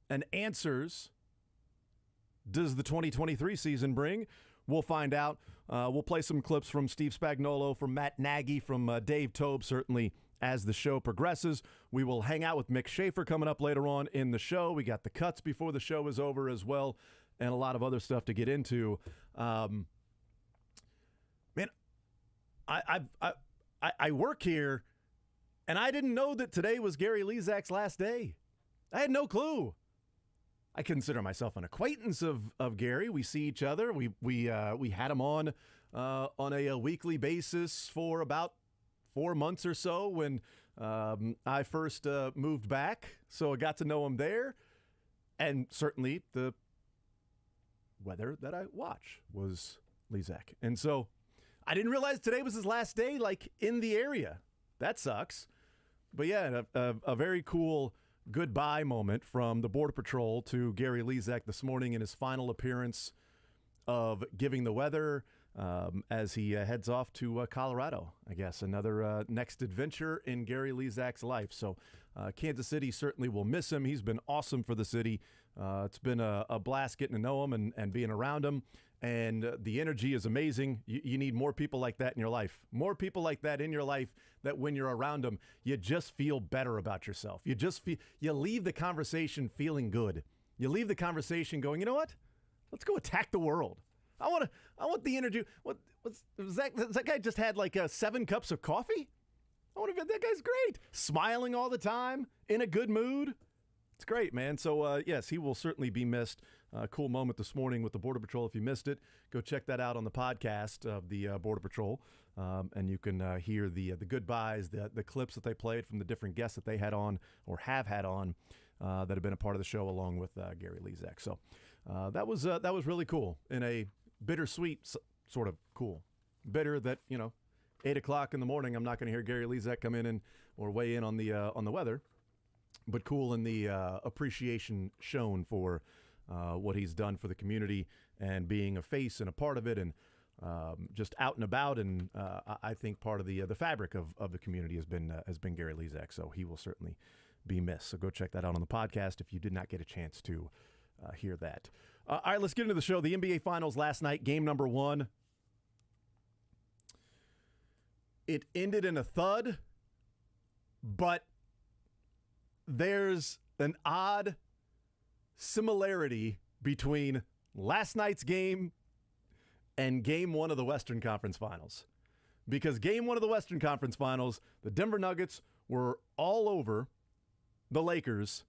and answers does the 2023 season bring? We'll find out. We'll play some clips from Steve Spagnuolo, from Matt Nagy, from Dave Tobe, certainly, as the show progresses. We will hang out with Mick Schaefer coming up later on in the show. We got the cuts before the show is over as well, and a lot of other stuff to get into. Man, I work here, and I didn't know that today was Gary Lezak's last day. I had no clue. I consider myself an acquaintance of Gary. We see each other. We had him on a weekly basis for about 4 months or so when I first moved back. So I got to know him there. And certainly the weather that I watch was Lezak. And so I didn't realize today was his last day, like, in the area. That sucks. But yeah, a very cool goodbye moment from the Border Patrol to Gary Lezak this morning in his final appearance of Giving the Weather as he heads off to Colorado, I guess. Another next adventure in Gary Lezak's life. So Kansas City certainly will miss him. He's been awesome for the city. It's been a blast getting to know him and being around him. And the energy is amazing. You need more people like that in your life. More people like that in your life that when you're around them, you just feel better about yourself. You leave the conversation feeling good. You leave the conversation going, you know what? Let's go attack the world. I want the energy. Was that guy just had like 7 cups of coffee? That guy's great. Smiling all the time, in a good mood. It's great, man. So, yes, he will certainly be missed. Cool moment this morning with the Border Patrol. If you missed it, go check that out on the podcast of the Border Patrol. And you can hear the goodbyes, the clips that they played from the different guests that they had on or have had on that have been a part of the show along with Gary Lezak. So that was really cool in a bittersweet sort of cool. Bitter that, 8 o'clock in the morning, I'm not going to hear Gary Lezak come in or weigh in on the weather. But cool in the appreciation shown for what he's done for the community and being a face and a part of it and just out and about. And I think part of the fabric of the community has been Gary Lezak. So he will certainly be missed. So go check that out on the podcast if you did not get a chance to hear that. All right, let's get into the show. The NBA Finals last night, game number 1. It ended in a thud, but there's an odd similarity between last night's game and game 1 of the Western Conference Finals. Because game 1 of the Western Conference Finals, the Denver Nuggets were all over the Lakers.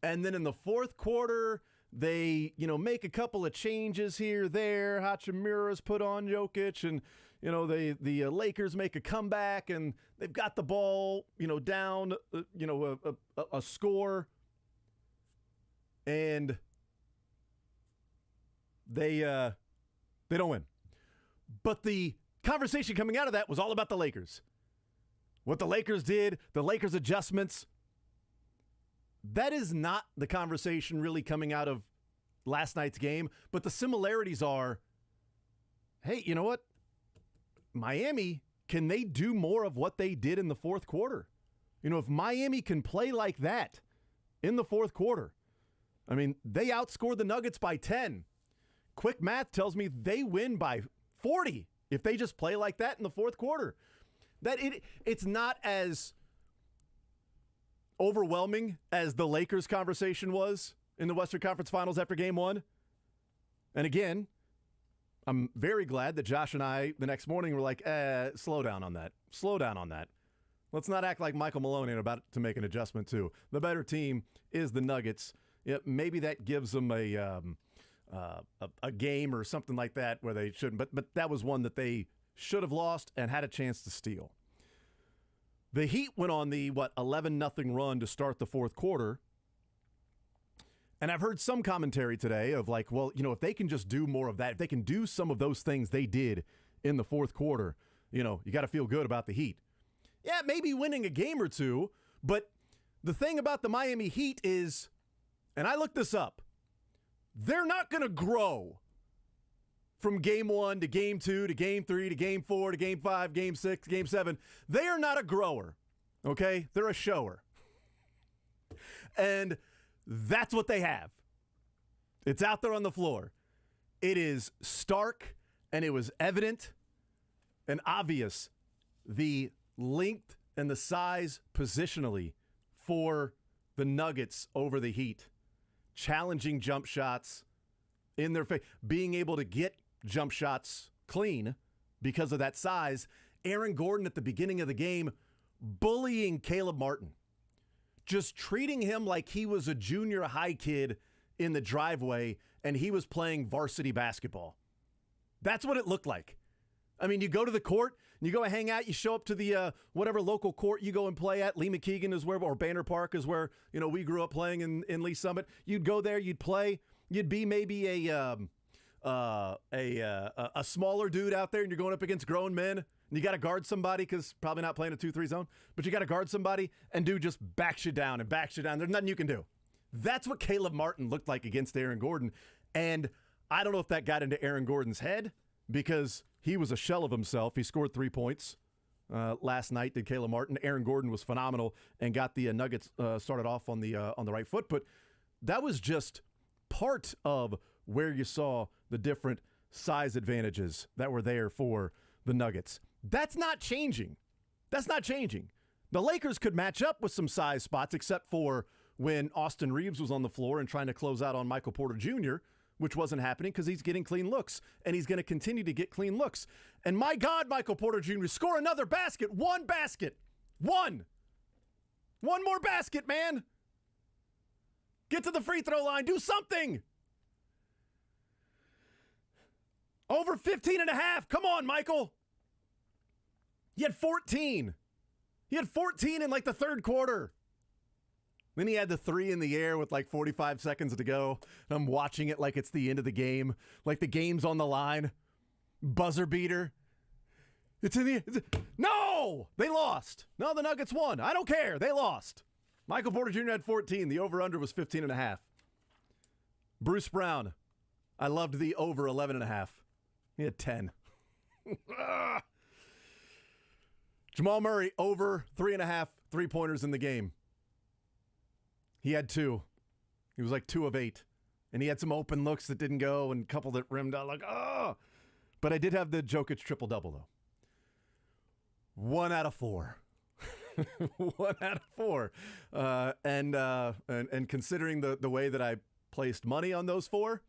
And then in the fourth quarter, they, make a couple of changes here, there. Hachimura's put on Jokic, and, the Lakers make a comeback, and they've got the ball, down, a score. And they don't win. But the conversation coming out of that was all about the Lakers. What the Lakers did, the Lakers adjustments. That is not the conversation really coming out of last night's game, but the similarities are, hey, you know what? Miami, can they do more of what they did in the fourth quarter? If Miami can play like that in the fourth quarter, I mean, they outscored the Nuggets by 10. Quick math tells me they win by 40 if they just play like that in the fourth quarter. It's not as overwhelming as the Lakers conversation was in the Western Conference Finals after game 1. And again, I'm very glad that Josh and I the next morning were like, slow down on that. Slow down on that. Let's not act like Michael Maloney and about to make an adjustment too. The better team is the Nuggets. Yeah, maybe that gives them a game or something like that where they shouldn't. But that was one that they should have lost and had a chance to steal. The Heat went on the 11-0 run to start the fourth quarter. And I've heard some commentary today of like, well, if they can just do more of that, if they can do some of those things they did in the fourth quarter, you got to feel good about the Heat. Yeah, maybe winning a game or two, but the thing about the Miami Heat is, and I looked this up, they're not going to grow from game 1 to game 2 to game 3 to game 4 to game 5, game 6, game 7. They are not a grower, okay? They're a shower. And That's what they have. It's out there on the floor. It is stark, and it was evident and obvious the length and the size positionally for the Nuggets over the Heat. Challenging jump shots in their face, being able to get jump shots clean because of that size. Aaron Gordon at the beginning of the game bullying Caleb Martin, just treating him like he was a junior high kid in the driveway and he was playing varsity basketball. That's what it looked like. I mean, you go to the court, you go and hang out, you show up to the whatever local court you go and play at. Lee McKeegan is where, or Banner Park is where, we grew up playing in Lee Summit. You'd go there, you'd play, you'd be maybe a smaller dude out there, and you're going up against grown men, and you got to guard somebody because probably not playing a 2-3 zone, but you got to guard somebody, and dude just backs you down and backs you down. There's nothing you can do. That's what Caleb Martin looked like against Aaron Gordon, and I don't know if that got into Aaron Gordon's head because he was a shell of himself. He scored 3 points last night, did Caleb Martin. Aaron Gordon was phenomenal and got the Nuggets started off on the right foot, but that was just part of where you saw the different size advantages that were there for the Nuggets. That's not changing. That's not changing. The Lakers could match up with some size spots, except for when Austin Reeves was on the floor and trying to close out on Michael Porter Jr., which wasn't happening because he's getting clean looks, and he's going to continue to get clean looks. And my God, Michael Porter Jr., score another basket. One basket. One more basket, man. Get to the free throw line. Do something. Over 15 and a half. Come on, Michael. He had 14. He had 14 in like the third quarter. Then he had the 3 in the air with like 45 seconds to go. And I'm watching it like it's the end of the game. Like the game's on the line. Buzzer beater. It's in the... No! They lost. No, the Nuggets won. I don't care. They lost. Michael Porter Jr. had 14. The over-under was 15 and a half. Bruce Brown. I loved the over 11 and a half. He had 10. Jamal Murray, over 3.5 3-pointers in the game. He had 2. He was like 2 of 8. And he had some open looks that didn't go and a couple that rimmed out like, oh. But I did have the Jokic triple-double, though. 1 out of 4. 1 out of 4. And considering the way that I placed money on those 4,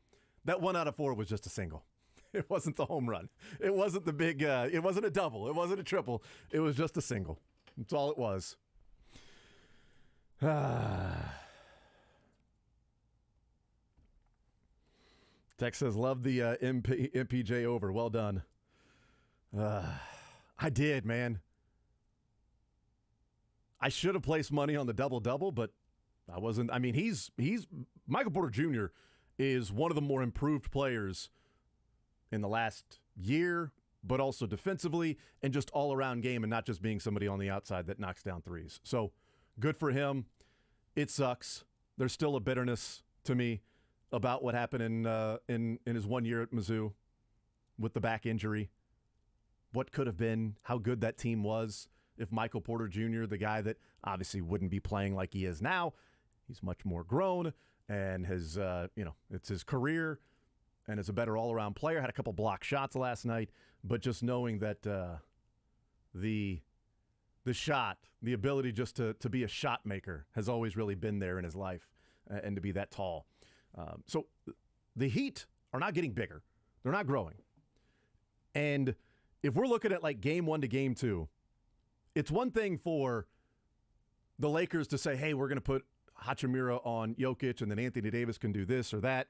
that 1 out of 4 was just a single. It wasn't the home run. It wasn't the big, it wasn't a double. It wasn't a triple. It was just a single. That's all it was. Tex says, love the MPJ over. Well done. I did, man. I should have placed money on the double-double, but I wasn't. I mean, he's Michael Porter Jr. is one of the more improved players in the last year, but also defensively and just all-around game and not just being somebody on the outside that knocks down threes. So good for him. It sucks. There's still a bitterness to me about what happened in his 1 year at Mizzou with the back injury. What could have been, how good that team was if Michael Porter Jr., the guy that obviously wouldn't be playing like he is now, he's much more grown and has, it's his career and is a better all-around player. Had a couple block shots last night, but just knowing that the shot, the ability just to be a shot maker has always really been there in his life and to be that tall. So the Heat are not getting bigger. They're not growing. And if we're looking at like game 1 to game 2, it's one thing for the Lakers to say, hey, we're going to put Hachimura on Jokic and then Anthony Davis can do this or that.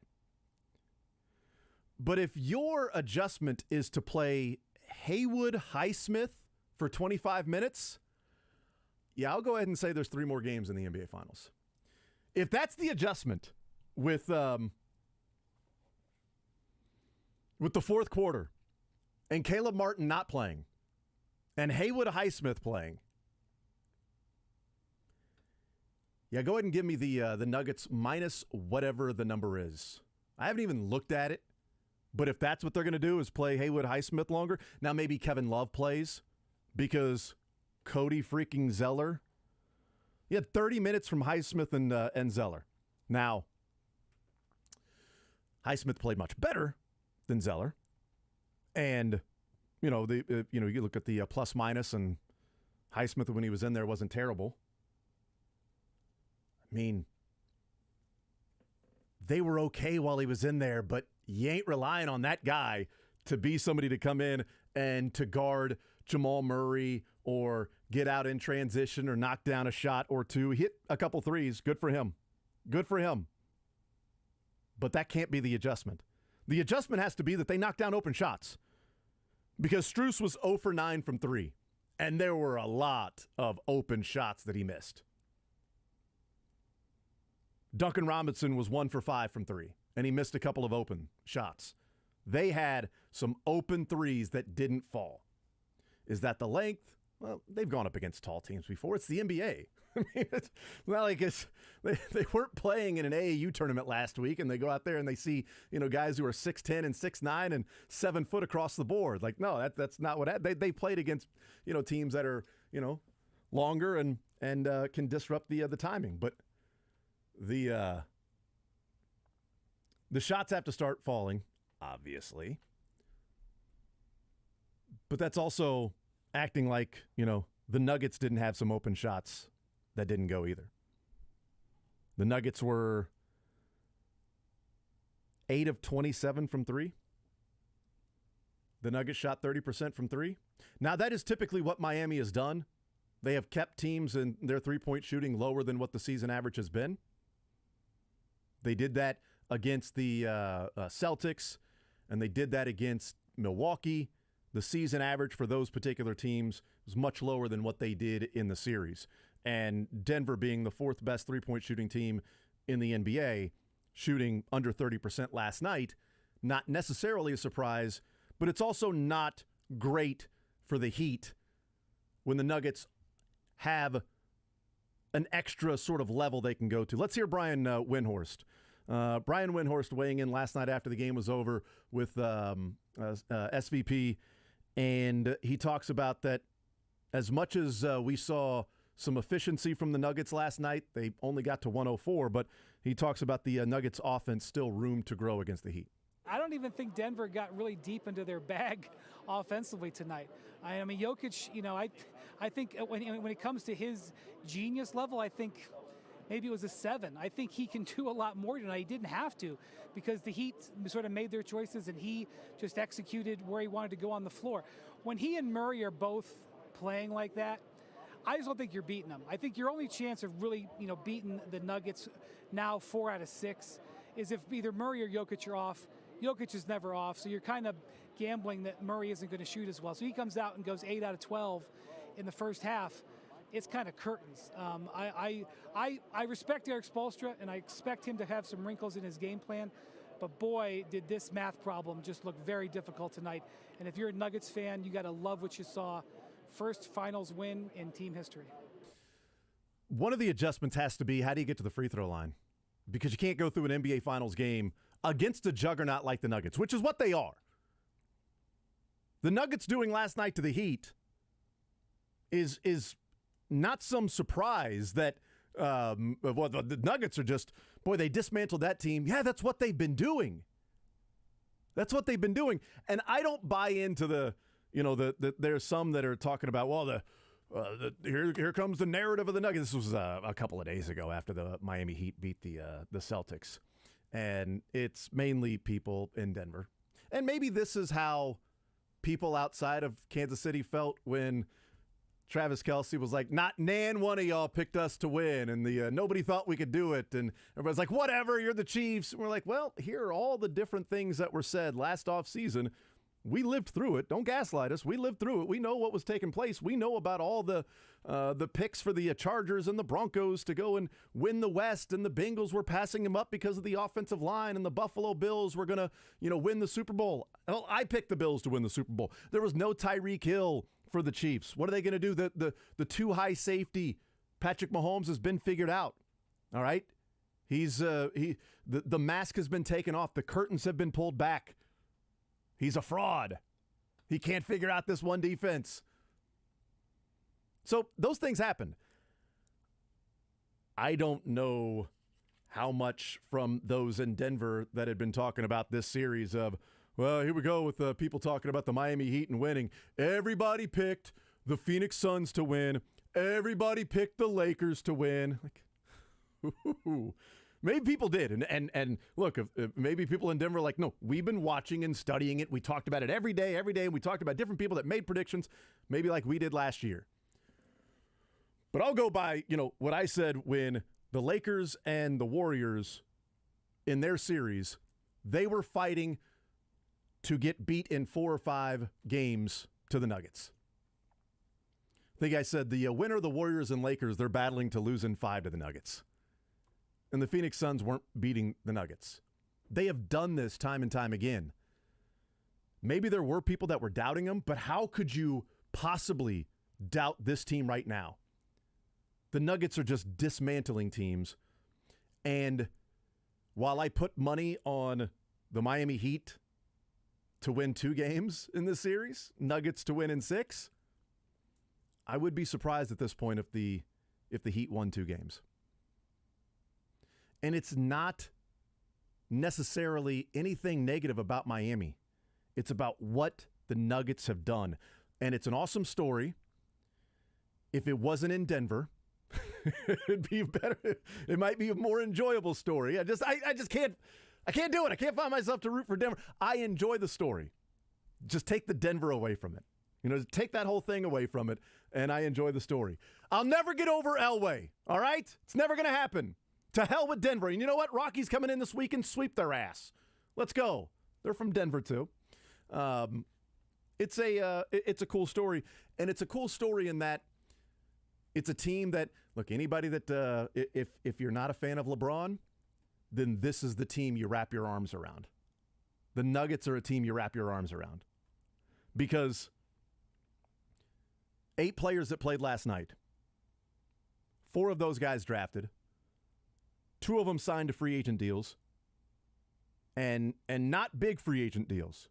But if your adjustment is to play Haywood Highsmith for 25 minutes, yeah, I'll go ahead and say there's 3 more games in the NBA Finals. If that's the adjustment with the fourth quarter and Caleb Martin not playing and Haywood Highsmith playing, yeah, go ahead and give me the Nuggets minus whatever the number is. I haven't even looked at it. But if that's what they're going to do is play Haywood Highsmith longer, now maybe Kevin Love plays because Cody freaking Zeller. He had 30 minutes from Highsmith and Zeller. Now, Highsmith played much better than Zeller. And, you look at the plus minus, and Highsmith, when he was in there, wasn't terrible. I mean, they were okay while he was in there, but you ain't relying on that guy to be somebody to come in and to guard Jamal Murray or get out in transition or knock down a shot or two. Hit a couple threes. Good for him. Good for him. But that can't be the adjustment. The adjustment has to be that they knock down open shots. Because Strus was 0 for 9 from 3. And there were a lot of open shots that he missed. Duncan Robinson was 1 for 5 from 3. And he missed a couple of open shots. They had some open threes that didn't fall. Is that the length? Well, they've gone up against tall teams before. It's the NBA. I mean, it's not like they weren't playing in an AAU tournament last week, and they go out there and they see guys who are 6'10" and 6'9" and 7 foot across the board. Like, no, that's not what they played against. Teams that are longer and can disrupt the timing. But the shots have to start falling, obviously. But that's also acting like, the Nuggets didn't have some open shots that didn't go either. The Nuggets were 8 of 27 from 3. The Nuggets shot 30% from 3. Now, that is typically what Miami has done. They have kept teams in their three-point shooting lower than what the season average has been. They did that against the Celtics, and they did that against Milwaukee. The season average for those particular teams was much lower than what they did in the series. And Denver, being the fourth best three-point shooting team in the NBA, shooting under 30% last night, not necessarily a surprise, but it's also not great for the Heat when the Nuggets have an extra sort of level they can go to. Let's hear Brian Windhorst. Brian Windhorst weighing in last night after the game was over with SVP, and he talks about that as much as we saw some efficiency from the Nuggets last night, they only got to 104, but he talks about the Nuggets offense still room to grow against the Heat. I don't even think Denver got really deep into their bag offensively tonight. I mean, Jokic, I think when it comes to his genius level, I think maybe it was a 7. I think he can do a lot more tonight. He didn't have to, because the Heat sort of made their choices and he just executed where he wanted to go on the floor. When he and Murray are both playing like that, I just don't think you're beating them. I think your only chance of really, beating the Nuggets now 4 out of 6 is if either Murray or Jokic are off. Jokic is never off, so you're kind of gambling that Murray isn't going to shoot as well. So he comes out and goes 8 out of 12 in the first half. It's kind of curtains. I respect Eric Spoelstra, and I expect him to have some wrinkles in his game plan. But boy, did this math problem just look very difficult tonight. And if you're a Nuggets fan, you got to love what you saw. First finals win in team history. One of the adjustments has to be, how do you get to the free throw line? Because you can't go through an NBA Finals game against a juggernaut like the Nuggets, which is what they are. The Nuggets doing last night to the Heat is not some surprise that the Nuggets are just, boy, they dismantled that team. Yeah, that's what they've been doing. That's what they've been doing. And I don't buy into there's some that are talking about, well, here comes the narrative of the Nuggets. This was a couple of days ago after the Miami Heat beat the Celtics. And it's mainly people in Denver. And maybe this is how people outside of Kansas City felt when Travis Kelce was like, not nan one of y'all picked us to win, and the nobody thought we could do it, and everybody's like, whatever, you're the Chiefs. And we're like, well, here are all the different things that were said last offseason. We lived through it. Don't gaslight us. We lived through it. We know what was taking place. We know about all the picks for the Chargers and the Broncos to go and win the West, and the Bengals were passing them up because of the offensive line, and the Buffalo Bills were going to, win the Super Bowl. Well, I picked the Bills to win the Super Bowl. There was no Tyreek Hill for the Chiefs. What are they going to do? The too high safety, Patrick Mahomes, has been figured out. All right? The mask has been taken off. The curtains have been pulled back. He's a fraud. He can't figure out this one defense. So those things happened. I don't know how much from those in Denver that had been talking about this series of, well, here we go with people talking about the Miami Heat and winning. Everybody picked the Phoenix Suns to win. Everybody picked the Lakers to win. Like, maybe people did. And look, if maybe people in Denver are like, no, we've been watching and studying it. We talked about it every day. And we talked about different people that made predictions, maybe like we did last year. But I'll go by, what I said when the Lakers and the Warriors in their series, they were fighting to get beat in 4 or 5 games to the Nuggets. I think I said the winner of the Warriors and Lakers, they're battling to lose in 5 to the Nuggets. And the Phoenix Suns weren't beating the Nuggets. They have done this time and time again. Maybe there were people that were doubting them, but how could you possibly doubt this team right now? The Nuggets are just dismantling teams. And while I put money on the Miami Heat to win 2 games in this series, Nuggets to win in 6, I would be surprised at this point if the Heat won 2 games. And it's not necessarily anything negative about Miami. It's about what the Nuggets have done. And it's an awesome story. If it wasn't in Denver, it'd be better. It might be a more enjoyable story. I just can't do it. I can't find myself to root for Denver. I enjoy the story. Just take the Denver away from it. Take that whole thing away from it, and I enjoy the story. I'll never get over Elway, all right? It's never going to happen. To hell with Denver. And you know what? Rockies coming in this week and sweep their ass. Let's go. They're from Denver, too. It's a cool story, and it's a cool story in that it's a team that, look, anybody that, if you're not a fan of LeBron, then this is the team you wrap your arms around. The Nuggets are a team you wrap your arms around. Because 8 players that played last night, 4 of those guys drafted, 2 of them signed to free agent deals, and not big free agent deals.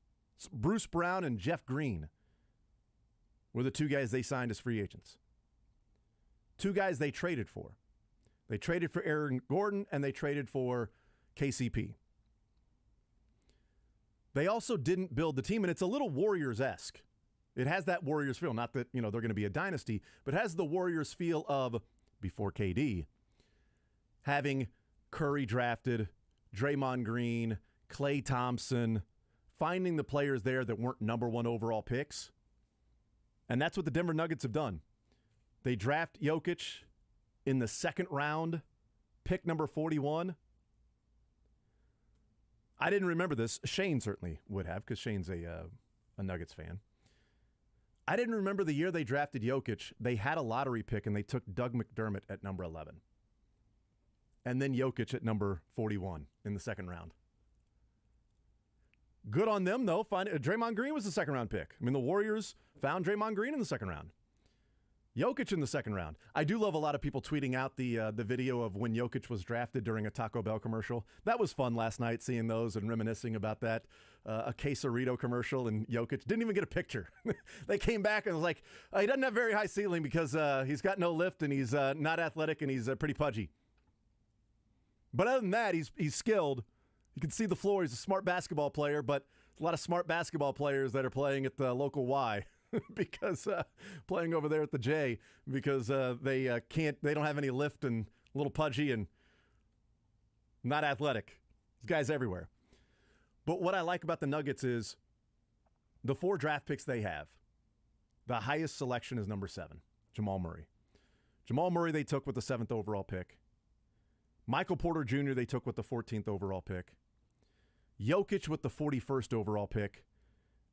Bruce Brown and Jeff Green were the 2 guys they signed as free agents. 2 guys they traded for. They traded for Aaron Gordon, and they traded for KCP. They also didn't build the team, and it's a little Warriors-esque. It has that Warriors feel. Not that, they're going to be a dynasty, but it has the Warriors feel of, before KD, having Curry drafted, Draymond Green, Klay Thompson, finding the players there that weren't number 1 overall picks. And that's what the Denver Nuggets have done. They draft Jokic in the 2nd round, pick number 41. I didn't remember this. Shane certainly would have, because Shane's a Nuggets fan. I didn't remember the year they drafted Jokic. They had a lottery pick, and they took Doug McDermott at number 11. And then Jokic at number 41 in the 2nd round. Good on them, though. Draymond Green was the 2nd round pick. I mean, the Warriors found Draymond Green in the 2nd round. Jokic in the 2nd round. I do love a lot of people tweeting out the video of when Jokic was drafted during a Taco Bell commercial. That was fun last night, seeing those and reminiscing about that. A Quesarito commercial, and Jokic didn't even get a picture. They came back and was like, he doesn't have very high ceiling because he's got no lift and he's not athletic and he's pretty pudgy. But other than that, he's skilled. You can see the floor. He's a smart basketball player, but a lot of smart basketball players that are playing at the local Y. Because playing over there at the J, because they don't have any lift and a little pudgy and not athletic. These guys everywhere. But what I like about the Nuggets is the 4 draft picks they have. The highest selection is number 7, Jamal Murray. Jamal Murray they took with the 7th overall pick. Michael Porter Jr. they took with the 14th overall pick. Jokic with the 41st overall pick.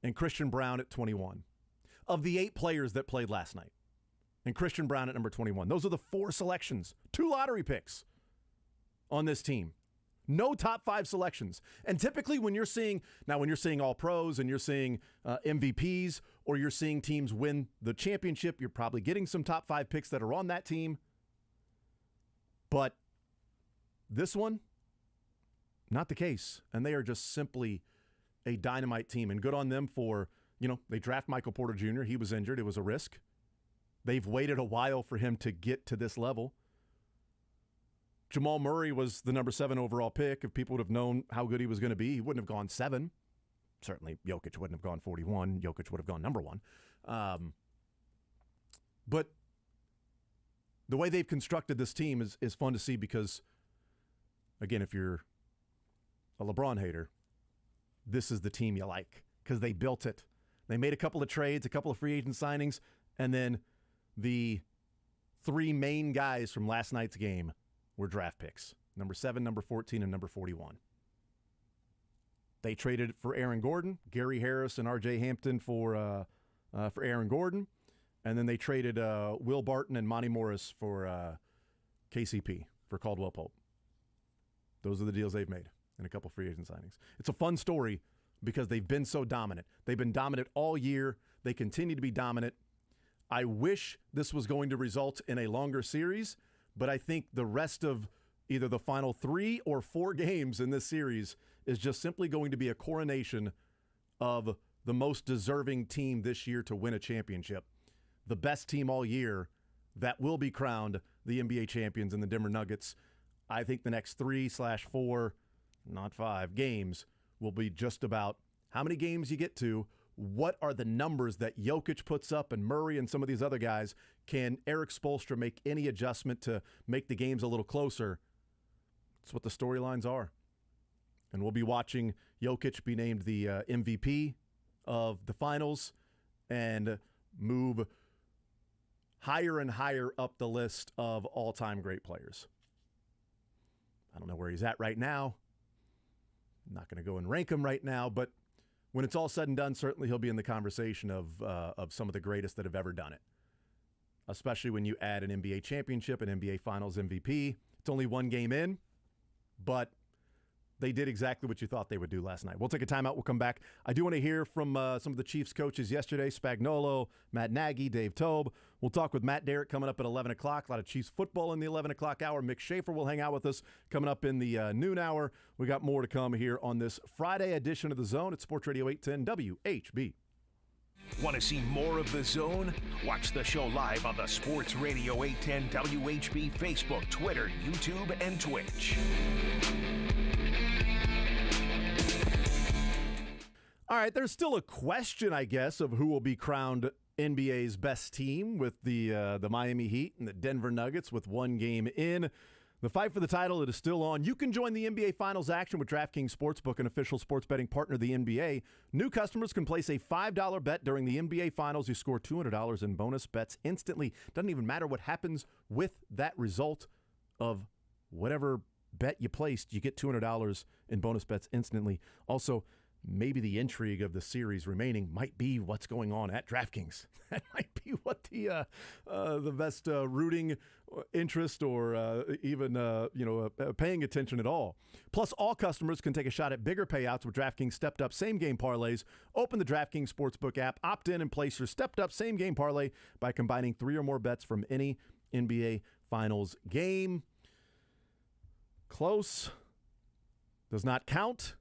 And Christian Brown at 21. Of the 8 players that played last night. And Christian Brown at number 21. Those are the 4 selections. 2 lottery picks on this team. No top 5 selections. And typically when you're seeing all pros and you're seeing MVPs, or you're seeing teams win the championship, you're probably getting some top 5 picks that are on that team. But this one, not the case. And they are just simply a dynamite team. And good on them for, they draft Michael Porter Jr. He was injured. It was a risk. They've waited a while for him to get to this level. Jamal Murray was the number 7 overall pick. If people would have known how good he was going to be, he wouldn't have gone 7. Certainly, Jokic wouldn't have gone 41. Jokic would have gone number 1. But the way they've constructed this team is fun to see because, again, if you're a LeBron hater, this is the team you like because they built it. They made a couple of trades, a couple of free agent signings, and then the 3 main guys from last night's game were draft picks, number 7, number 14, and number 41. They traded for Aaron Gordon, Gary Harris, and R.J. Hampton for Aaron Gordon, and then they traded Will Barton and Monty Morris for KCP, for Caldwell Pope. Those are the deals they've made and a couple free agent signings. It's a fun story because they've been so dominant. They've been dominant all year. They continue to be dominant. I wish this was going to result in a longer series, but I think the rest of either the final 3 or 4 games in this series is just simply going to be a coronation of the most deserving team this year to win a championship. The best team all year that will be crowned the NBA champions in the Denver Nuggets. I think the next 3/4, not 5, games will be just about how many games you get to, what are the numbers that Jokic puts up and Murray and some of these other guys. Can Eric Spoelstra make any adjustment to make the games a little closer? That's what the storylines are. And we'll be watching Jokic be named the MVP of the finals and move higher and higher up the list of all-time great players. I don't know where he's at right now. I'm not going to go and rank him right now, but when it's all said and done, certainly he'll be in the conversation of some of the greatest that have ever done it, especially when you add an NBA championship, an NBA Finals MVP. It's only 1 game in, but they did exactly what you thought they would do last night. We'll take a timeout. We'll come back. I do want to hear from some of the Chiefs coaches yesterday, Spagnuolo, Matt Nagy, Dave Tobe. We'll talk with Matt Derrick coming up at 11 o'clock. A lot of Chiefs football in the 11 o'clock hour. Mick Schaefer will hang out with us coming up in the noon hour. We got more to come here on this Friday edition of The Zone at Sports Radio 810 WHB. Want to see more of The Zone? Watch the show live on the Sports Radio 810 WHB Facebook, Twitter, YouTube, and Twitch. All right, there's still a question, I guess, of who will be crowned NBA's best team with the Miami Heat and the Denver Nuggets with 1 game in. The fight for the title, it is still on. You can join the NBA Finals action with DraftKings Sportsbook, an official sports betting partner of the NBA. New customers can place a $5 bet during the NBA Finals. You score $200 in bonus bets instantly. Doesn't even matter what happens with that result of whatever bet you placed. You get $200 in bonus bets instantly. Also, maybe the intrigue of the series remaining might be what's going on at DraftKings. That might be what the best rooting interest or even paying attention at all. Plus, all customers can take a shot at bigger payouts with DraftKings stepped-up same-game parlays. Open the DraftKings Sportsbook app, opt in, and place your stepped-up same-game parlay by combining 3 or more bets from any NBA Finals game. Close. Does not count.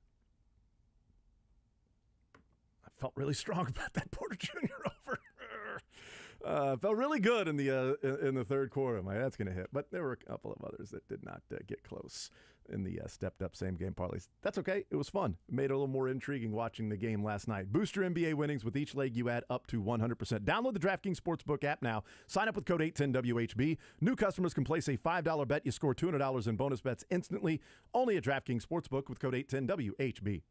Felt really strong about that Porter Jr. over. Felt really good in the third quarter. I'm like, that's going to hit. But there were a couple of others that did not get close in the stepped-up same-game parlays. That's okay. It was fun. It made it a little more intriguing watching the game last night. Boost your NBA winnings with each leg you add up to 100%. Download the DraftKings Sportsbook app now. Sign up with code 810WHB. New customers can place a $5 bet. You score $200 in bonus bets instantly. Only at DraftKings Sportsbook with code 810WHB.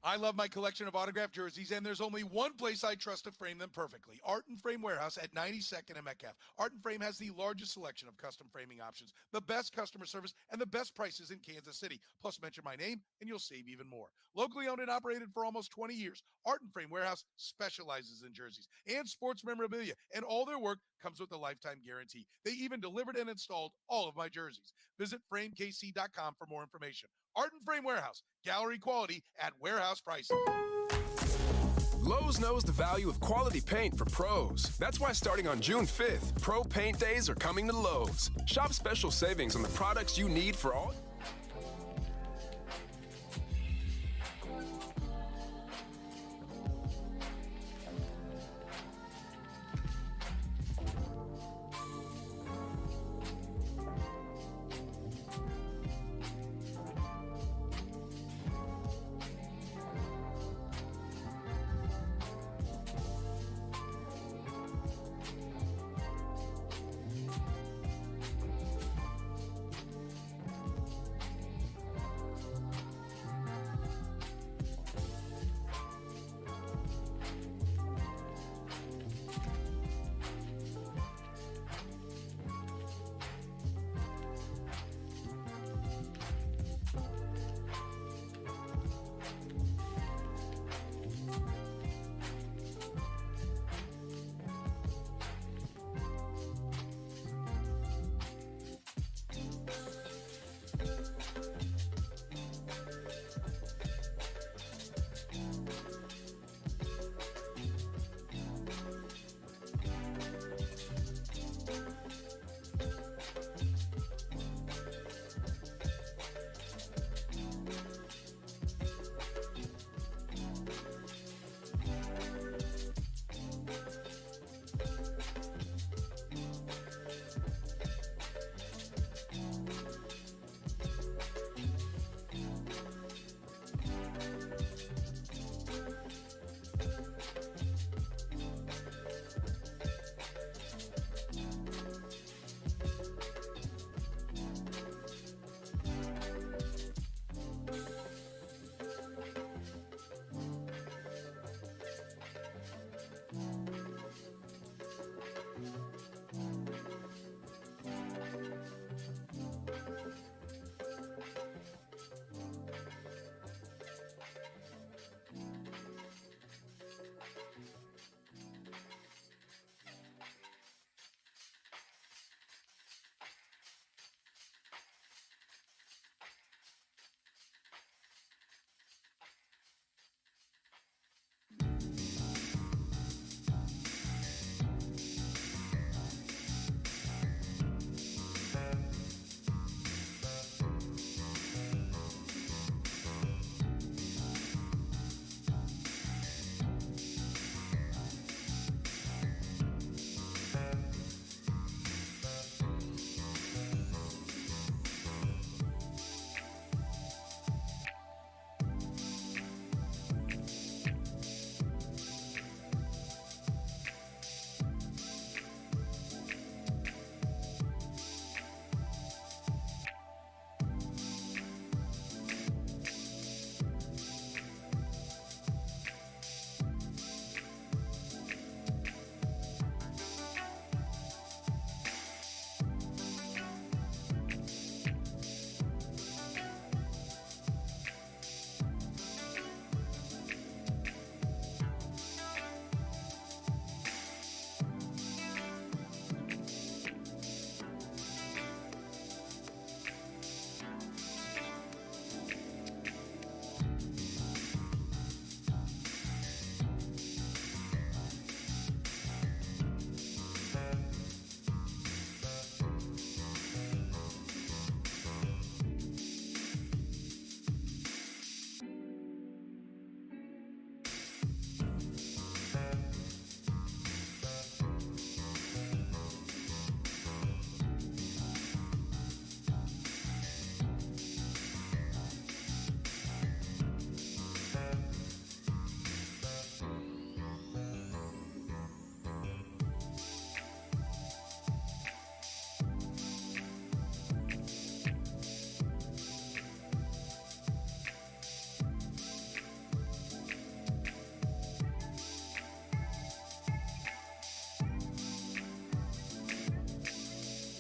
I love my collection of autographed jerseys, and there's only one place I trust to frame them perfectly. Art and Frame Warehouse at 92nd and Metcalf. Art and Frame has the largest selection of custom framing options, the best customer service, and the best prices in Kansas City. Plus, mention my name, and you'll save even more. Locally owned and operated for almost 20 years, Art and Frame Warehouse specializes in jerseys and sports memorabilia, and all their work comes with a lifetime guarantee. They even delivered and installed all of my jerseys. Visit framekc.com for more information. Art and Frame Warehouse, gallery quality at warehouse prices. Lowe's knows the value of quality paint for pros. That's why starting on June 5th, Pro Paint Days are coming to Lowe's. Shop special savings on the products you need for all.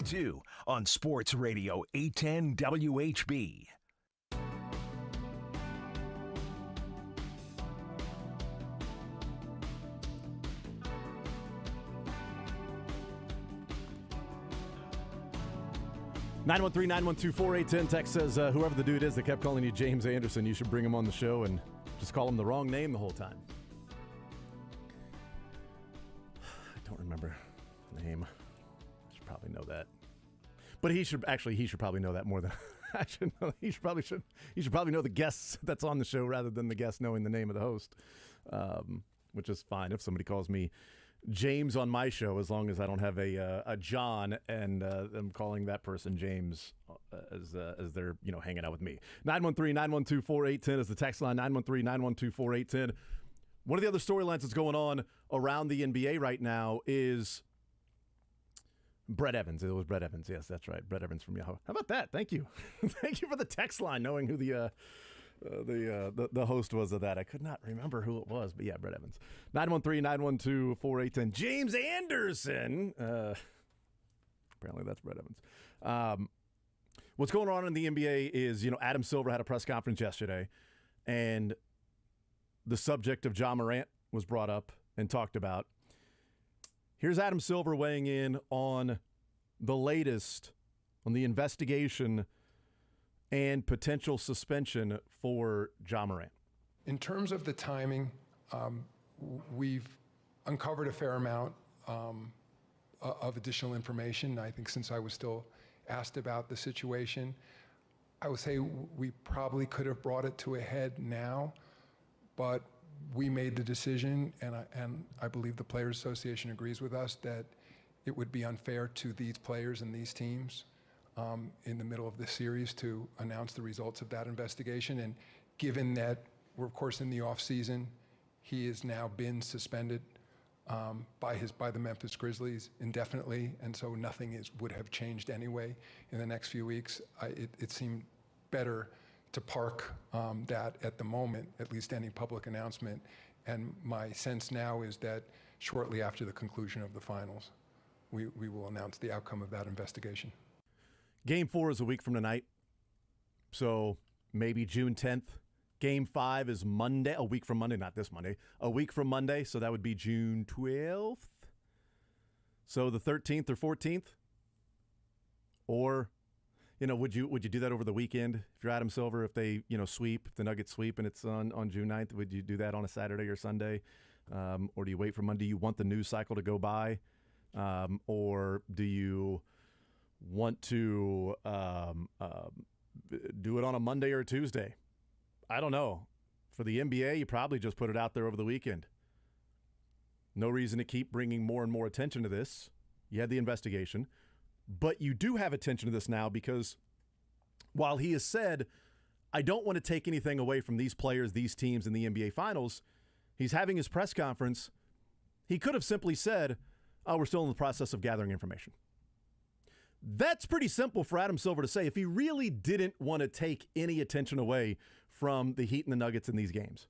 2 on Sports Radio 810 WHB. Nine 912-4810. Text says, whoever the dude is that kept calling you James Anderson, you should bring him on the show and just call him the wrong name the whole time. I don't remember the name. I should probably know that. But he should probably know that more than I should know. He should probably know the guests that's on the show rather than the guest knowing the name of the host, which is fine if somebody calls me James on my show, as long as I don't have a John and I'm calling that person James as they're hanging out with me. 913-912-4810 is the text line. 913-912-4810. One of the other storylines that's going on around the NBA right now is Brett Evans. It was Brett Evans. Yes, that's right. Brett Evans from Yahoo. How about that? Thank you. Thank you for the text line, knowing who the host was of that. I could not remember who it was, but yeah, Brett Evans. 913-912-4810. James Anderson. Apparently that's Brett Evans. What's going on in the NBA is, Adam Silver had a press conference yesterday, and the subject of Ja Morant was brought up and talked about. Here's Adam Silver weighing in on the latest on the investigation and potential suspension for Ja Morant. In terms of the timing, we've uncovered a fair amount of additional information. I think since I was still asked about the situation, I would say we probably could have brought it to a head now, but we made the decision, and I believe the Players Association agrees with us, that it would be unfair to these players and these teams in the middle of this series to announce the results of that investigation. And given that we're, of course, in the off season, he has now been suspended by the Memphis Grizzlies indefinitely, and so nothing would have changed anyway in the next few weeks. It seemed better to park that at the moment, at least any public announcement. And my sense now is that shortly after the conclusion of the finals, we will announce the outcome of that investigation. Game 4 is a week from tonight, so maybe June 10th. Game 5 is Monday, a week from Monday, not this Monday, a week from Monday, so that would be June 12th. So the 13th or 14th? Or, would you do that over the weekend? If you're Adam Silver, if they, sweep, if the Nuggets sweep and it's on June 9th, would you do that on a Saturday or Sunday? Or do you wait for Monday? Do you want the news cycle to go by? Or do you want to do it on a Monday or a Tuesday? I don't know. For the NBA, you probably just put it out there over the weekend. No reason to keep bringing more and more attention to this. You had the investigation. But you do have attention to this now because while he has said, I don't want to take anything away from these players, these teams in the NBA Finals, he's having his press conference. He could have simply said, we're still in the process of gathering information. That's pretty simple for Adam Silver to say if he really didn't want to take any attention away from the Heat and the Nuggets in these games.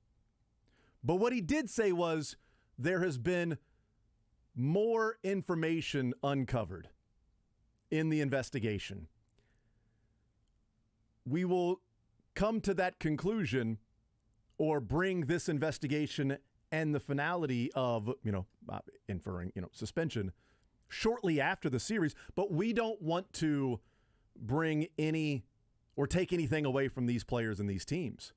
But what he did say was there has been more information uncovered in the investigation. We will come to that conclusion or bring this investigation and the finality of, inferring, suspension shortly after the series, but we don't want to bring any or take anything away from these players and these teams.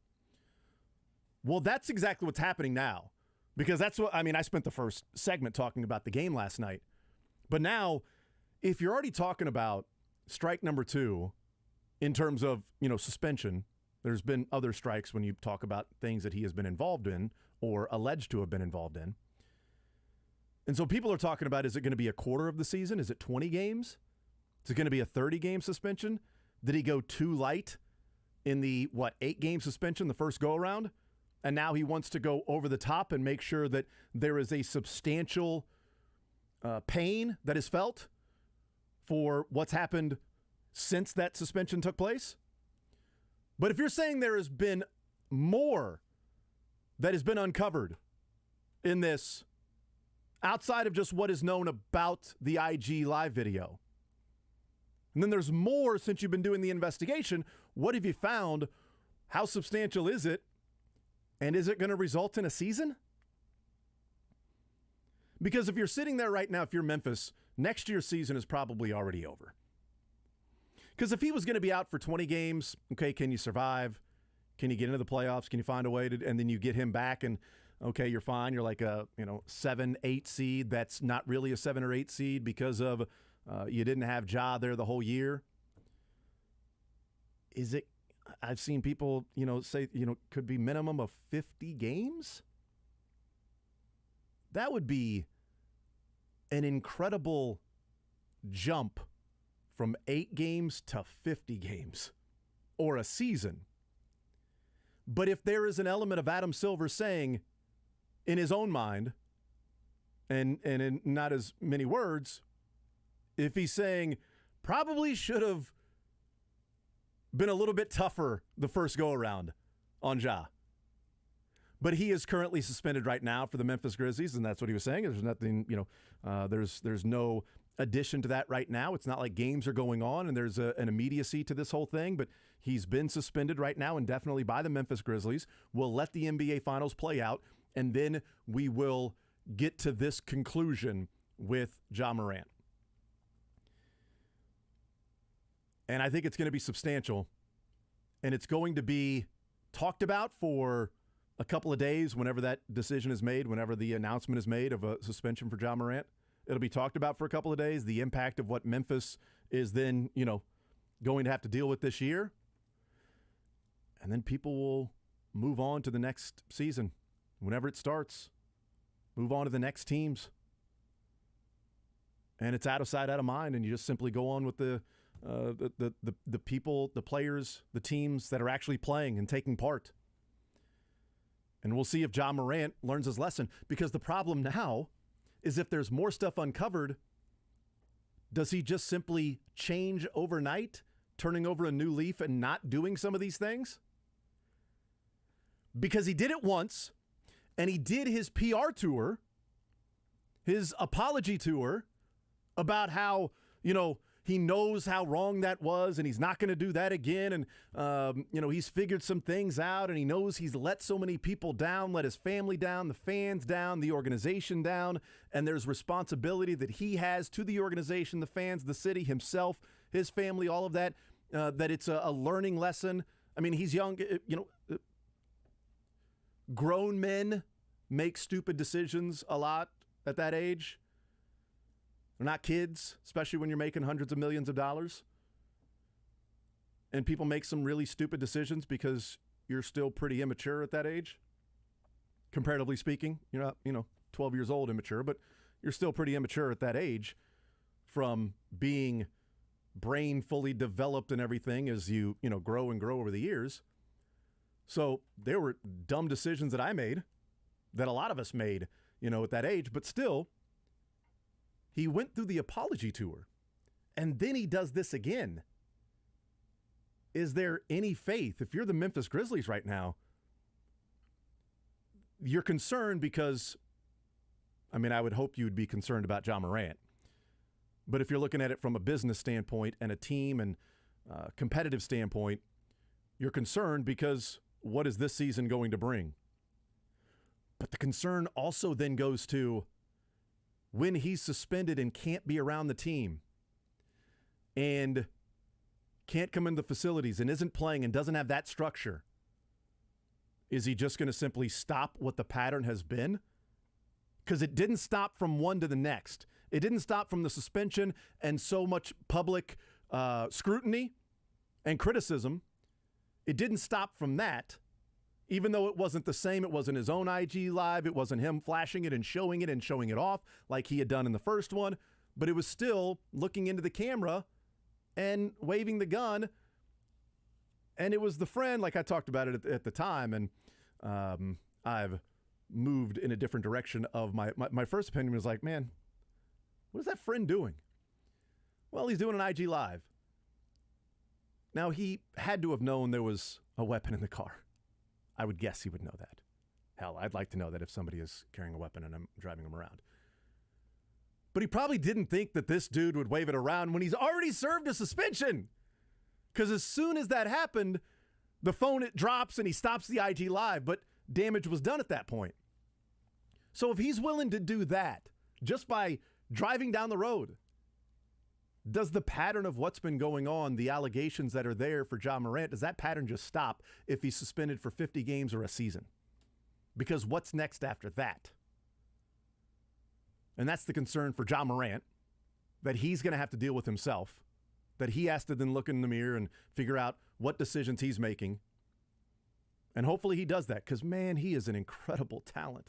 Well, that's exactly what's happening now, because that's what, I spent the first segment talking about the game last night, but now if you're already talking about strike number 2 in terms of, suspension, there's been other strikes when you talk about things that he has been involved in or alleged to have been involved in. And so people are talking about, is it going to be a quarter of the season? Is it 20 games? Is it going to be a 30-game suspension? Did he go too light in the, 8-game suspension the first go-around? And now he wants to go over the top and make sure that there is a substantial pain that is felt for what's happened since that suspension took place? But if you're saying there has been more that has been uncovered in this outside of just what is known about the IG live video, And then there's more since you've been doing the investigation. What have you found? How substantial is it? And is it going to result in a season? Because if you're sitting there right now, if you're Memphis, next year's season is probably already over. Because if he was going to be out for 20 games, okay, can you survive? Can you get into the playoffs? Can you find a way to, and then you get him back and, okay, you're fine. You're like a 7, 8 seed. That's not really a 7 or 8 seed because of you didn't have Ja there the whole year. Is it? I've seen people, say, could be minimum of 50 games. That would be an incredible jump from 8 games to 50 games or a season. But if there is an element of Adam Silver saying in his own mind, and in not as many words, if he's saying probably should have been a little bit tougher the first go-around on Ja. But he is currently suspended right now for the Memphis Grizzlies, and that's what he was saying. There's nothing, there's no addition to that right now. It's not like games are going on and there's an immediacy to this whole thing, but he's been suspended right now indefinitely by the Memphis Grizzlies. We'll let the NBA Finals play out, and then we will get to this conclusion with Ja Morant. And I think it's going to be substantial, and it's going to be talked about for a couple of days whenever that decision is made, whenever the announcement is made of a suspension for Ja Morant. It'll be talked about for a couple of days, the impact of what Memphis is then, going to have to deal with this year. And then people will move on to the next season. Whenever it starts, move on to the next teams. And it's out of sight, out of mind, and you just simply go on with the people, the players, the teams that are actually playing and taking part. And we'll see if Ja Morant learns his lesson, because the problem now is if there's more stuff uncovered, does he just simply change overnight, turning over a new leaf and not doing some of these things? Because he did it once, and he did his PR tour, his apology tour, about how, he knows how wrong that was, and he's not going to do that again. And, he's figured some things out, and he knows he's let so many people down, let his family down, the fans down, the organization down. And there's responsibility that he has to the organization, the fans, the city, himself, his family, all of that, that it's a learning lesson. I mean, he's young, grown men make stupid decisions a lot at that age. They're not kids, especially when you're making hundreds of millions of dollars. And people make some really stupid decisions because you're still pretty immature at that age. Comparatively speaking, you're not, 12 years old immature, but you're still pretty immature at that age from being brain fully developed and everything as you, grow and grow over the years. So there were dumb decisions that I made, that a lot of us made, at that age, but still, he went through the apology tour, and then he does this again. Is there any faith? If you're the Memphis Grizzlies right now, you're concerned because, I would hope you would be concerned about Ja Morant. But if you're looking at it from a business standpoint and a team and competitive standpoint, you're concerned because what is this season going to bring? But the concern also then goes to when he's suspended and can't be around the team and can't come into the facilities and isn't playing and doesn't have that structure, is he just going to simply stop what the pattern has been? Because it didn't stop from one to the next. It didn't stop from the suspension and so much public scrutiny and criticism. It didn't stop from that. Even though it wasn't the same, it wasn't his own IG Live, it wasn't him flashing it and showing it off like he had done in the first one, but it was still looking into the camera and waving the gun, and it was the friend, like I talked about it at the time, and I've moved in a different direction of my first opinion was like, man, what is that friend doing? Well, he's doing an IG Live. Now, he had to have known there was a weapon in the car. I would guess he would know that. Hell, I'd like to know that if somebody is carrying a weapon and I'm driving them around. But he probably didn't think that this dude would wave it around when he's already served a suspension. Because as soon as that happened, the phone, it drops and he stops the IG Live, but damage was done at that point. So if he's willing to do that just by driving down the road, does the pattern of what's been going on, the allegations that are there for Ja Morant, does that pattern just stop if he's suspended for 50 games or a season? Because what's next after that? And that's the concern for Ja Morant, that he's going to have to deal with himself, that he has to then look in the mirror and figure out what decisions he's making. And hopefully he does that, because, man, he is an incredible talent.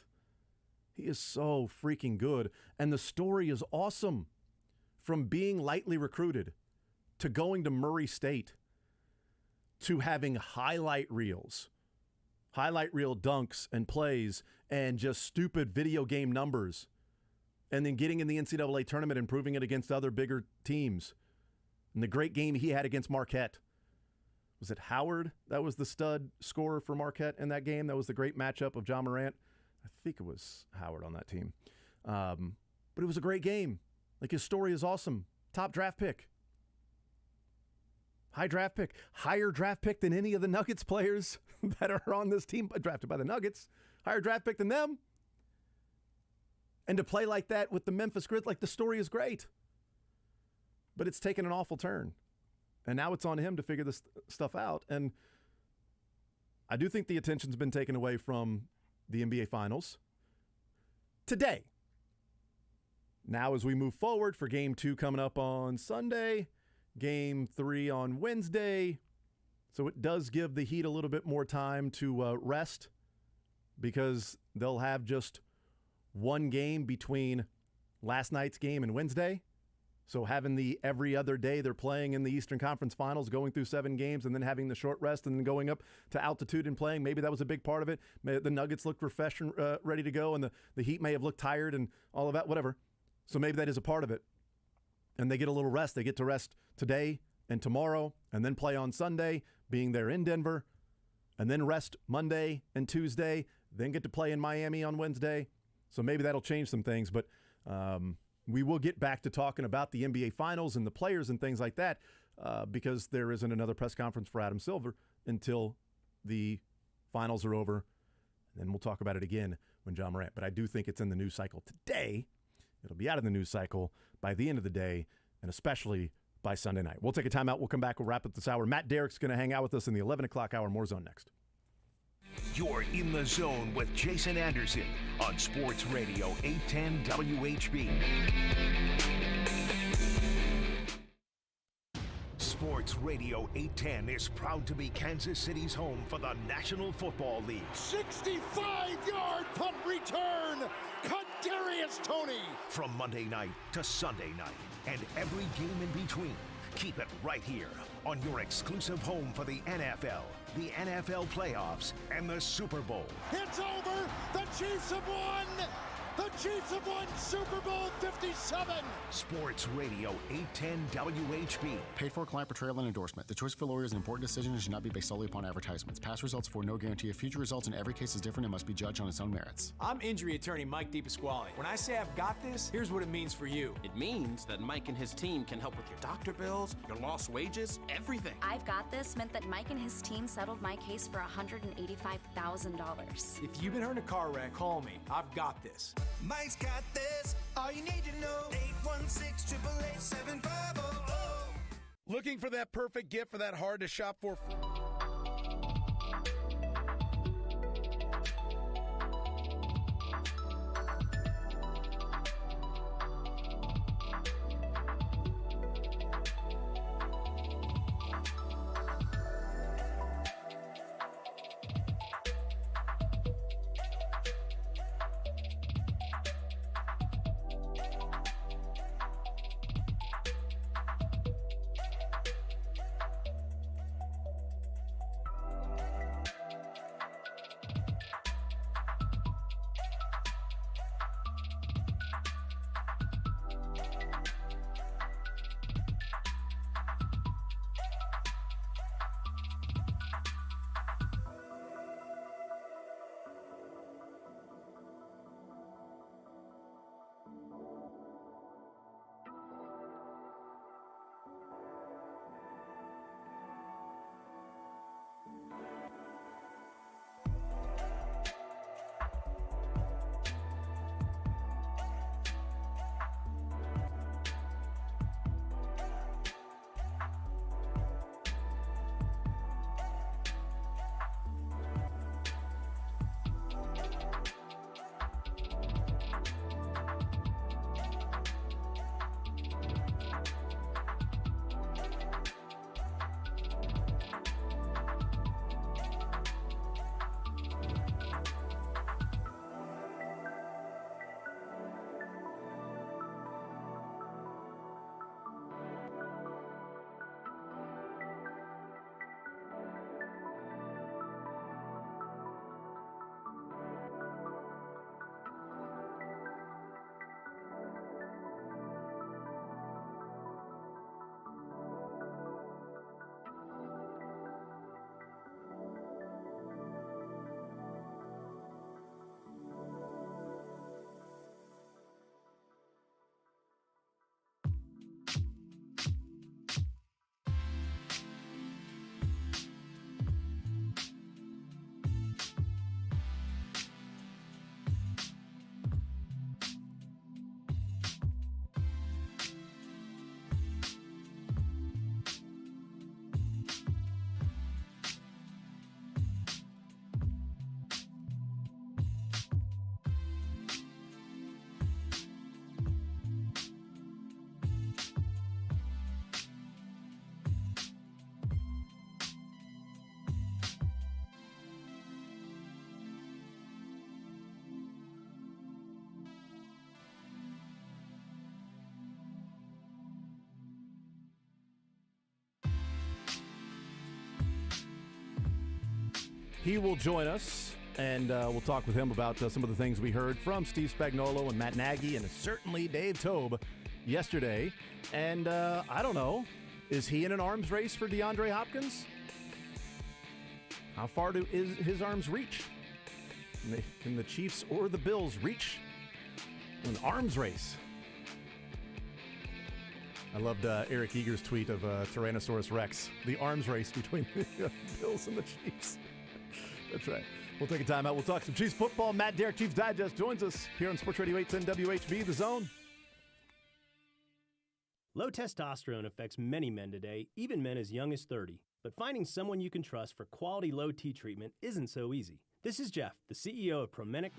He is so freaking good. And the story is awesome. From being lightly recruited to going to Murray State to having highlight reel dunks and plays and just stupid video game numbers, and then getting in the NCAA tournament and proving it against other bigger teams. And the great game he had against Marquette. Was it Howard? That was the stud scorer for Marquette in that game. That was the great matchup of Ja Morant. I think it was Howard on that team. But it was a great game. Like, his story is awesome. Top draft pick. High draft pick. Higher draft pick than any of the Nuggets players that are on this team, drafted by the Nuggets. Higher draft pick than them. And to play like that with the Memphis Grizzlies, like, the story is great. But it's taken an awful turn. And now it's on him to figure this stuff out. And I do think the attention's been taken away from the NBA Finals today. Now, as we move forward for Game 2 coming up on Sunday, Game 3 on Wednesday. So it does give the Heat a little bit more time to rest, because they'll have just one game between last night's game and Wednesday. So having the every other day they're playing in the Eastern Conference Finals, going through 7 games, and then having the short rest and then going up to altitude and playing, maybe that was a big part of it. The Nuggets looked refreshed and ready to go, and the Heat may have looked tired and all of that, whatever. So maybe that is a part of it. And they get a little rest. They get to rest today and tomorrow, and then play on Sunday, being there in Denver, and then rest Monday and Tuesday, then get to play in Miami on Wednesday. So maybe that'll change some things. But we will get back to talking about the NBA Finals and the players and things like that, because there isn't another press conference for Adam Silver until the finals are over. And then we'll talk about it again when Ja Morant. But I do think it's in the news cycle today. It'll be out of the news cycle by the end of the day, and especially by Sunday night. We'll take a timeout. We'll come back. We'll wrap up this hour. Matt Derrick's going to hang out with us in the 11 o'clock hour. More Zone next. You're in the zone with Jason Anderson on Sports Radio 810 WHB. Sports Radio 810 is proud to be Kansas City's home for the National Football League. 65-yard punt return. Kadarius Toney. From Monday night to Sunday night and every game in between. Keep it right here on your exclusive home for the NFL, the NFL playoffs, and the Super Bowl. It's over. The Chiefs have won. The Chiefs have won Super Bowl 57. Sports Radio 810 WHB. Paid for client portrayal and endorsement. The choice of a lawyer is an important decision and should not be based solely upon advertisements. Past results for no guarantee of future results, in every case is different and must be judged on its own merits. I'm injury attorney Mike DePasquale. When I say I've got this, here's what it means for you. It means that Mike and his team can help with your doctor bills, your lost wages, everything. I've got this meant that Mike and his team settled my case for $185,000. If you've been hurt in a car wreck, call me. I've got this. Mike's got this. All you need to know. 816-888-7500. Looking for that perfect gift for that hard to shop for? He will join us, and we'll talk with him about some of the things we heard from Steve Spagnuolo and Matt Nagy and certainly Dave Toub yesterday. And I don't know, is he in an arms race for DeAndre Hopkins? How far do his arms reach? Can the Chiefs or the Bills reach an arms race? I loved Eric Eager's tweet of Tyrannosaurus Rex, the arms race between the Bills and the Chiefs. That's right. We'll take a time out. We'll talk some Chiefs football. Matt Derrick, Chiefs Digest, joins us here on Sports Radio 810 WHB, The Zone. Low testosterone affects many men today, even men as young as 30. But finding someone you can trust for quality low T treatment isn't so easy. This is Jeff, the CEO of Promenic.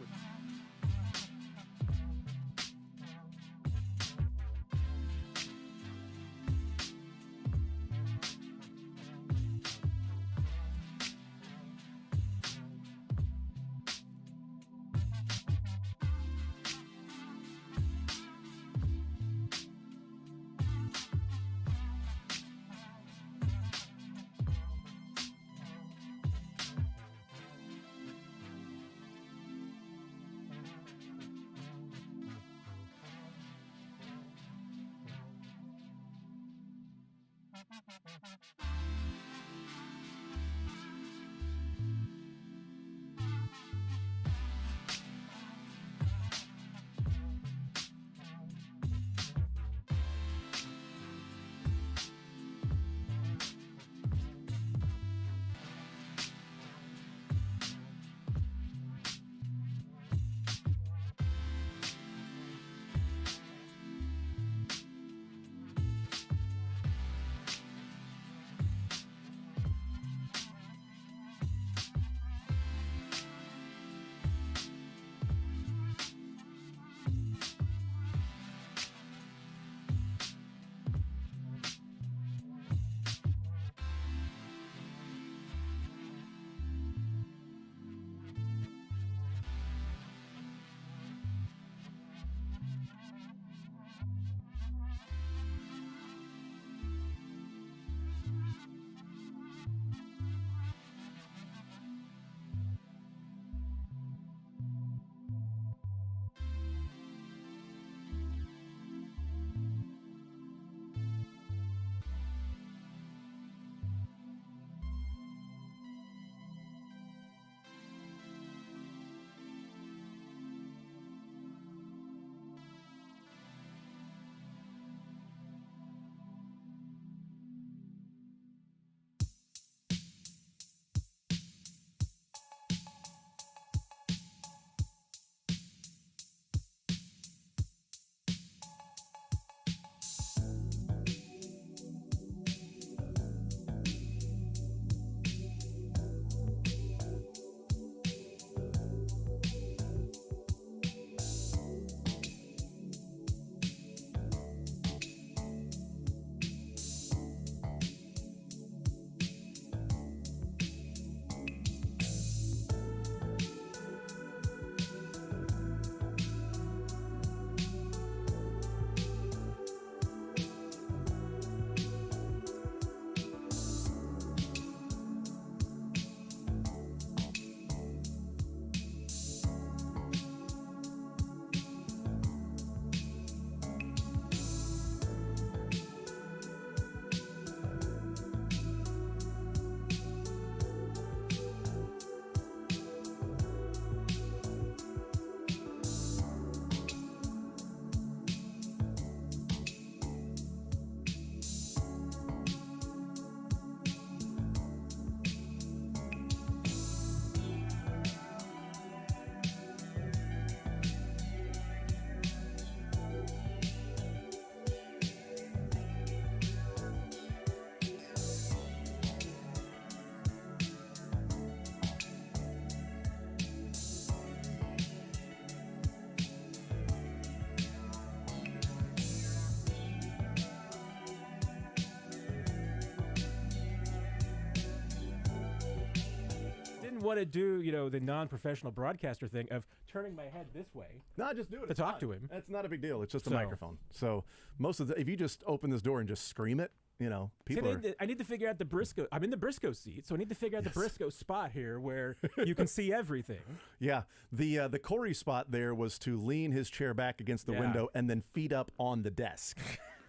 Want to do, the non-professional broadcaster thing of turning my head this way. No, just do it. To talk to him. That's not a big deal. It's just a microphone. So if you just open this door and just scream it, you know, See, people are. I need to figure out the Briscoe. I'm in the Briscoe seat, so I need to figure out the Briscoe spot here where you can see everything. Yeah, the Corey spot there was to lean his chair back against the window and then feet up on the desk.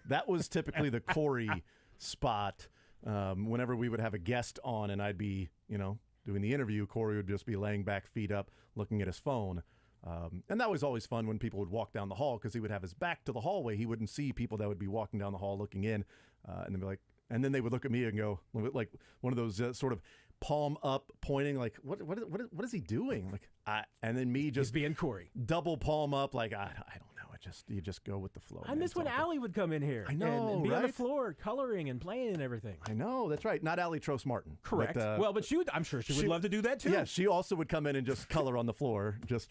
That was typically the Corey spot. Whenever we would have a guest on and I'd be, you know, doing the interview, Corey would just be laying back, feet up, looking at his phone. And that was always fun when people would walk down the hall because he would have his back to the hallway. He wouldn't see people that would be walking down the hall looking in, and then be like, and then they would look at me and go like one of those sort of palm up pointing, like what is he doing? Like and then me just He's being Corey, double palm up, like I don't know. You just go with the flow. I miss when Allie would come in here. I know, and be right? on the floor coloring and playing and everything. I know, that's right. Not Allie Trost Martin. Correct. But, but I'm sure she would love to do that too. Yeah, she also would come in and just color on the floor, just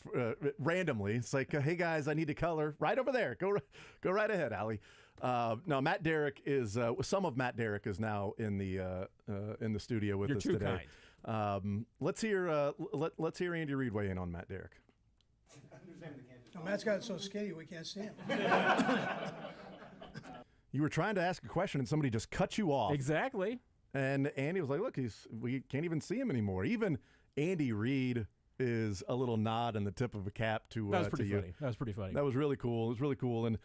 randomly. It's like, hey guys, I need to color right over there. Go right ahead, Allie. No, Matt Derrick is some of Matt Derrick is now in the studio with You're us too today. kind. Let's hear Andy Reid weigh in on Matt Derrick. No, Matt's got it so skinny we can't see him. You were trying to ask a question and somebody just cut you off. Exactly. And Andy was like, look, we can't even see him anymore. Even Andy Reid is a little nod and the tip of a cap to That was pretty to funny. you. That was pretty funny. That was really cool. It was really cool. And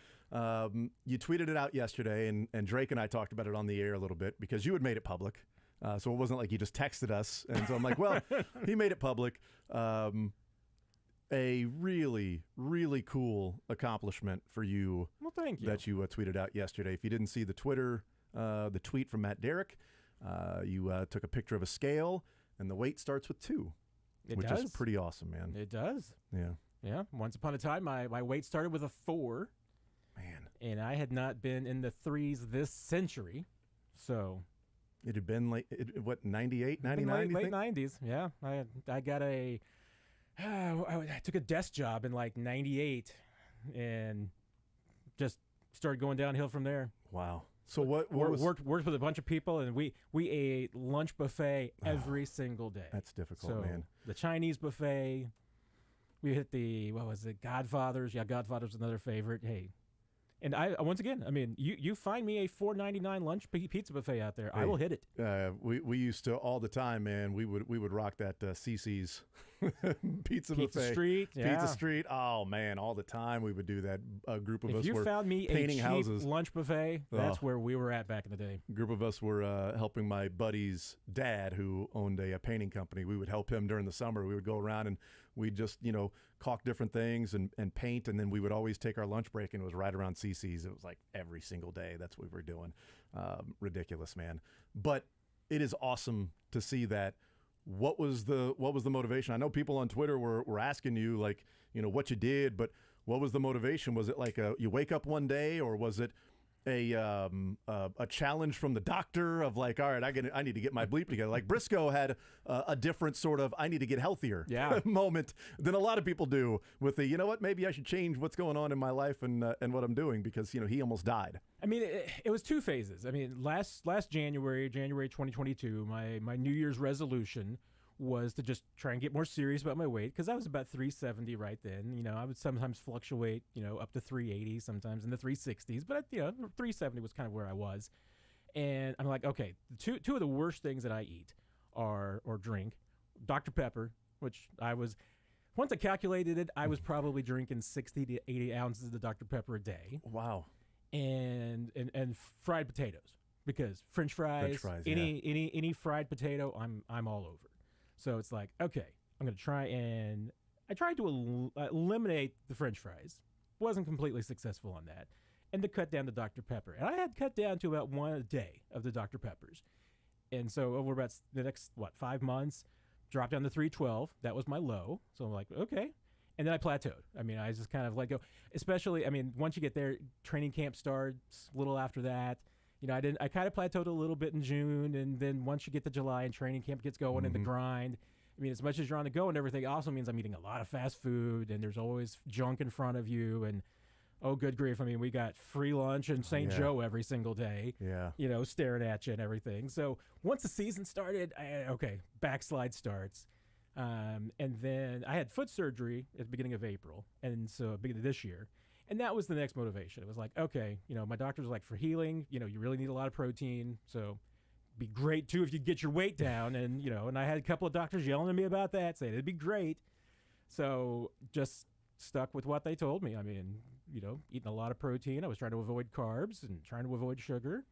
you tweeted it out yesterday, and Drake and I talked about it on the air a little bit because you had made it public. So it wasn't like you just texted us. And so I'm like, well, he made it public. A really, really cool accomplishment for you. Well, thank you. That you tweeted out yesterday. If you didn't see the tweet from Matt Derrick, you took a picture of a scale, and the weight starts with 2, which is pretty awesome, man. It does. Yeah. Yeah. Once upon a time, my weight started with a 4. Man. And I had not been in the 3s this century, so. It had been like, 98, 99, late 90s, yeah. I got I took a desk job in like 98 and just started going downhill from there. Wow. So what was... Worked with a bunch of people, and we ate lunch buffet every single day. That's difficult, so man. The Chinese buffet, we hit Godfather's. Yeah, Godfather's another favorite. Hey. And once again, I mean, you find me a $4.99 lunch pizza buffet out there, I will hit it. We used to all the time, man. We would rock that CC's pizza buffet. Pizza Street. Oh man, all the time we would do that. A group of us were If you found me painting a cheap houses. lunch buffet, that's where we were at back in the day. A group of us were helping my buddy's dad, who owned a painting company. We would help him during the summer. We would go around and we'd just caulk different things and paint, and then we would always take our lunch break, and it was right around CC's. It was like every single day. That's what we were doing. Ridiculous, man. But it is awesome to see that. What was the motivation? I know people on Twitter were asking you, like, what you did, but what was the motivation? Was it like you wake up one day, or was it a challenge from the doctor of like, all right, I need to get my bleep together? Like Briscoe had a different sort of I need to get healthier moment than a lot of people do with the, maybe I should change what's going on in my life and what I'm doing, because he almost died. I mean, it was 2 phases. I mean, last January 2022, my New Year's resolution was to just try and get more serious about my weight, because I was about 370 right then. I would sometimes fluctuate, up to 380, sometimes in the 360s, but 370 was kind of where I was. And I'm like, okay, two of the worst things that I eat or drink, Dr. Pepper, which once I calculated it, I was probably drinking 60 to 80 ounces of Dr. Pepper a day. Wow. And fried potatoes, because French fries, any fried potato, I'm all over. So it's like, okay, I'm going to I tried to eliminate the French fries. Wasn't completely successful on that. And to cut down the Dr. Pepper. And I had cut down to about 1 a day of the Dr. Peppers. And so over about the next, 5 months, dropped down to 312. That was my low. So I'm like, okay. And then I plateaued. I mean, I just kind of let go. Especially, I mean, once you get there, training camp starts a little after that. I kind of plateaued a little bit in June, and then once you get to July and training camp gets going and the grind, I mean, as much as you're on the go and everything, it also means I'm eating a lot of fast food, and there's always junk in front of you, and oh, good grief. I mean, we got free lunch in St. Joe every single day, staring at you and everything. So once the season started, backslide starts. And then I had foot surgery at the beginning of April, and so beginning of this year. And that was the next motivation. It was like, okay, my doctor was like, for healing, you really need a lot of protein. So be great too if you get your weight down. And, and I had a couple of doctors yelling at me about that, saying it'd be great. So just stuck with what they told me. I mean, eating a lot of protein. I was trying to avoid carbs and trying to avoid sugar.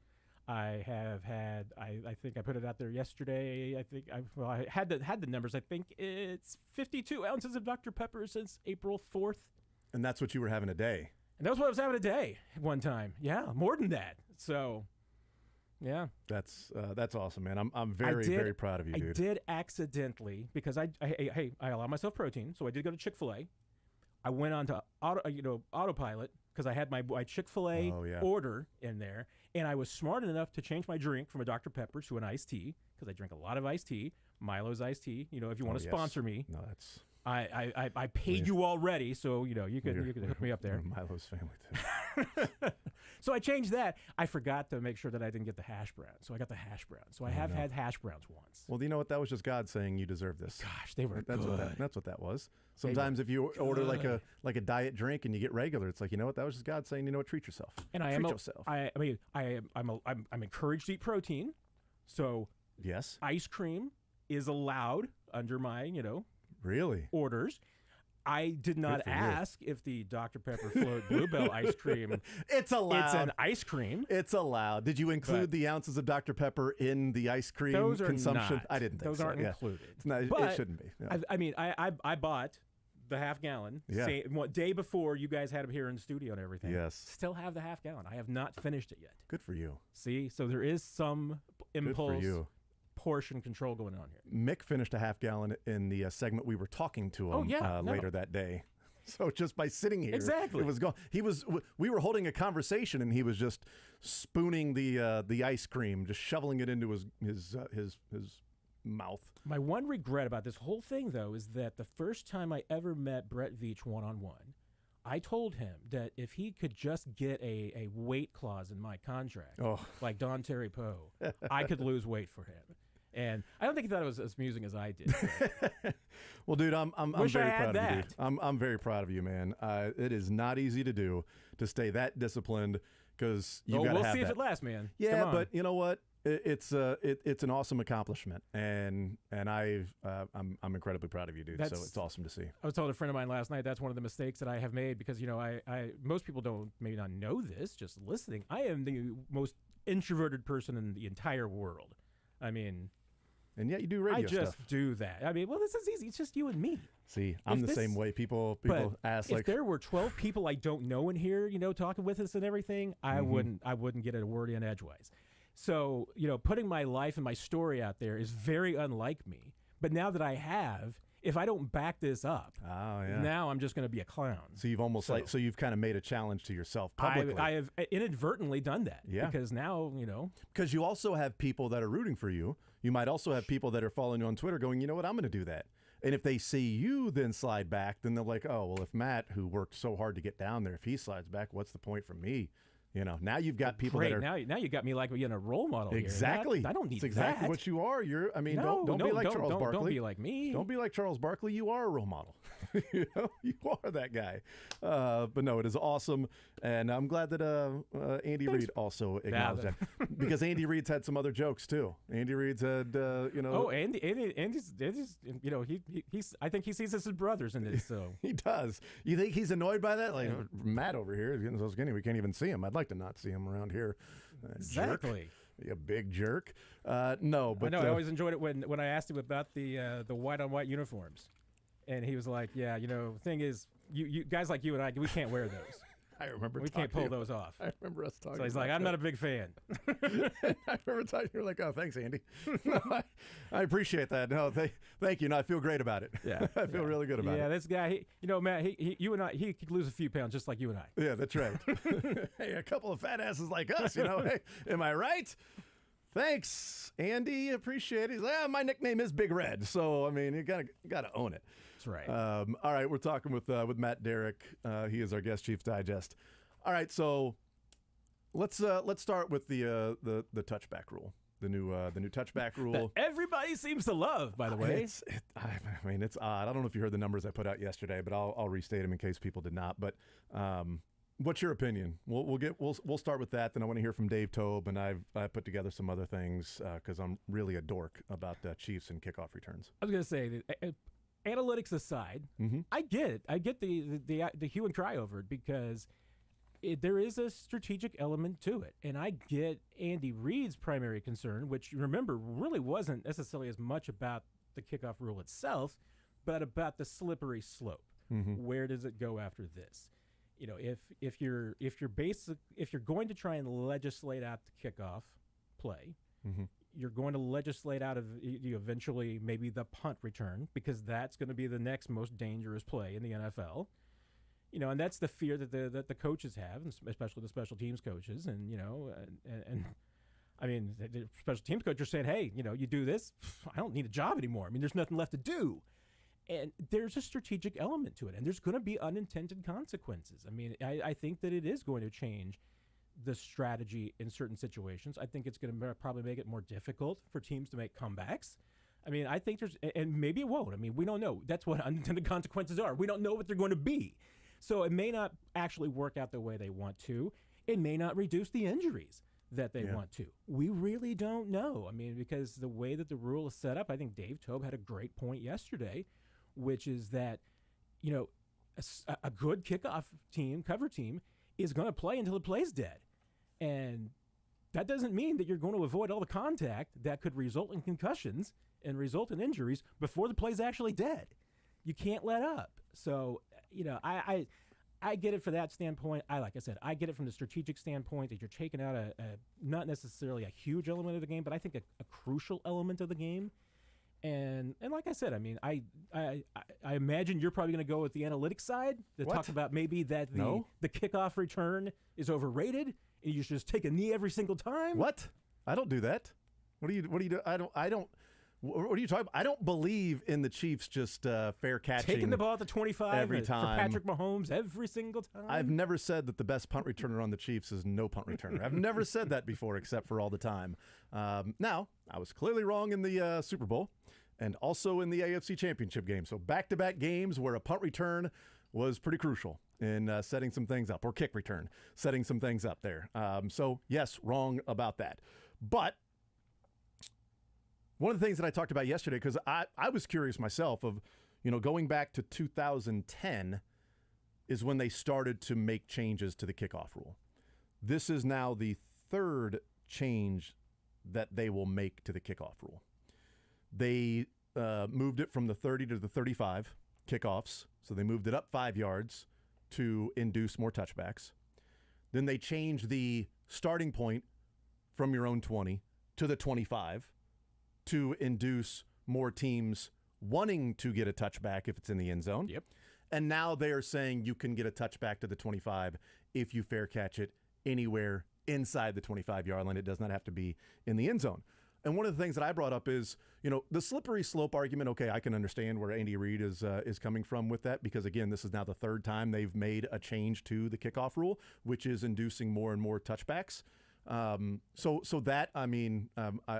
I have had, I think I put it out there yesterday. I had the numbers. I think it's 52 ounces of Dr. Pepper since April 4th. And that's what you were having a day. And that's what I was having a day one time. Yeah, more than that. So, yeah. That's awesome, man. I'm very proud of you, dude. I did accidentally, because I allow myself protein, so I did go to Chick-fil-A. I went on to autopilot because I had my Chick-fil-A order in there, and I was smart enough to change my drink from a Dr. Pepper to an iced tea, because I drink a lot of iced tea, Milo's iced tea. If you want to sponsor me. No, that's... I paid you already, so you could hook me up there. Milo's family too. So I changed that. I forgot to make sure that I didn't get the hash browns, so I got the hash browns. So I have had hash browns once. Well, you know what? That was just God saying you deserve this. Gosh, they were that's good. That's what that was. Sometimes if you order like a diet drink and you get regular, it's like, you know what? That was just God saying, treat yourself. And treat yourself. I'm encouraged to eat protein, so yes, ice cream is allowed under my Really? orders. I did not ask if the Dr. Pepper Float Bluebell ice cream. It's allowed. It's an ice cream. It's allowed. Did you include the ounces of Dr. Pepper in the ice cream consumption? Not. I didn't think those so. aren't included. It's not, it shouldn't be. Yeah. I bought the half gallon day before you guys had them here in the studio and everything. Yes. Still have the half gallon. I have not finished it yet. Good for you. See, so there is some impulse. Good for you. Portion control going on here. Mick finished a half gallon in the segment we were talking to him later that day. So just by sitting here, exactly, it was gone. We were holding a conversation, and he was just spooning the ice cream, just shoveling it into his mouth. My one regret about this whole thing, though, is that the first time I ever met Brett Veach one-on-one, I told him that if he could just get a weight clause in my contract, like Don Terry Poe, I could lose weight for him. And I don't think he thought it was as amusing as I did. Well, dude, I'm very proud of you, dude. I'm very proud of you, man. It is not easy to do, to stay that disciplined, because you got to have that. We'll see if it lasts, man. Yeah, but you know what? It's an awesome accomplishment, and I'm incredibly proud of you, dude. So it's awesome to see. I was telling a friend of mine last night that's one of the mistakes that I have made, because I most people don't maybe not know this, just listening. I am the most introverted person in the entire world. I mean, and yet you do radio stuff. I just do that. I mean, well, this is easy. It's just you and me. See, I'm the same way. People ask, like, if there were 12 people I don't know in here, talking with us and everything, I wouldn't get a word in edgewise. So, putting my life and my story out there is very unlike me. But now that I have, if I don't back this up, now I'm just going to be a clown. So you've almost so you've kind of made a challenge to yourself publicly. I have inadvertently done that. Yeah. Because now, Because you also have people that are rooting for you. You might also have people that are following you on Twitter going, you know what, I'm going to do that. And if they see you then slide back, then they're like, oh, well, if Matt, who worked so hard to get down there, if he slides back, what's the point for me? Now you've got people that are... Now you got me like being a role model exactly. here. I don't need That's exactly that. what you are. Don't be like Charles Barkley. Don't be like me. Don't be like Charles Barkley. You are a role model. You are that guy. But no, it is awesome. And I'm glad that Andy Reid also acknowledged that. Because Andy Reid's had some other jokes too. Andy Reid's had, Oh, Andy's he's I think he sees us as brothers in this. So he does. You think he's annoyed by that? Like, Matt over here is getting so skinny we can't even see him. I'd like to not see him around here. Exactly. Jerk. A big jerk. No, but I always enjoyed it when I asked him about the white on white uniforms, and he was like, "Yeah, thing is, you guys like you and I, we can't wear those. I remember we can't pull those off." I remember us talking. So he's like, "I'm not a big fan." I remember talking. You're like, "Oh, thanks, Andy." No, I appreciate that. No, thank you. No, I feel great about it. Yeah, I feel really good about it. Yeah, this guy, Matt, you and I, he could lose a few pounds just like you and I. Yeah, that's right. Hey, a couple of fat asses like us, Hey, am I right? Thanks, Andy. Appreciate it. He's like, my nickname is Big Red, so I mean, you gotta own it. That's right. All right, we're talking with Matt Derrick. He is our guest, Chiefs Digest. All right, so let's start with the touchback rule, the new touchback rule that everybody seems to love. By the way, it's odd. I don't know if you heard the numbers I put out yesterday, but I'll restate them in case people did not. But What's your opinion? We'll start with that. Then I want to hear from Dave Toub, and I put together some other things because I'm really a dork about Chiefs and kickoff returns. I was going to say, analytics aside, I get it. I get the hue and cry over it because there is a strategic element to it, and I get Andy Reid's primary concern, which remember really wasn't necessarily as much about the kickoff rule itself, but about the slippery slope. Where does it go after this? You know, if you're going to try and legislate out the kickoff play, you're going to legislate out of eventually maybe the punt return because that's going to be the next most dangerous play in the NFL. You know, and that's the fear that the coaches have, and especially the special teams coaches, and you know, and I mean, the special teams coach are saying, hey, you know, you do this, I don't need a job anymore. I mean, there's nothing left to do. And there's a strategic element to it, and there's going to be unintended consequences. I mean, I think that it is going to change the strategy in certain situations. I think it's going to probably make it more difficult for teams to make comebacks. I mean, I think and maybe it won't. I mean, we don't know. That's what unintended consequences are. We don't know what they're going to be. So it may not actually work out the way they want to. It may not reduce the injuries that they want to. We really don't know. I mean, because the way that the rule is set up, I think Dave Toub had a great point yesterday, which is that, you know, a good kickoff team, cover team, is going to play until the play's dead. And that doesn't mean that you're going to avoid all the contact that could result in concussions and result in injuries before the play's actually dead. You can't let up. So, you know, I get it for that standpoint. Like I said, I get it from the strategic standpoint that you're taking out a not necessarily a huge element of the game, but I think a crucial element of the game. And like I said, I mean, I imagine you're probably going to go with the analytics side to talk about maybe that the kickoff return is overrated and you should just take a knee every single time. What? I don't do that. What do you do? I don't. What are you talking about? I don't believe in the Chiefs just fair catching. Taking the ball at the 25 every time. For Patrick Mahomes every single time. I've never said that the best punt returner on the Chiefs is no punt returner. I've never said that before except for all the time. Now, I was clearly wrong in the Super Bowl and also in the AFC Championship game. So back-to-back games where a punt return was pretty crucial in setting some things up, or kick return, setting some things up there. So, yes, wrong about that. But one of the things that I talked about yesterday, because I was curious myself of, you know, going back to 2010 is when they started to make changes to the kickoff rule. This is now the third change that they will make to the kickoff rule. They moved it from the 30 to the 35 kickoffs, so they moved it up 5 yards to induce more touchbacks. Then they changed the starting point from your own 20 to the 25 to induce more teams wanting to get a touchback if it's in the end zone. Yep. And now they're saying you can get a touchback to the 25 if you fair catch it anywhere inside the 25-yard line. It does not have to be in the end zone. And one of the things that I brought up is, you know, the slippery slope argument. Okay, I can understand where Andy Reid is coming from with that because, again, this is now the third time they've made a change to the kickoff rule, which is inducing more and more touchbacks. So that, I mean,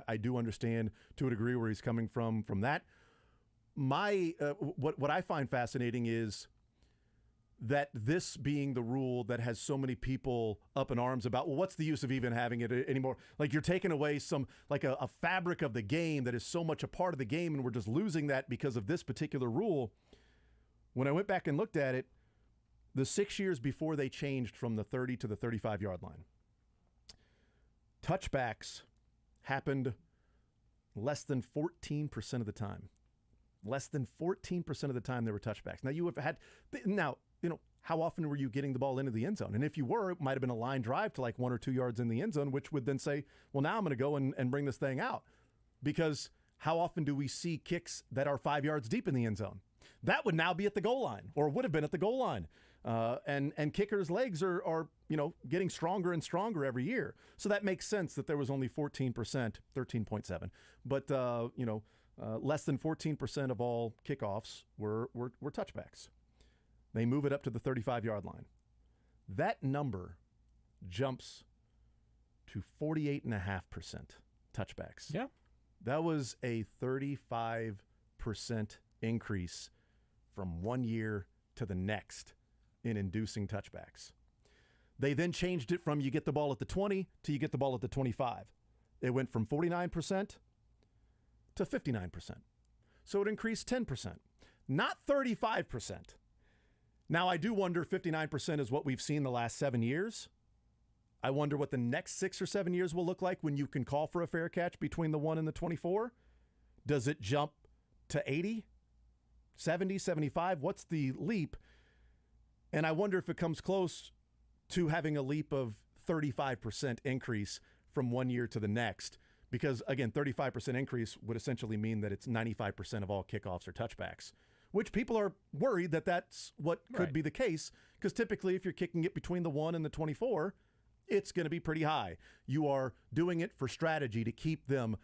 I do understand to a degree where he's coming from that. What I find fascinating is that this being the rule that has so many people up in arms about, well, what's the use of even having it anymore? Like, you're taking away some, like a fabric of the game that is so much a part of the game, and we're just losing that because of this particular rule. When I went back and looked at it, the 6 years before they changed from the 30 to the 35-yard line, touchbacks happened less than 14% of the time. Less than 14% of the time there were touchbacks. Now, you have had, you know, how often were you getting the ball into the end zone? And if you were, it might have been a line drive to like 1 or 2 yards in the end zone, which would then say, well, now I'm going to go and bring this thing out. Because how often do we see kicks that are 5 yards deep in the end zone? That would now be at the goal line, or would have been at the goal line. And kickers' legs are, you know, getting stronger and stronger every year. So that makes sense that there was only 14%, 13.7. But, you know, less than 14% of all kickoffs were touchbacks. They move it up to the 35-yard line. That number jumps to 48.5% touchbacks. Yeah. That was a 35% increase from 1 year to the next in inducing touchbacks. They then changed it from you get the ball at the 20 to you get the ball at the 25. It went from 49% to 59%. So it increased 10%, not 35%. Now, I do wonder, 59% is what we've seen the last 7 years. I wonder what the next 6 or 7 years will look like when you can call for a fair catch between the 1 and the 24. Does it jump to 80, 70, 75? What's the leap? And I wonder if it comes close to having a leap of 35% increase from 1 year to the next. Because, again, 35% increase would essentially mean that it's 95% of all kickoffs or touchbacks, which people are worried that that's what could be the case. Because typically, if you're kicking it between the 1 and the 24, it's going to be pretty high. You are doing it for strategy to keep them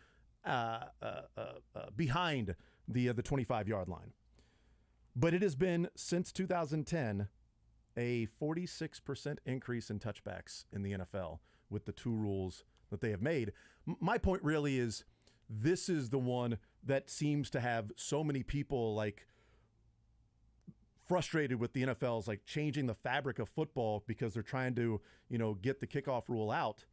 behind the 25-yard line. But it has been, since 2010, a 46% increase in touchbacks in the NFL with the 2 rules that they have made. My point really is, this is the one that seems to have so many people like frustrated with the NFL's like changing the fabric of football because they're trying to, get the kickoff rule out.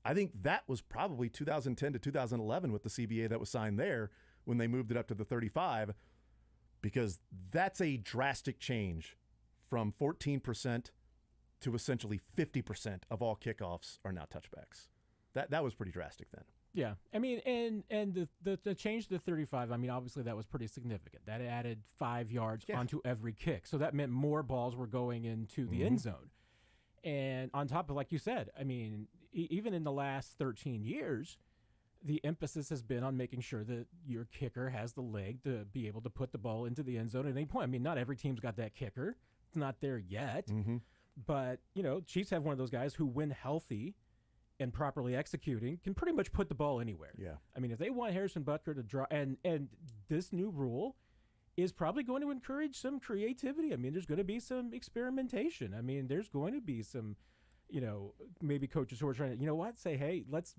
I think that was probably 2010 to 2011 with the CBA that was signed there when they moved it up to the 35, because that's a drastic change from 14% to essentially 50% of all kickoffs are now touchbacks. That was pretty drastic then. Yeah, I mean, and the change to the 35, I mean, obviously that was pretty significant. That added 5 yards onto every kick. So that meant more balls were going into the end zone. And on top of, like you said, I mean, even in the last 13 years, the emphasis has been on making sure that your kicker has the leg to be able to put the ball into the end zone at any point. I mean, not every team's got that kicker. It's not there yet. But, Chiefs have one of those guys who, when healthy and properly executing, can pretty much put the ball anywhere. Yeah. I mean, if they want Harrison Butker to draw, and this new rule is probably going to encourage some creativity. I mean, there's going to be some experimentation. I mean, there's going to be some, maybe coaches who are trying to, say, hey, let's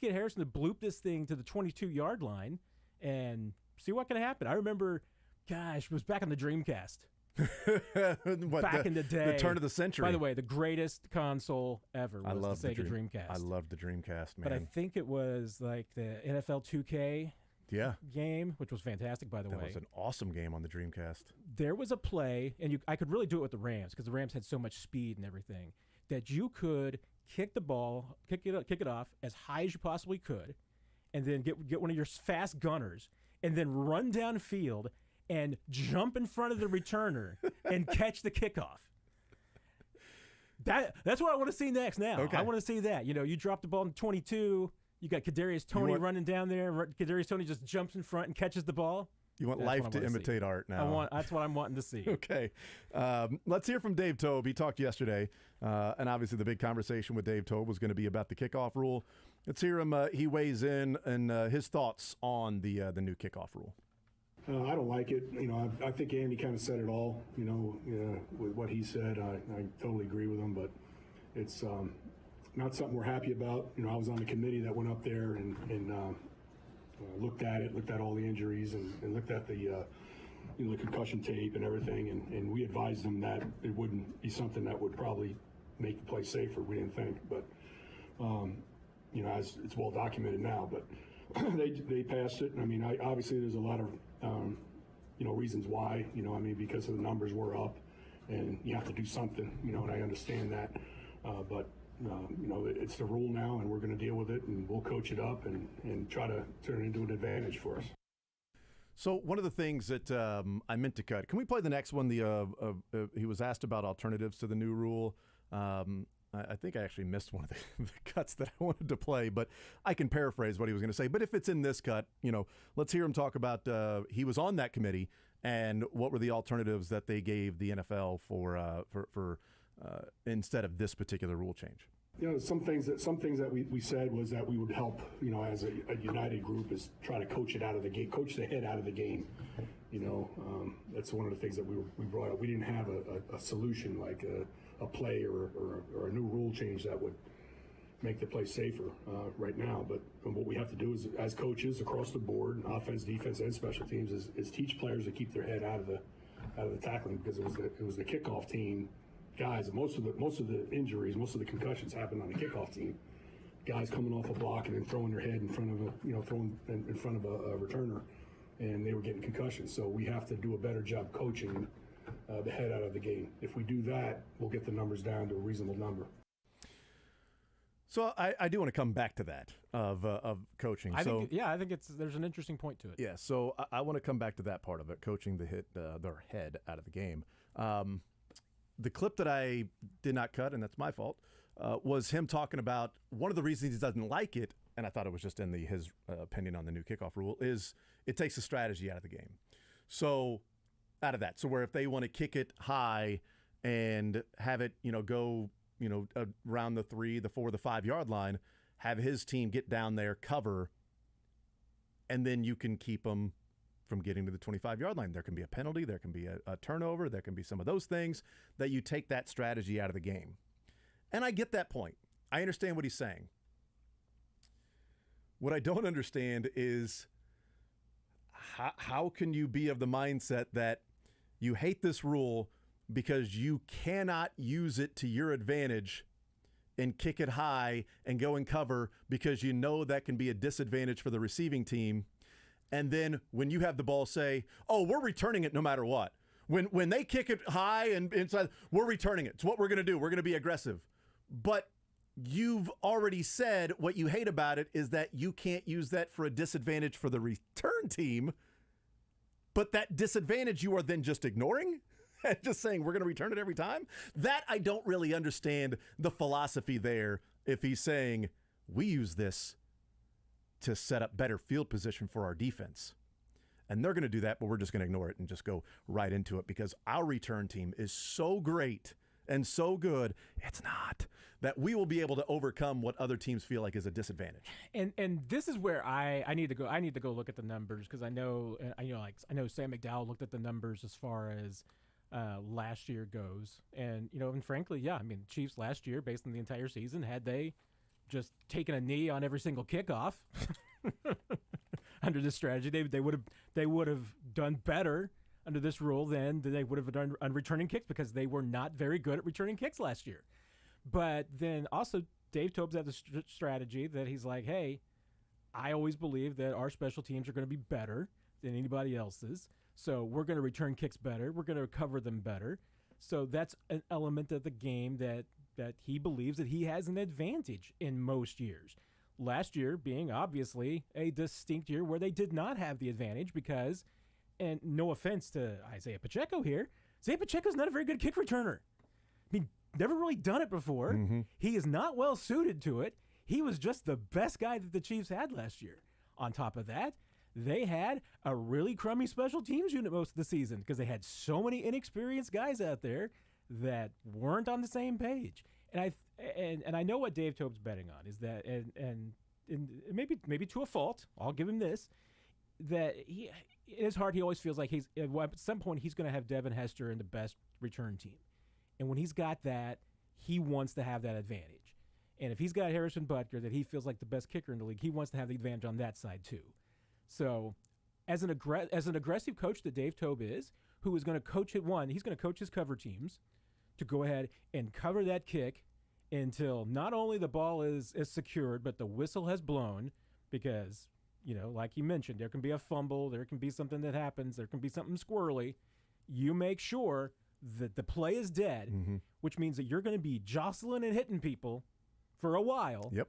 get Harrison to bloop this thing to the 22-yard line and see what can happen. I remember, it was back on the Dreamcast. Back in the day, the turn of the century. By the way, the greatest console ever was the Sega Dreamcast. I loved the Dreamcast, man. But I think it was like the NFL 2K game, which was fantastic, by the way. That was an awesome game on the Dreamcast. There was a play, and I could really do it with the Rams because the Rams had so much speed and everything, that you could kick the ball, kick it off as high as you possibly could, and then get one of your fast gunners, and then run downfield and jump in front of the returner and catch the kickoff. That's what I want to see next now. Okay. I want to see that. You drop the ball in 22, you got Kadarius Toney running down there. Kadarius Toney just jumps in front and catches the ball. You want life to imitate art now. That's what I'm wanting to see. Okay. Let's hear from Dave Toub. He talked yesterday, and obviously the big conversation with Dave Toub was going to be about the kickoff rule. Let's hear him. He weighs in and his thoughts on the new kickoff rule. I don't like it. I think Andy kind of said it all, with what he said. I totally agree with him, but it's not something we're happy about. I was on the committee that went up there and looked at all the injuries and looked at the concussion tape and everything, and we advised them that it wouldn't be something that would probably make the play safer. We didn't think, but as it's well documented now, but they passed it. I mean, obviously there's a lot of reasons why, because of the numbers were up and you have to do something, and I understand that. But it's the rule now and we're going to deal with it and we'll coach it up and try to turn it into an advantage for us. So one of the things that I meant to cut, can we play the next one? He was asked about alternatives to the new rule. I think I actually missed one of the cuts that I wanted to play, but I can paraphrase what he was going to say. But if it's in this cut, let's hear him talk about he was on that committee and what were the alternatives that they gave the NFL for instead of this particular rule change. Some things that we said was that we would help, as a united group, is try to coach it out of the game, coach the head out of the game. That's one of the things that we brought up. We didn't have a solution like a play or a new rule change that would make the play safer right now. But what we have to do is, as coaches across the board, offense, defense, and special teams, is teach players to keep their head out of the tackling, because it was the kickoff team guys, most of the injuries, most of the concussions happen on the kickoff team. Guys coming off a block and then throwing their head in front of a returner, and they were getting concussions. So we have to do a better job coaching the head out of the game. If we do that, we'll get the numbers down to a reasonable number. So I do want to come back to that of coaching. I think there's an interesting point to it. Yeah, so I want to come back to that part of it, coaching their head out of the game. The clip that I did not cut, and that's my fault, was him talking about one of the reasons he doesn't like it, and I thought it was just in his opinion on the new kickoff rule, is it takes the strategy out of the game. So out of that, so where if they want to kick it high and have it, go, around the 3, the 4, the 5 yard line, have his team get down there, cover, and then you can keep them from getting to the 25-yard line. There can be a penalty, there can be a turnover, there can be some of those things that you take that strategy out of the game. And I get that point. I understand what he's saying. What I don't understand is how can you be of the mindset that you hate this rule because you cannot use it to your advantage and kick it high and go and cover because you know that can be a disadvantage for the receiving team. And then when you have the ball, say, oh, we're returning it no matter what. When they kick it high and inside, we're returning it. It's what we're going to do. We're going to be aggressive. But you've already said what you hate about it is that you can't use that for a disadvantage for the return team. But that disadvantage you are then just ignoring and just saying we're going to return it every time. That I don't really understand the philosophy there if he's saying we use this to set up better field position for our defense. And they're going to do that, but we're just going to ignore it and just go right into it because our return team is so great and so good, it's not, that we will be able to overcome what other teams feel like is a disadvantage. And this is where I need to go. I need to go look at the numbers because I know Sam McDowell looked at the numbers as far as last year goes. And frankly, Chiefs last year, based on the entire season, had they just taken a knee on every single kickoff under this strategy, they would have done better under this rule than they would have done on returning kicks because they were not very good at returning kicks last year. But then also Dave Tobes had the strategy that he's like, hey, I always believe that our special teams are going to be better than anybody else's. So we're going to return kicks better. We're going to recover them better. So that's an element of the game that he believes that he has an advantage in most years. Last year being obviously a distinct year where they did not have the advantage because, and no offense to Isaiah Pacheco here, Isaiah Pacheco's not a very good kick returner. I mean, never really done it before. Mm-hmm. He is not well suited to it. He was just the best guy that the Chiefs had last year. On top of that, they had a really crummy special teams unit most of the season because they had so many inexperienced guys out there that weren't on the same page. And I know what Dave Tobe's betting on is that, and maybe to a fault, I'll give him this, that in his heart he always feels like at some point he's going to have Devin Hester in the best return team. And when he's got that, he wants to have that advantage. And if he's got Harrison Butker, that he feels like the best kicker in the league, he wants to have the advantage on that side too. So as an aggressive coach that Dave Tobe is, who is going to coach he's going to coach his cover teams to go ahead and cover that kick until not only the ball is secured, but the whistle has blown because, like you mentioned, there can be a fumble, there can be something that happens, there can be something squirrely. You make sure that the play is dead, mm-hmm. which means that you're going to be jostling and hitting people for a while. Yep.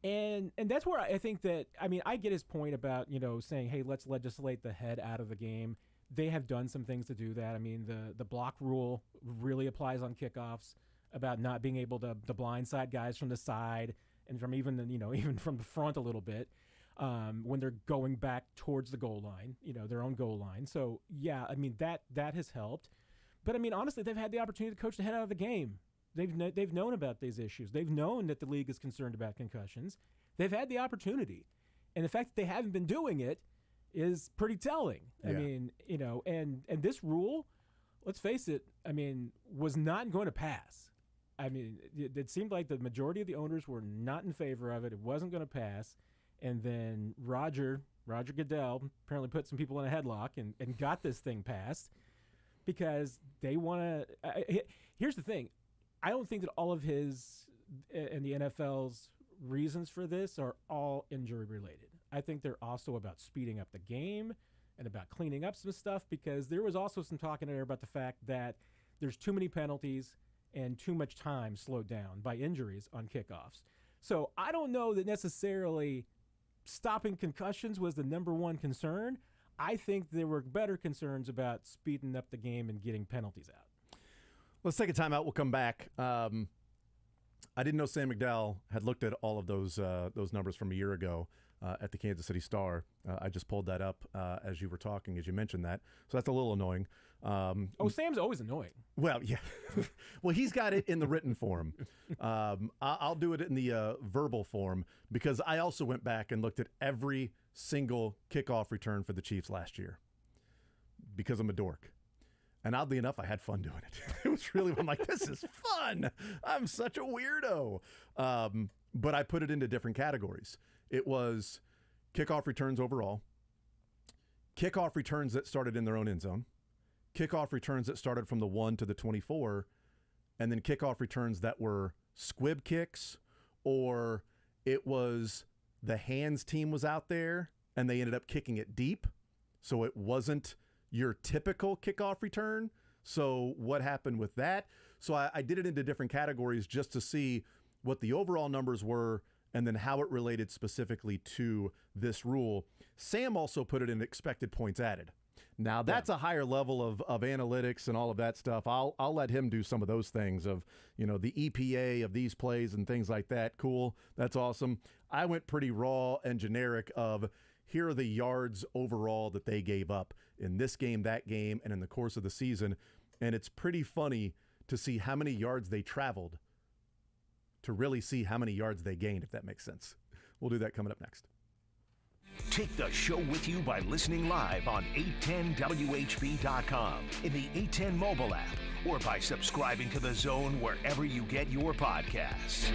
And that's where I think that, I get his point about, saying, hey, let's legislate the head out of the game. They have done some things to do that. The block rule really applies on kickoffs about not being able to blindside guys from the side and from even from the front a little bit when they're going back towards the goal line, their own goal line. So, yeah, that has helped. But, honestly, they've had the opportunity to coach the head out of the game. They've known about these issues. They've known that the league is concerned about concussions. They've had the opportunity. And the fact that they haven't been doing it is pretty telling. Yeah. And this rule, let's face it, was not going to pass. It seemed like the majority of the owners were not in favor of it. It wasn't going to pass. And then Roger Goodell apparently put some people in a headlock and got this thing passed because they want to. Here's the thing. I don't think that all of his and the NFL's reasons for this are all injury related. I think they're also about speeding up the game and about cleaning up some stuff, because there was also some talk in there about the fact that there's too many penalties and too much time slowed down by injuries on kickoffs. So I don't know that necessarily stopping concussions was the number one concern. I think there were better concerns about speeding up the game and getting penalties out. Let's take a timeout. We'll come back. I didn't know Sam McDowell had looked at all of those numbers from a year ago at the Kansas City Star. I just pulled that up as you were talking, as you mentioned that. So that's a little annoying. Sam's always annoying. Well, yeah. Well, he's got it in the written form. I'll do it in the verbal form, because I also went back and looked at every single kickoff return for the Chiefs last year, because I'm a dork. And oddly enough, I had fun doing it. It was really, I'm like, this is fun. I'm such a weirdo. But I put it into different categories. It was kickoff returns overall, kickoff returns that started in their own end zone, kickoff returns that started from the 1 to the 24, and then kickoff returns that were squib kicks, or it was the hands team was out there and they ended up kicking it deep. So it wasn't your typical kickoff return. So what happened with that? So I did it into different categories just to see what the overall numbers were and then how it related specifically to this rule. Sam also put it in expected points added. Now that's a higher level of analytics and all of that stuff. I'll let him do some of those things of, the EPA of these plays and things like that. Cool. That's awesome. I went pretty raw and generic of here are the yards overall that they gave up in this game, that game, and in the course of the season. And it's pretty funny to see how many yards they traveled to really see how many yards they gained, if that makes sense. We'll do that coming up next. Take the show with you by listening live on 810WHB.com, in the 810 mobile app, or by subscribing to The Zone wherever you get your podcasts.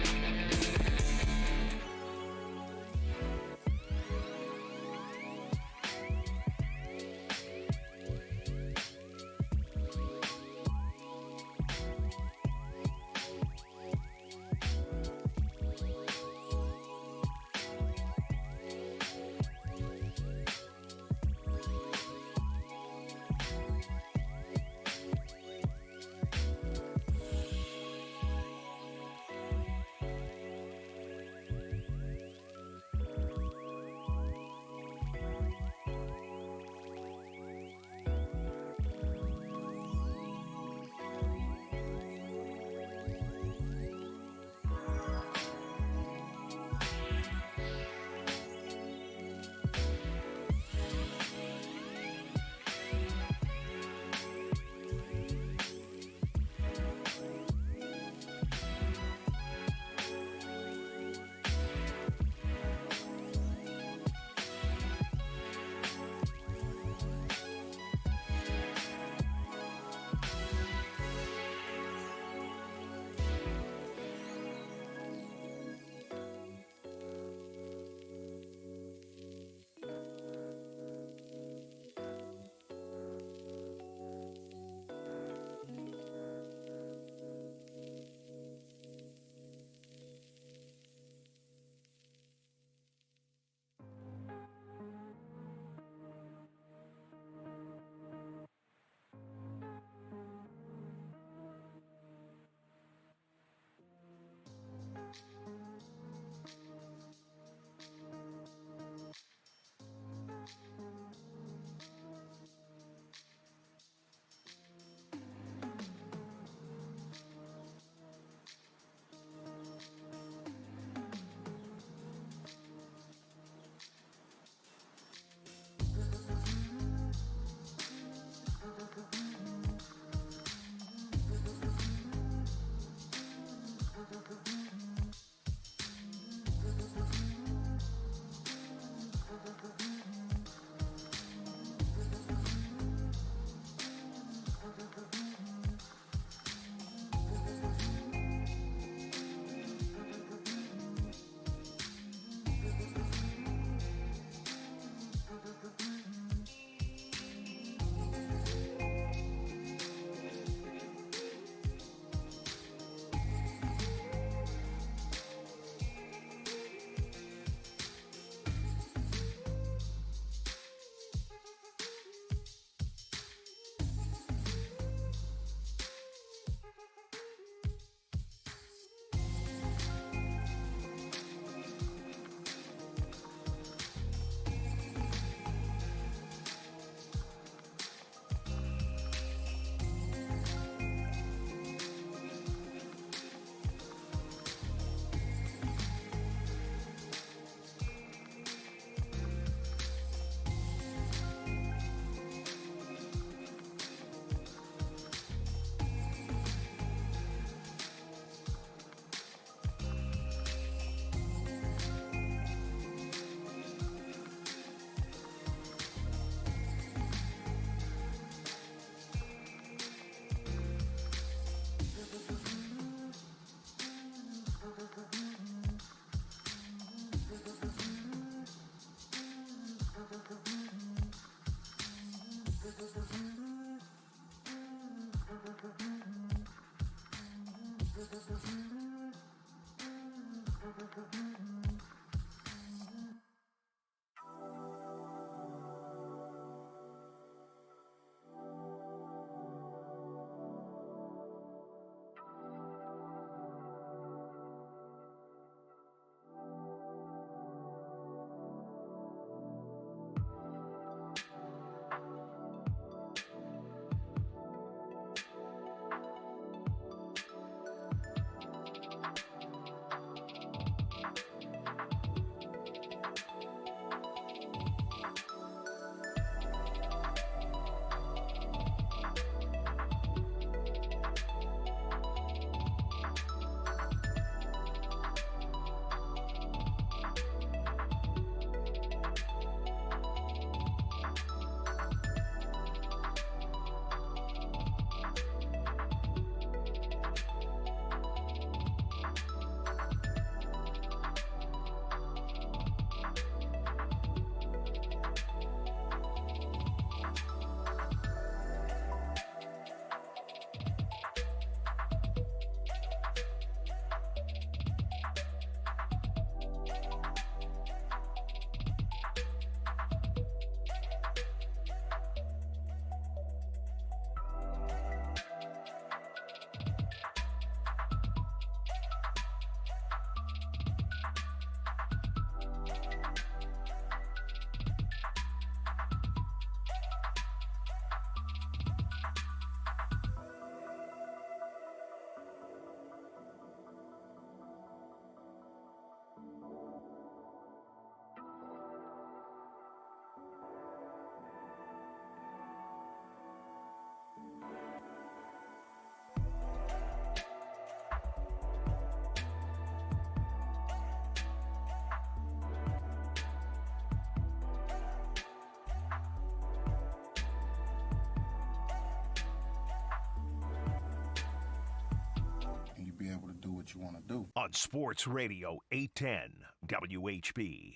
what you want to do. On Sports Radio 810 WHB.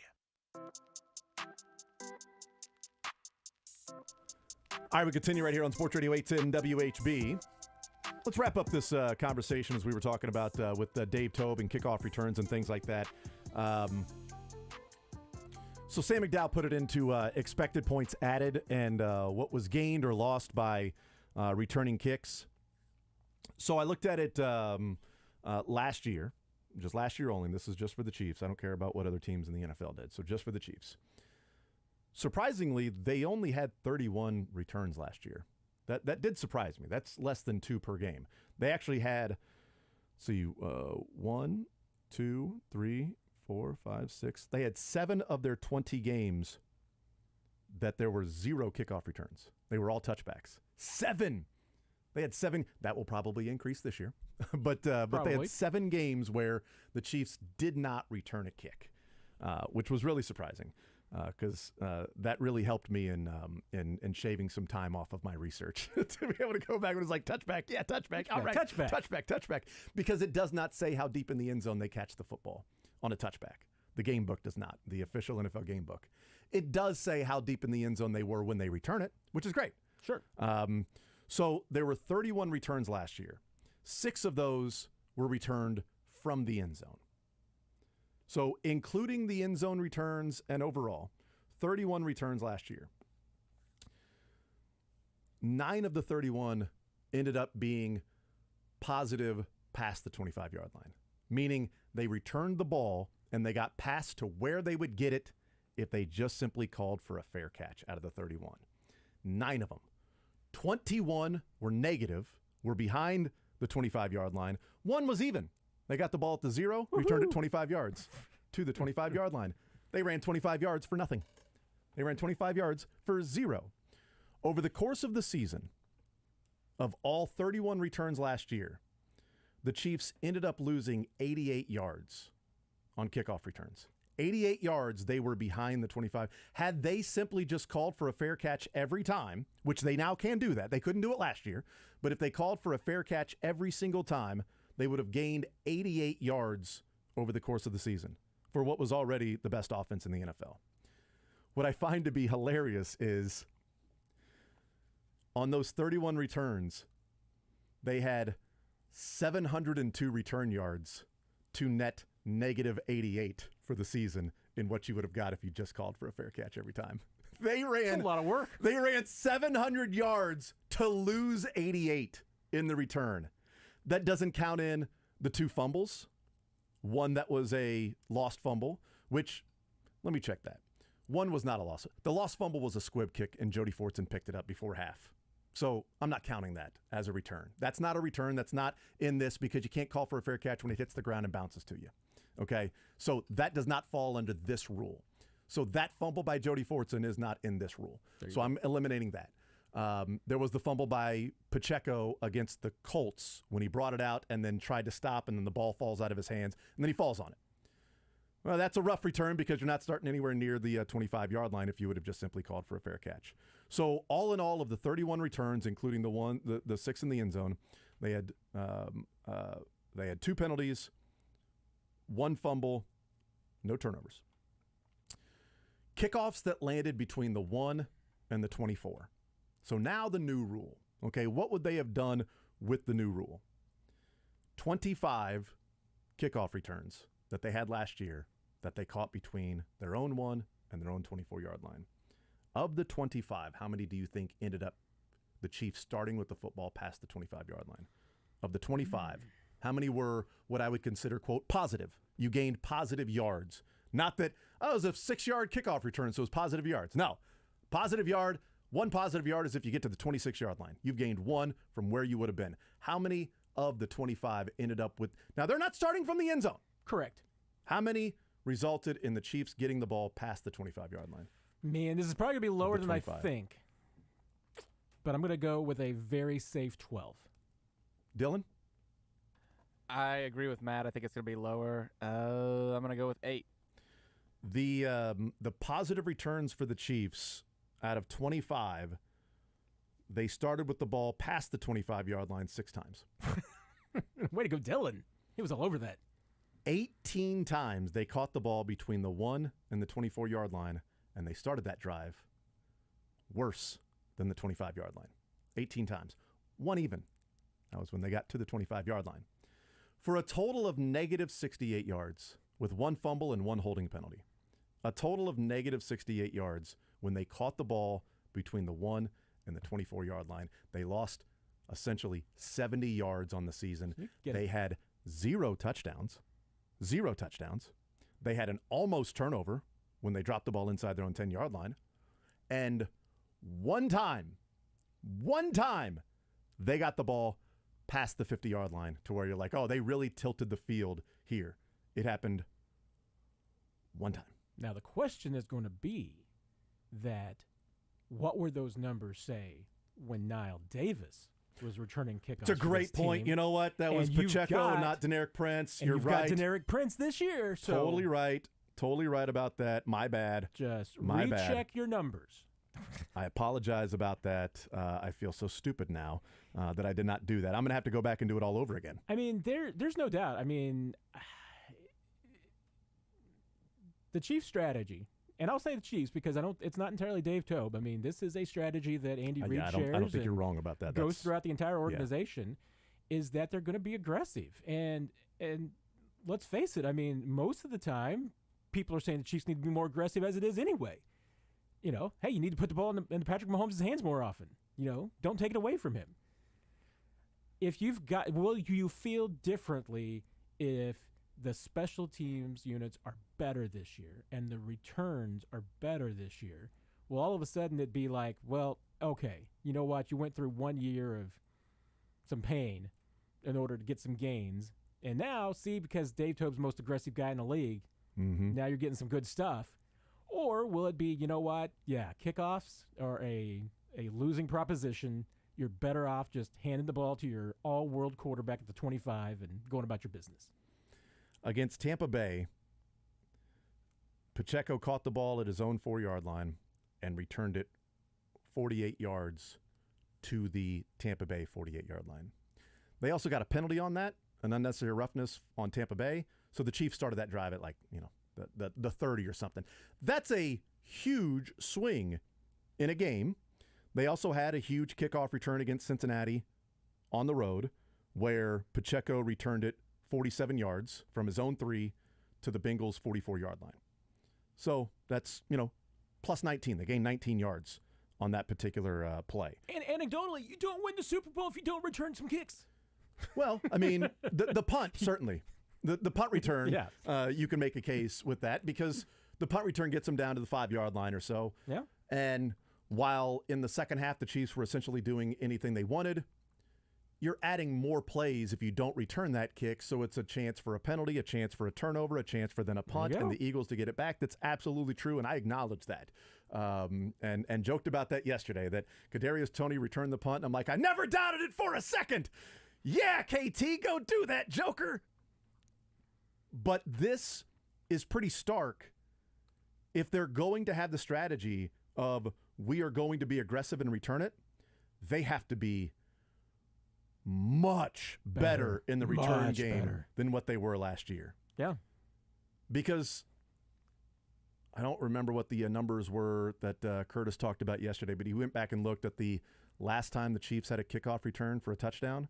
All right, we continue right here on Sports Radio 810 WHB. Let's wrap up this conversation as we were talking about with Dave Toub and kickoff returns and things like that. So Sam McDowell put it into expected points added and what was gained or lost by returning kicks. So I looked at it last year, just last year only. This is just for the Chiefs. I don't care about what other teams in the NFL did. So just for the Chiefs. Surprisingly, they only had 31 returns last year. That did surprise me. That's less than 2 per game. They actually had, 1, 2, 3, 4, 5, 6. They had 7 of their 20 games that there were 0 kickoff returns. They were all touchbacks. 7. They had 7. That will probably increase this year. but they had 7 games where the Chiefs did not return a kick, which was really surprising. Because that really helped me in shaving some time off of my research to be able to go back and it's like touchback, all right, touchback, because it does not say how deep in the end zone they catch the football on a touchback. The game book does not, the official NFL game book. It does say how deep in the end zone they were when they return it, which is great. Sure. So there were 31 returns last year. 6 of those were returned from the end zone. So including the end zone returns and overall, 31 returns last year. 9 of the 31 ended up being positive past the 25-yard line, meaning they returned the ball and they got past to where they would get it if they just simply called for a fair catch out of the 31. 9 of them. 21 were negative, were behind the 25-yard line. 1 was even. They got the ball at the 0, returned it 25 yards to the 25-yard line. They ran 25 yards for nothing. They ran 25 yards for 0. Over the course of the season, of all 31 returns last year, the Chiefs ended up losing 88 yards on kickoff returns. 88 yards they were behind the 25. Had they simply just called for a fair catch every time, which they now can do that. They couldn't do it last year. But if they called for a fair catch every single time, they would have gained 88 yards over the course of the season for what was already the best offense in the NFL. What I find to be hilarious is on those 31 returns, they had 702 return yards to net negative 88 for the season in what you would have got if you just called for a fair catch every time. That's a lot of work. They ran 700 yards to lose 88 in the return. That doesn't count in the 2 fumbles, one that was a lost fumble, which, let me check that. One was not a loss. The lost fumble was a squib kick, and Jody Fortson picked it up before half. So I'm not counting that as a return. That's not a return. That's not in this because you can't call for a fair catch when it hits the ground and bounces to you. Okay? So that does not fall under this rule. So that fumble by Jody Fortson is not in this rule. So I'm eliminating that. There was the fumble by Pacheco against the Colts when he brought it out and then tried to stop, and then the ball falls out of his hands, and then he falls on it. Well, that's a rough return because you're not starting anywhere near the 25-yard line if you would have just simply called for a fair catch. So all in all, of the 31 returns, including the 6 in the end zone, they had 2 penalties, 1 fumble, no turnovers. Kickoffs that landed between the 1 and the 24. So now the new rule. Okay, what would they have done with the new rule? 25 kickoff returns that they had last year that they caught between their own 1 and their own 24-yard line. Of the 25, how many do you think ended up the Chiefs starting with the football past the 25-yard line? Of the 25, how many were what I would consider, quote, positive? You gained positive yards. Not that, it was a 6-yard kickoff return, so it was positive yards. No, positive yard. 1 positive yard is if you get to the 26-yard line. You've gained 1 from where you would have been. How many of the 25 ended up with... Now, they're not starting from the end zone. Correct. How many resulted in the Chiefs getting the ball past the 25-yard line? Man, this is probably going to be lower than I think. But I'm going to go with a very safe 12. Dylan? I agree with Matt. I think it's going to be lower. I'm going to go with 8. The positive returns for the Chiefs... out of 25, they started with the ball past the 25-yard line 6 times. Way to go, Dylan. He was all over that. 18 times they caught the ball between the 1 and the 24-yard line, and they started that drive worse than the 25-yard line. 18 times. One even. That was when they got to the 25-yard line. For a total of negative 68 yards with 1 fumble and 1 holding penalty. A total of negative 68 yards when they caught the ball between the 1 and the 24-yard line. They lost essentially 70 yards on the season. They had 0 touchdowns. 0 touchdowns. They had an almost turnover when they dropped the ball inside their own 10-yard line. And one time, they got the ball past the 50-yard line to where you're like, oh, they really tilted the field here. It happened one time. Now, the question is going to be that what were those numbers say when Niall Davis was returning kickoffs? It's a great point. Team? You know what? That was Pacheco and not Deneric Prince. You're right. Got Deneric Prince this year. So totally right. Totally right about that. My bad. Just recheck your numbers. I apologize about that. I feel so stupid now that I did not do that. I'm going to have to go back and do it all over again. I mean, there's no doubt. I mean, the Chiefs' strategy, and I'll say the Chiefs because it's not entirely Dave Toub. I mean, this is a strategy that Andy Reid shares. I don't think you're wrong about that. Goes throughout the entire organization, is that they're going to be aggressive. And let's face it, I mean, most of the time, people are saying the Chiefs need to be more aggressive as it is anyway. You know, hey, you need to put the ball in Patrick Mahomes' hands more often. You know, don't take it away from him. Will you feel differently if the special teams units are better this year and the returns are better this year? Well, all of a sudden it'd be like, well, okay, you know what? You went through 1 year of some pain in order to get some gains. And now, see, because Dave Toub's the most aggressive guy in the league, now you're getting some good stuff. Or will it be, you know what? Yeah, kickoffs are a losing proposition. You're better off just handing the ball to your all-world quarterback at the 25 and going about your business. Against Tampa Bay, Pacheco caught the ball at his own 4-yard line and returned it 48 yards to the Tampa Bay 48-yard line. They also got a penalty on that, an unnecessary roughness on Tampa Bay. So the Chiefs started that drive at the 30 or something. That's a huge swing in a game. They also had a huge kickoff return against Cincinnati on the road where Pacheco returned it 47 yards from his own 3 to the Bengals' 44-yard line. So that's, plus 19. They gained 19 yards on that particular play. And anecdotally, you don't win the Super Bowl if you don't return some kicks. Well, I mean, the punt, certainly. The punt return, you can make a case with that because the punt return gets them down to the 5-yard line or so. Yeah. And while in the second half the Chiefs were essentially doing anything they wanted, you're adding more plays if you don't return that kick, so it's a chance for a penalty, a chance for a turnover, a chance for then a punt, and the Eagles to get it back. That's absolutely true, and I acknowledge that. And joked about that yesterday, that Kadarius Toney returned the punt, and I'm like, I never doubted it for a second. Yeah, KT, go do that, Joker. But this is pretty stark. If they're going to have the strategy of we are going to be aggressive and return it, they have to be much better in the return game than what they were last year. Yeah. Because I don't remember what the numbers were that Curtis talked about yesterday, but he went back and looked at the last time the Chiefs had a kickoff return for a touchdown.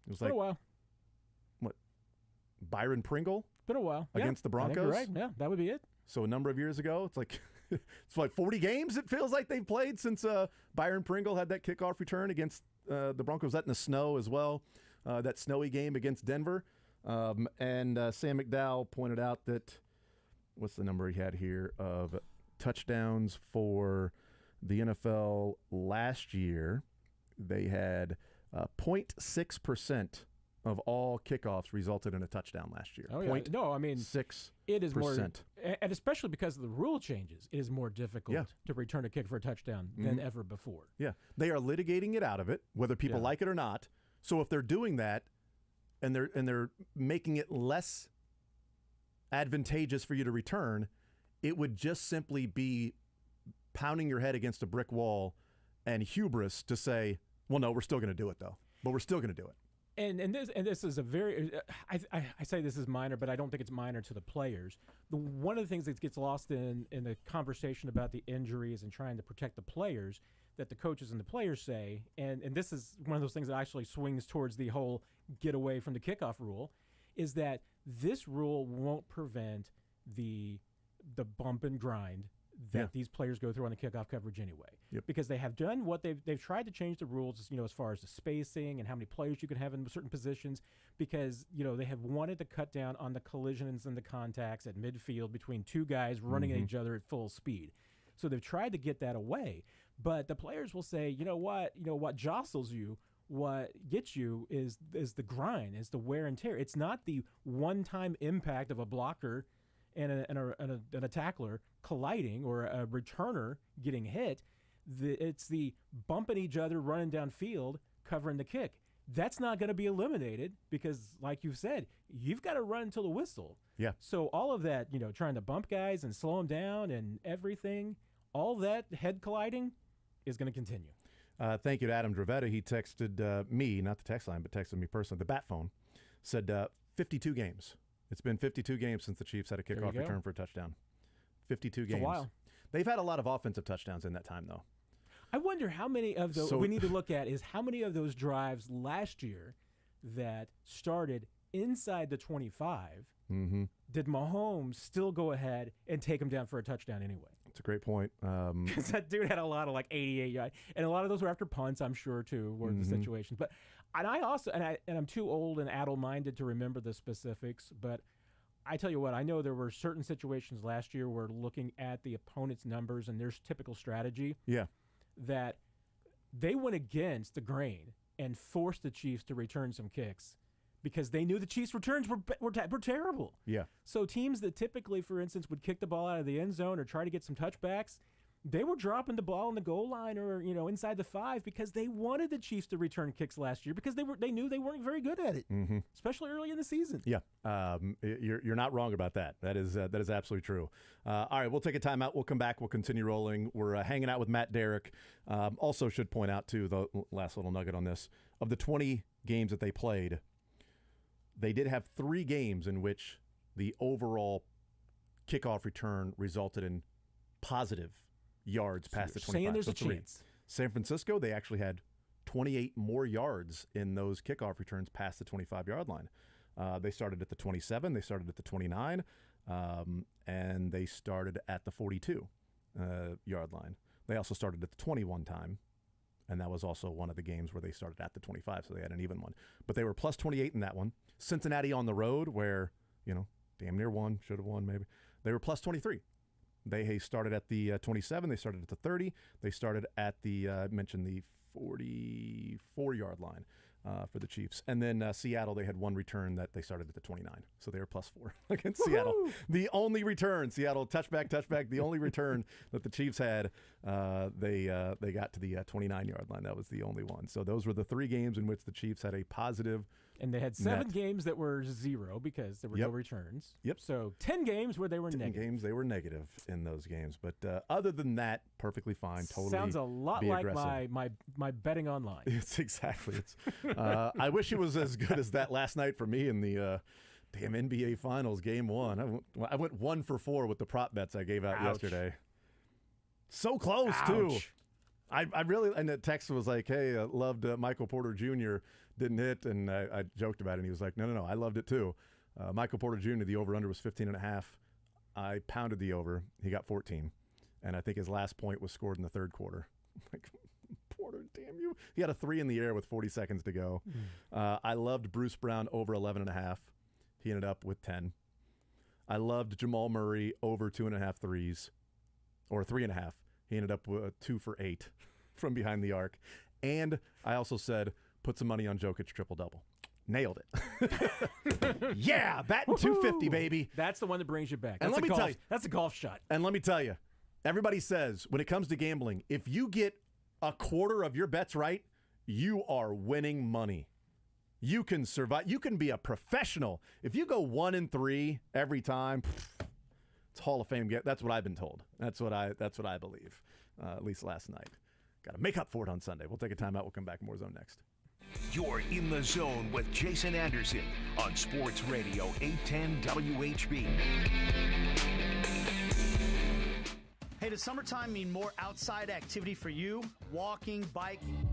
It was been a while. What? Byron Pringle? Been a while. Against the Broncos? I think you're right. Yeah, that would be it. So a number of years ago, it's like 40 games it feels like they've played since Byron Pringle had that kickoff return against the Broncos. That in the snow as well, that snowy game against Denver. And Sam McDowell pointed out that, what's the number he had here of touchdowns for the NFL last year? They had 0.6% of all kickoffs resulted in a touchdown last year. Oh, yeah. No, I mean, 6%. It is more, and especially because of the rule changes, it is more difficult to return a kick for a touchdown than ever before. Yeah. They are litigating it out of it, whether people like it or not. So if they're doing that and they're making it less advantageous for you to return, it would just simply be pounding your head against a brick wall and hubris to say, well, no, we're still going to do it, though. But we're still going to do it. And this is a very I say this is minor, but I don't think it's minor to the players. One of the things that gets lost in the conversation about the injuries and trying to protect the players that the coaches and the players say, and this is one of those things that actually swings towards the whole get away from the kickoff rule, is that this rule won't prevent the bump and grind that these players go through on the kickoff coverage anyway. Because they have done what they've tried to change the rules, as far as the spacing and how many players you can have in certain positions, because, they have wanted to cut down on the collisions and the contacts at midfield between two guys running at each other at full speed. So they've tried to get that away. But the players will say, what jostles you, what gets you is the grind, is the wear and tear. It's not the one-time impact of a blocker and a tackler colliding or a returner getting hit. It's the bumping each other, running downfield, covering the kick. That's not going to be eliminated because, like you've said, you've got to run until the whistle. Yeah. So all of that, trying to bump guys and slow them down and everything, all that head colliding is going to continue. Thank you to Adam Dravetta. He texted me, not the text line, but texted me personally, the bat phone, said 52 games. It's been 52 games since the Chiefs had a kickoff return for a touchdown. 52 games. A while. They've had a lot of offensive touchdowns in that time, though. I wonder how many of those we need to look at is how many of those drives last year that started inside the 25 did Mahomes still go ahead and take them down for a touchdown anyway? That's a great point. Because that dude had a lot of 88 yards, and a lot of those were after punts, I'm sure, too, were the situations. But I also, and I'm too old and addle-minded to remember the specifics, but I tell you what, I know there were certain situations last year where looking at the opponent's numbers and their typical strategy, that they went against the grain and forced the Chiefs to return some kicks because they knew the Chiefs' returns were terrible. Yeah. So teams that typically, for instance, would kick the ball out of the end zone or try to get some touchbacks, they were dropping the ball on the goal line or inside the 5 because they wanted the Chiefs to return kicks last year because they knew they weren't very good at it, especially early in the season. Yeah, you're not wrong about that. That is absolutely true. All right, we'll take a timeout. We'll come back. We'll continue rolling. We're hanging out with Matt Derrick. Also, should point out too, the last little nugget on this: of the 20 games that they played, they did have 3 games in which the overall kickoff return resulted in positive yards past the 25. Saying there's a chance. San Francisco, they actually had 28 more yards in those kickoff returns past the 25-yard line. They started at the 27, they started at the 29, and they started at the 42-yard line. They also started at the 21 time, and that was also one of the games where they started at the 25, so they had an even one. But they were plus 28 in that one. Cincinnati on the road, where, damn near won, should have won maybe, they were plus 23. They started at the 27. They started at the 30. They started at the, mentioned the 44-yard line for the Chiefs. And then Seattle, they had one return that they started at the 29. So they were plus 4 against Seattle. The only return, Seattle, touchback, the only return that the Chiefs had, they got to the 29-yard line. That was the only one. So those were the 3 games in which the Chiefs had a positive. And they had 7 games that were 0 because there were no returns. Yep. So 10 games where they were negative. 10 games they were negative in those games. But other than that, perfectly fine. Totally. Sounds a lot like my betting online. It's exactly. It's. I wish it was as good as that last night for me in the damn NBA Finals Game 1. I went 1 for 4 with the prop bets I gave out yesterday. So close too. I really, and the text was like, hey, I loved Michael Porter Jr. didn't hit, and I joked about it, and he was like, no, I loved it too. Michael Porter Jr., the over-under was 15.5. I pounded the over. He got 14, and I think his last point was scored in the third quarter. Like, Porter, damn you. He had a 3 in the air with 40 seconds to go. I loved Bruce Brown over 11.5. He ended up with 10. I loved Jamal Murray over 2.5 threes, or 3.5. He ended up with 2 for 8 from behind the arc. And I also said, put some money on Jokic triple-double. Nailed it. Yeah, batting 250, baby. That's the one that brings you back. And let me tell you, that's a golf shot. And let me tell you, everybody says when it comes to gambling, if you get a quarter of your bets right, you are winning money. You can survive. You can be a professional. If you go 1 and 3 every time, it's Hall of Fame. That's what I've been told. That's what I believe. At least last night. Got to make up for it on Sunday. We'll take a timeout. We'll come back. More Zone next. You're in the zone with Jason Anderson on Sports Radio 810 WHB. Hey, does summertime mean more outside activity for you? Walking, biking?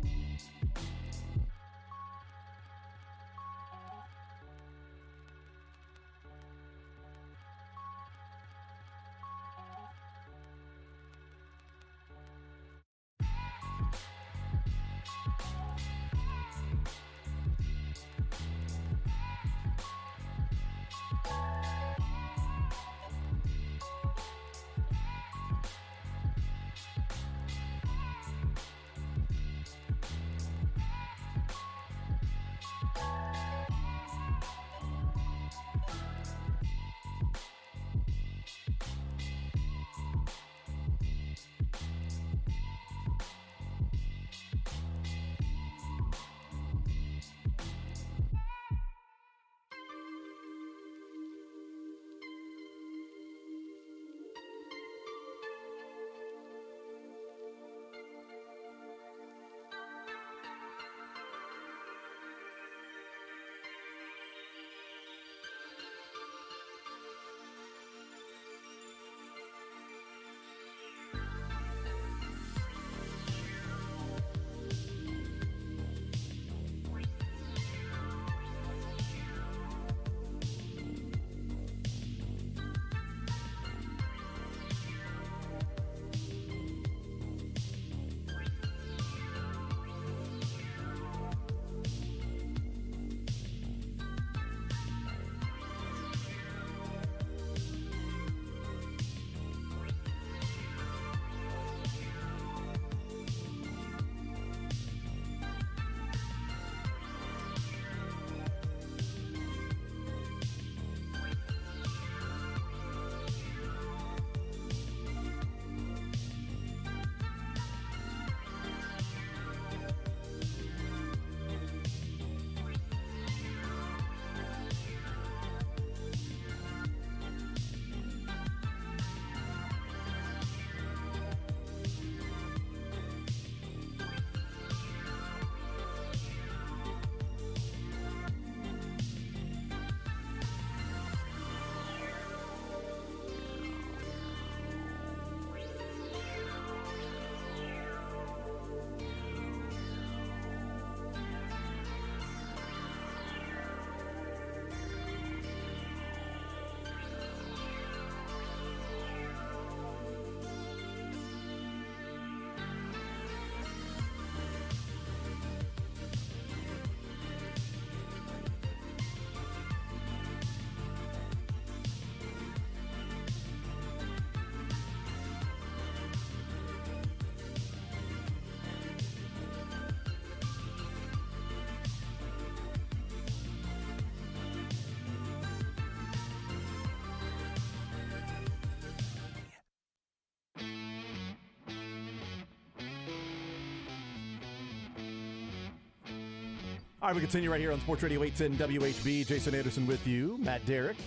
All right, we continue right here on Sports Radio 810 WHB. Jason Anderson with you, Matt Derrick,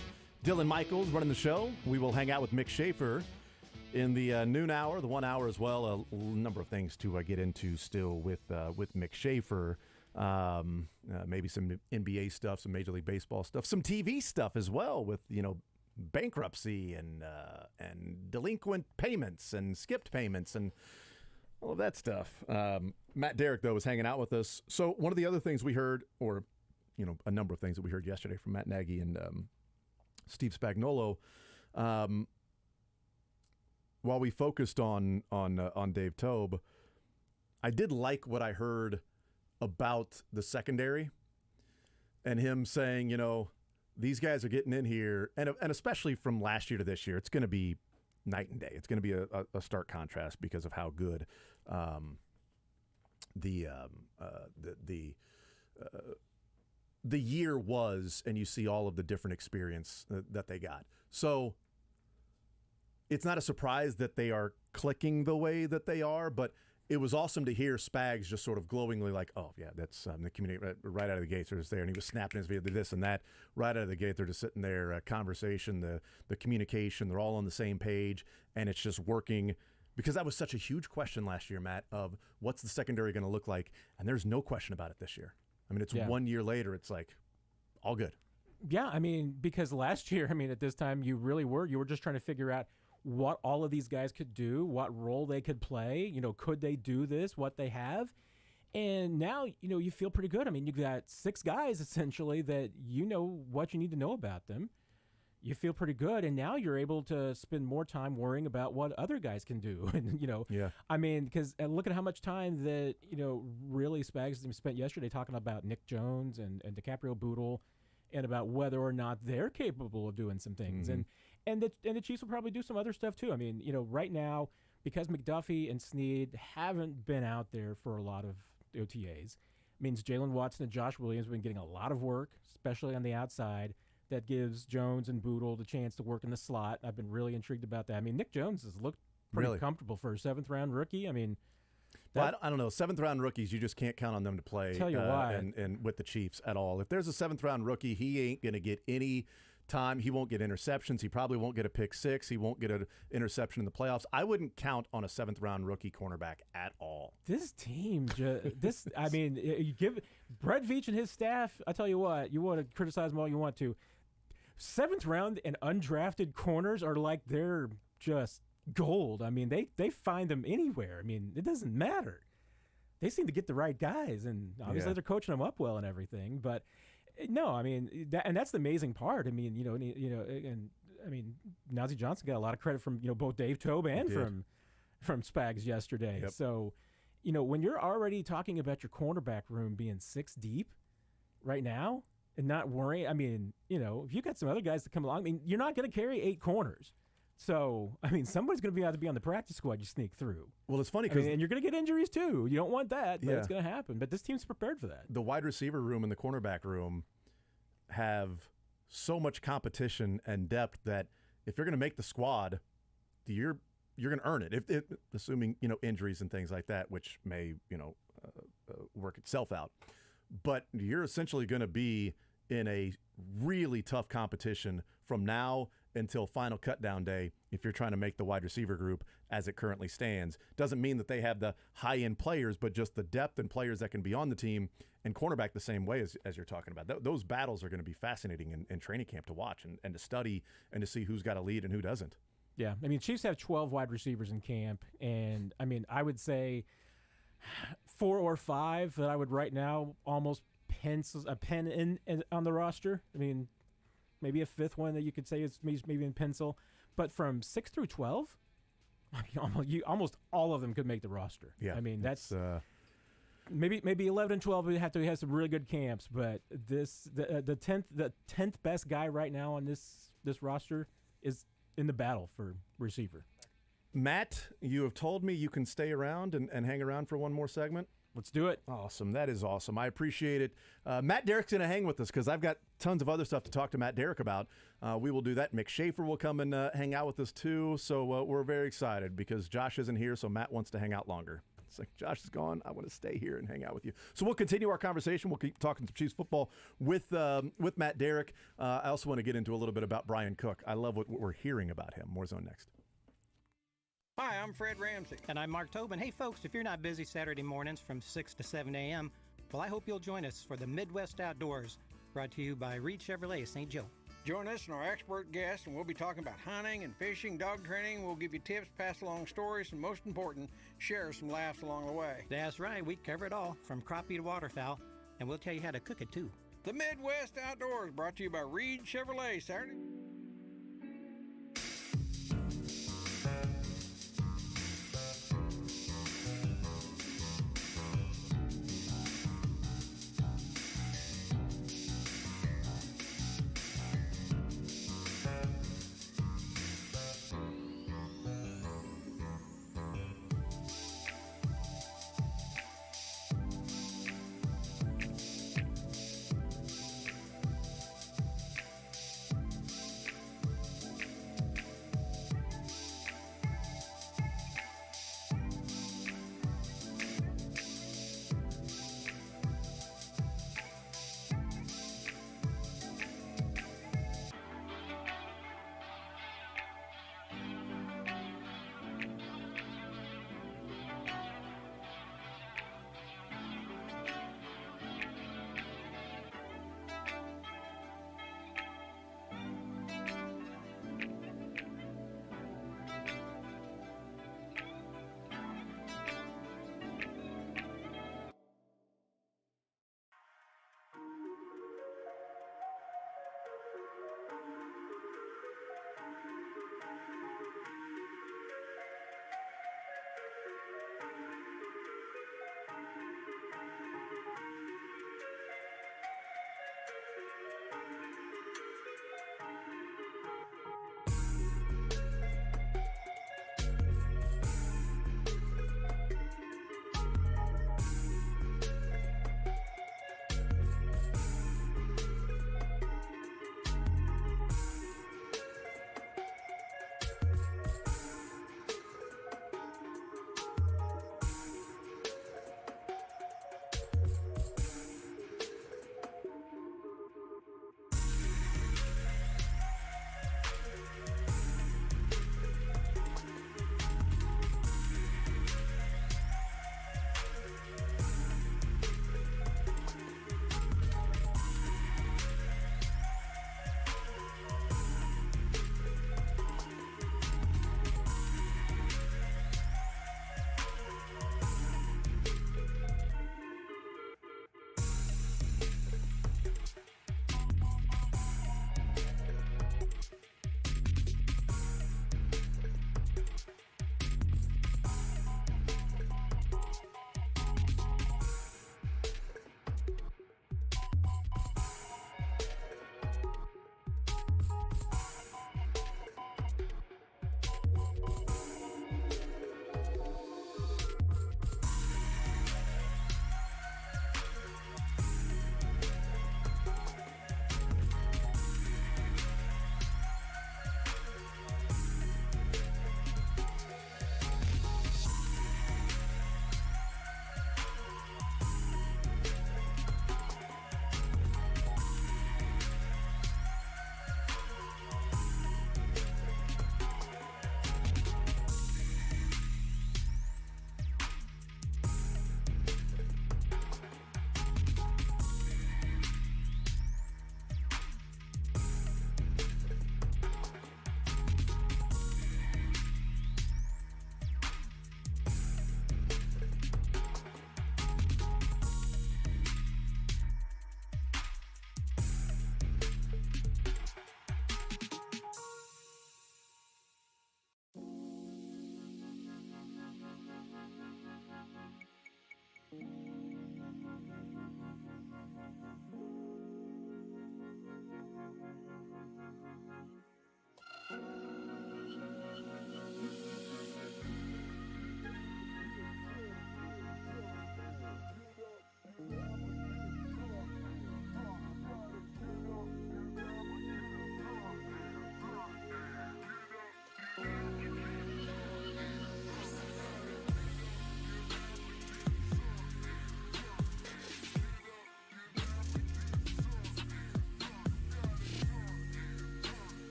Dylan Michaels running the show. We will hang out with Mick Schaefer in the noon hour, the 1 hour as well. A number of things to get into still with Mick Schaefer. Maybe some NBA stuff, some Major League Baseball stuff, some TV stuff as well with, bankruptcy and delinquent payments and skipped payments and all of that stuff. Matt Derrick, though, was hanging out with us. So one of the other things we heard, or, a number of things that we heard yesterday from Matt Nagy and Steve Spagnuolo, while we focused on Dave Toub, I did like what I heard about the secondary and him saying, these guys are getting in here, and especially from last year to this year, it's going to be night and day. It's going to be a stark contrast because of how good the year was, and you see all of the different experience that they got. So it's not a surprise that they are clicking the way that they are, but it was awesome to hear Spags just sort of glowingly like, oh, yeah, that's the community right out of the gates. They're just there, and he was snapping his video, this and that. Right out of the gate, they're just sitting there, conversation, the communication, they're all on the same page, and it's just working. Because that was such a huge question last year, Matt, of what's the secondary going to look like, and there's no question about it this year. I mean, it's 1 year later. It's like all good. Yeah, I mean, because last year, I mean, at this time, you were just trying to figure out what all of these guys could do, what role they could play. You know, could they do this, what they have? And now, you know, you feel pretty good. I mean, you've got 6 guys, essentially, that you know what you need to know about them. You feel pretty good, and now you're able to spend more time worrying about what other guys can do. And, you know, I mean, because look at how much time that, you know, really Spags spent yesterday talking about Nick Jones and DiCaprio Bootle and about whether or not they're capable of doing some things. Mm-hmm. And the Chiefs will probably do some other stuff, too. I mean, you know, right now, because McDuffie and Snead haven't been out there for a lot of OTAs, means Jalen Watson and Josh Williams have been getting a lot of work, especially on the outside. That gives Jones and Bootle the chance to work in the slot. I've been really intrigued about that. I mean, Nick Jones has looked pretty comfortable for a 7th-round rookie. I mean, well, I don't know. 7th-round rookies, you just can't count on them to play. Tell you why. And with the Chiefs at all. If there's a 7th-round rookie, he ain't going to get any time. He won't get interceptions. He probably won't get a pick 6. He won't get an interception in the playoffs. I wouldn't count on a 7th-round rookie cornerback at all. This team, I mean, you give Brett Veach and his staff, I tell you what, you want to criticize them all you want to. 7th round and undrafted corners are like they're just gold. I mean, they find them anywhere. I mean, it doesn't matter. They seem to get the right guys, and obviously they're coaching them up well and everything. But no, I mean, that's the amazing part. I mean, and I mean, Nazeeh Johnson got a lot of credit from both Dave Toub and from Spags yesterday. Yep. So, when you're already talking about your cornerback room being 6 deep right now. And not worry. I mean, if you got some other guys that come along, I mean, you're not going to carry 8 corners. So, I mean, somebody's going to have to be on the practice squad you sneak through. Well, it's funny because... and you're going to get injuries, too. You don't want that, but it's going to happen. But this team's prepared for that. The wide receiver room and the cornerback room have so much competition and depth that if you're going to make the squad, you're going to earn it. If assuming, injuries and things like that, which may, work itself out. But you're essentially going to be in a really tough competition from now until final cutdown day if you're trying to make the wide receiver group as it currently stands. Doesn't mean that they have the high-end players, but just the depth and players that can be on the team and cornerback the same way as you're talking about. Those battles are going to be fascinating in training camp to watch and to study and to see who's got a lead and who doesn't. Yeah, I mean, Chiefs have 12 wide receivers in camp, and, I mean, I would say 4 or 5 that I would right now almost pencil a pen in on the roster. I mean, maybe a 5th one that you could say is maybe in pencil. But from 6 through 12, I mean, almost all of them could make the roster. Yeah, I mean, that's maybe 11 and 12 would have to have some really good camps. But the 10th best guy right now on this roster is in the battle for receiver. Matt, you have told me you can stay around and hang around for one more segment. Let's do it. Awesome. That is awesome. I appreciate it. Matt Derrick's going to hang with us because I've got tons of other stuff to talk to Matt Derrick about. We will do that. Mick Schaefer will come and hang out with us too. So we're very excited because Josh isn't here, so Matt wants to hang out longer. It's like, Josh is gone. I want to stay here and hang out with you. So we'll continue our conversation. We'll keep talking some Chiefs football with Matt Derrick. I also want to get into a little bit about Brian Cook. I love what we're hearing about him. More Zone next. Hi, I'm Fred Ramsey. And I'm Mark Tobin. Hey, folks, if you're not busy Saturday mornings from 6 to 7 a.m., well, I hope you'll join us for the Midwest Outdoors, brought to you by Reed Chevrolet St. Joe. Join us and our expert guests, and we'll be talking about hunting and fishing, dog training. We'll give you tips, pass along stories, and most important, share some laughs along the way. That's right. We cover it all, from crappie to waterfowl, and we'll tell you how to cook it, too. The Midwest Outdoors, brought to you by Reed Chevrolet, Saturday.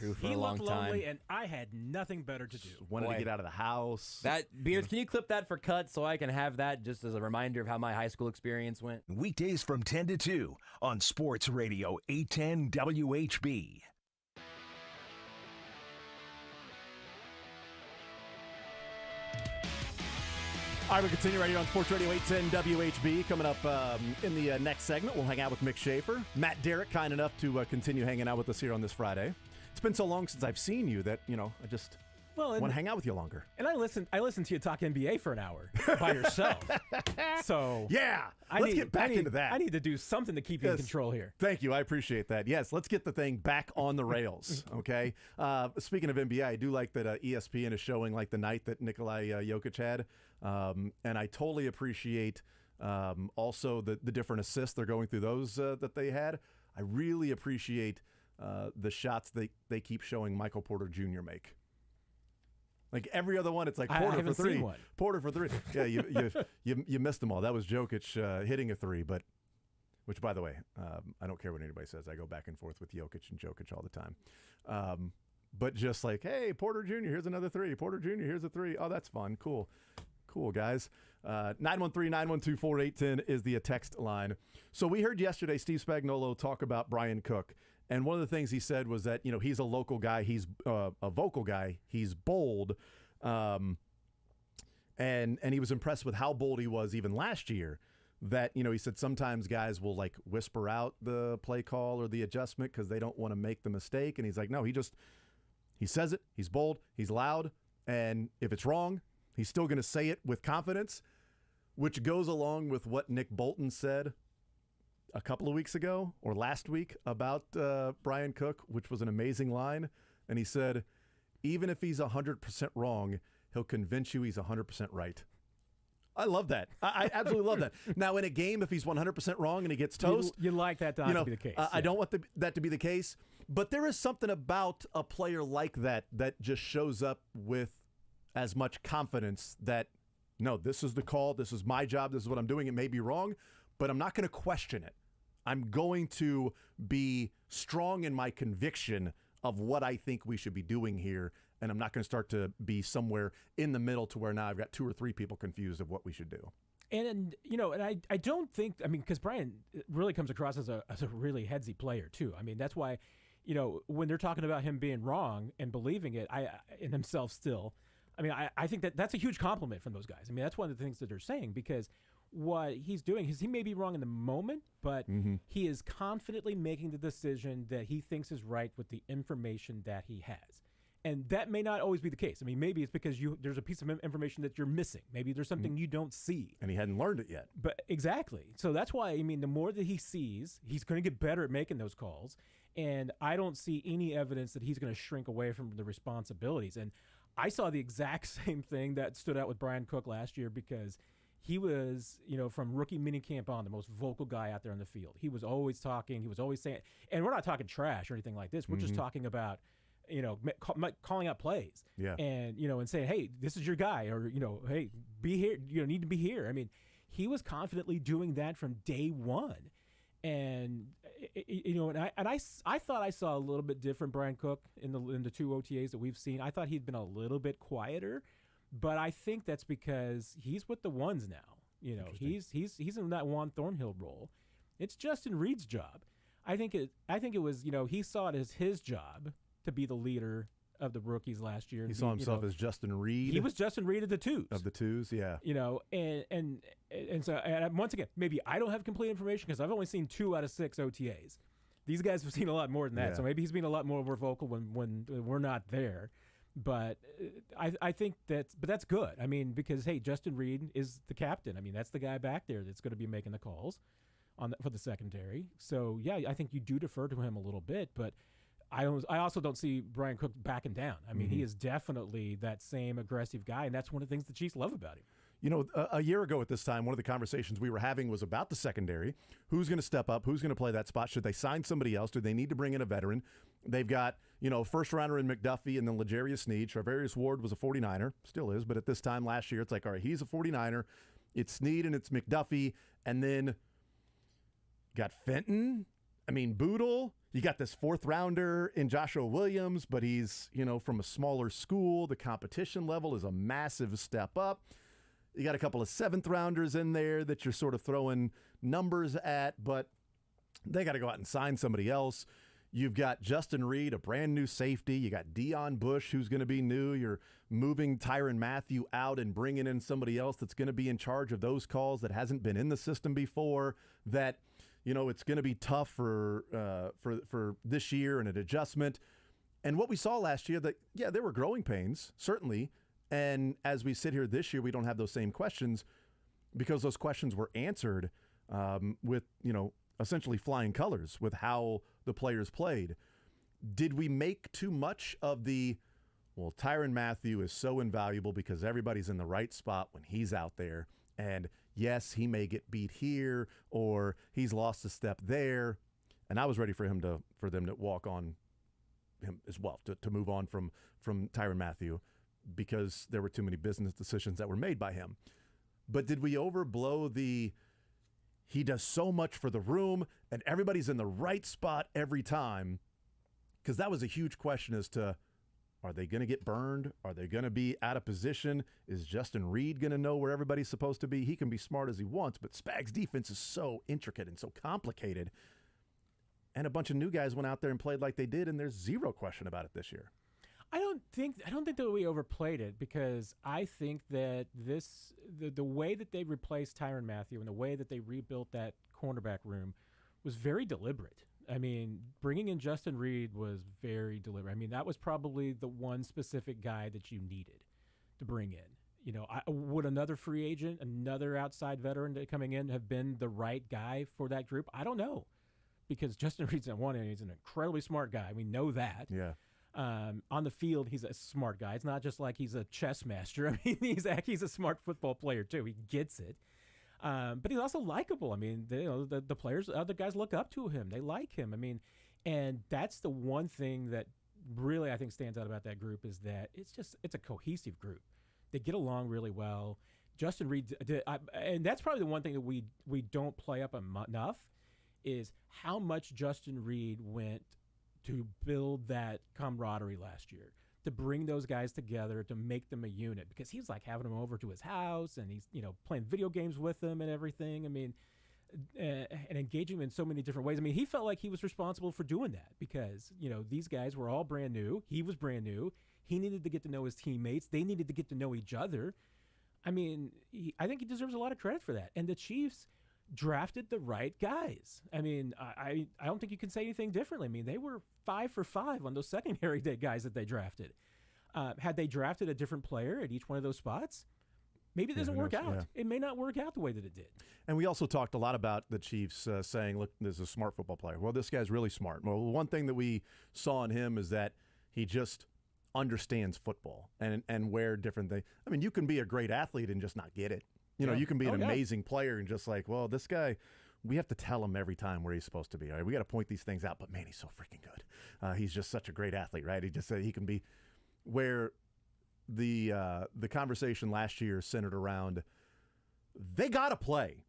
crew for he a long looked time. lonely, and I had nothing better to do. Wanted to get out of the house. That Beards, can you clip that for cut so I can have that just as a reminder of how my high school experience went? Weekdays from 10 to 2 on Sports Radio 810 WHB. All right, we continue right here on Sports Radio 810 WHB. Coming up in the next segment, we'll hang out with Mick Schaefer. Matt Derrick, kind enough to continue hanging out with us here on this Friday. It's been so long since I've seen you that, I just want to hang out with you longer. And I listened to you talk NBA for an hour by yourself. So yeah, let's get back into that. I need to do something to keep you in control here. Thank you. I appreciate that. Yes, let's get the thing back on the rails, okay? Speaking of NBA, I do like that ESPN is showing like the night that Nikolai Jokic had. And I totally appreciate also the different assists. They're going through those that they had. I really appreciate the shots they keep showing Michael Porter Jr. make. Like every other one, it's like Porter for three. Porter for three. Yeah, you missed them all. That was Jokic hitting a three, which by the way, I don't care what anybody says. I go back and forth with Jokic and Jokic all the time. But just like, hey, Porter Jr., here's another three. Porter Jr., here's a three. Oh, that's fun. Cool, guys. 913-912-4810 is the text line. So we heard yesterday Steve Spagnuolo talk about Brian Cook. And one of the things he said was that, he's a local guy. He's a vocal guy. He's bold. And he was impressed with how bold he was even last year. That, he said sometimes guys will like whisper out the play call or the adjustment because they don't want to make the mistake. And he's like, no, he says it. He's bold. He's loud. And if it's wrong, he's still going to say it with confidence, which goes along with what Nick Bolton said a couple of weeks ago or last week about Brian Cook, which was an amazing line. And he said, even if he's 100% wrong, he'll convince you he's 100% right. I love that. I absolutely love that. Now, in a game, if he's 100% wrong and he gets toast, you like that to be the case. I don't want that to be the case, but there is something about a player like that just shows up with as much confidence that, no, this is the call. This is my job. This is what I'm doing. It may be wrong, but I'm not going to question it. I'm going to be strong in my conviction of what I think we should be doing here, and I'm not going to start to be somewhere in the middle to where now I've got two or three people confused of what we should do. And I don't think, because Brian really comes across as a really headsy player too. I mean, that's why, when they're talking about him being wrong and believing it in himself still, I think that's a huge compliment from those guys. I mean, that's one of the things that they're saying, because what he's doing is he may be wrong in the moment, but he is confidently making the decision that he thinks is right with the information that he has. And that may not always be the case. I mean, maybe it's because there's a piece of information that you're missing. Maybe there's something you don't see. And he hadn't learned it yet. But exactly. So that's why, the more that he sees, he's going to get better at making those calls. And I don't see any evidence that he's going to shrink away from the responsibilities. And I saw the exact same thing that stood out with Brian Cook last year, because he was, from rookie minicamp on, the most vocal guy out there in the field. He was always talking. He was always saying, and we're not talking trash or anything like this. We're just talking about, calling out plays. Yeah. And, and saying, hey, this is your guy, or, hey, be here. You need to be here. I mean, he was confidently doing that from day one. And, I thought I saw a little bit different Brian Cook in the two OTAs that we've seen. I thought he'd been a little bit quieter. But I think that's because he's with the ones now. He's in that Juan Thornhill role. It's Justin Reed's job. I think it was, he saw it as his job to be the leader of the rookies last year. He saw himself as Justin Reed. He was Justin Reed of the twos. Yeah. And so once again, maybe I don't have complete information because I've only seen 2 out of 6 OTAs. These guys have seen a lot more than that. Yeah. So maybe he's being a lot more vocal when we're not there. But I think that's good. Because, hey, Justin Reed is the captain. That's the guy back there that's going to be making the calls for the secondary. So, yeah, I think you do defer to him a little bit. But I also don't see Brian Cook backing down. He is definitely that same aggressive guy, and that's one of the things the Chiefs love about him. A year ago at this time, one of the conversations we were having was about the secondary. Who's going to step up? Who's going to play that spot? Should they sign somebody else? Do they need to bring in a veteran? They've got, first rounder in McDuffie and then L'Jarius Sneed. Charvarius Ward was a 49er, still is, but at this time last year, it's like, all right, he's a 49er. It's Sneed and it's McDuffie. And then got Fenton I mean, Boodle, you got this 4th rounder in Joshua Williams, but he's, from a smaller school. The competition level is a massive step up. You got a couple of 7th rounders in there that you're sort of throwing numbers at, but they got to go out and sign somebody else. You've got Justin Reed, a brand new safety. You got Deion Bush, who's going to be new. You're moving Tyrann Mathieu out and bringing in somebody else that's going to be in charge of those calls that hasn't been in the system before, that it's going to be tough for this year and an adjustment. And what we saw last year, that, there were growing pains, certainly. And as we sit here this year, we don't have those same questions because those questions were answered with, essentially flying colors with how the players played. Did we make too much of Tyrann Mathieu is so invaluable because everybody's in the right spot when he's out there. And yes, he may get beat here or he's lost a step there. And I was ready for them to walk on him as well, to move on from Tyrann Mathieu because there were too many business decisions that were made by him. But did we overblow he does so much for the room and everybody's in the right spot every time? Because that was a huge question as to, are they going to get burned? Are they going to be out of position? Is Justin Reed going to know where everybody's supposed to be? He can be smart as he wants, but Spags' defense is so intricate and so complicated. And a bunch of new guys went out there and played like they did, and there's zero question about it this year. I don't think that we overplayed it because I think that the way that they replaced Tyrann Mathieu and the way that they rebuilt that cornerback room was very deliberate. I mean, bringing in Justin Reed was very deliberate. I mean, that was probably the one specific guy that you needed to bring in. Would another free agent, another outside veteran coming in have been the right guy for that group? I don't know, because Justin Reed's on one end, he's an incredibly smart guy. We know that. Yeah. On the field, he's a smart guy. It's not just like he's a chess master. I mean, he's a smart football player too. He gets it. But he's also likable. I mean, the players, other guys look up to him. They like him. I mean, and that's the one thing that really I think stands out about that group is that it's a cohesive group. They get along really well. Justin Reed, and that's probably the one thing that we don't play up enough is how much Justin Reed went to build that camaraderie last year, to bring those guys together, to make them a unit, because he's like having them over to his house and he's, playing video games with them and everything. I mean, and engaging them in so many different ways. I mean, he felt like he was responsible for doing that because, these guys were all brand new. He was brand new. He needed to get to know his teammates. They needed to get to know each other. I mean, I think he deserves a lot of credit for that. And the Chiefs drafted the right guys. I mean, I don't think you can say anything differently. I mean, they were 5 for 5 on those secondary day guys that they drafted. Had they drafted a different player at each one of those spots, maybe it doesn't work out. Yeah. It may not work out the way that it did. And we also talked a lot about the Chiefs saying, look, this is a smart football player. Well, this guy's really smart. Well, one thing that we saw in him is that he just understands football and where different things. I mean, you can be a great athlete and just not get it. You can be an amazing player and just like, well, this guy, we have to tell him every time where he's supposed to be. All right, we got to point these things out. But man, he's so freaking good. He's just such a great athlete, right? He just said he can be. Where the conversation last year centered around, they got to play,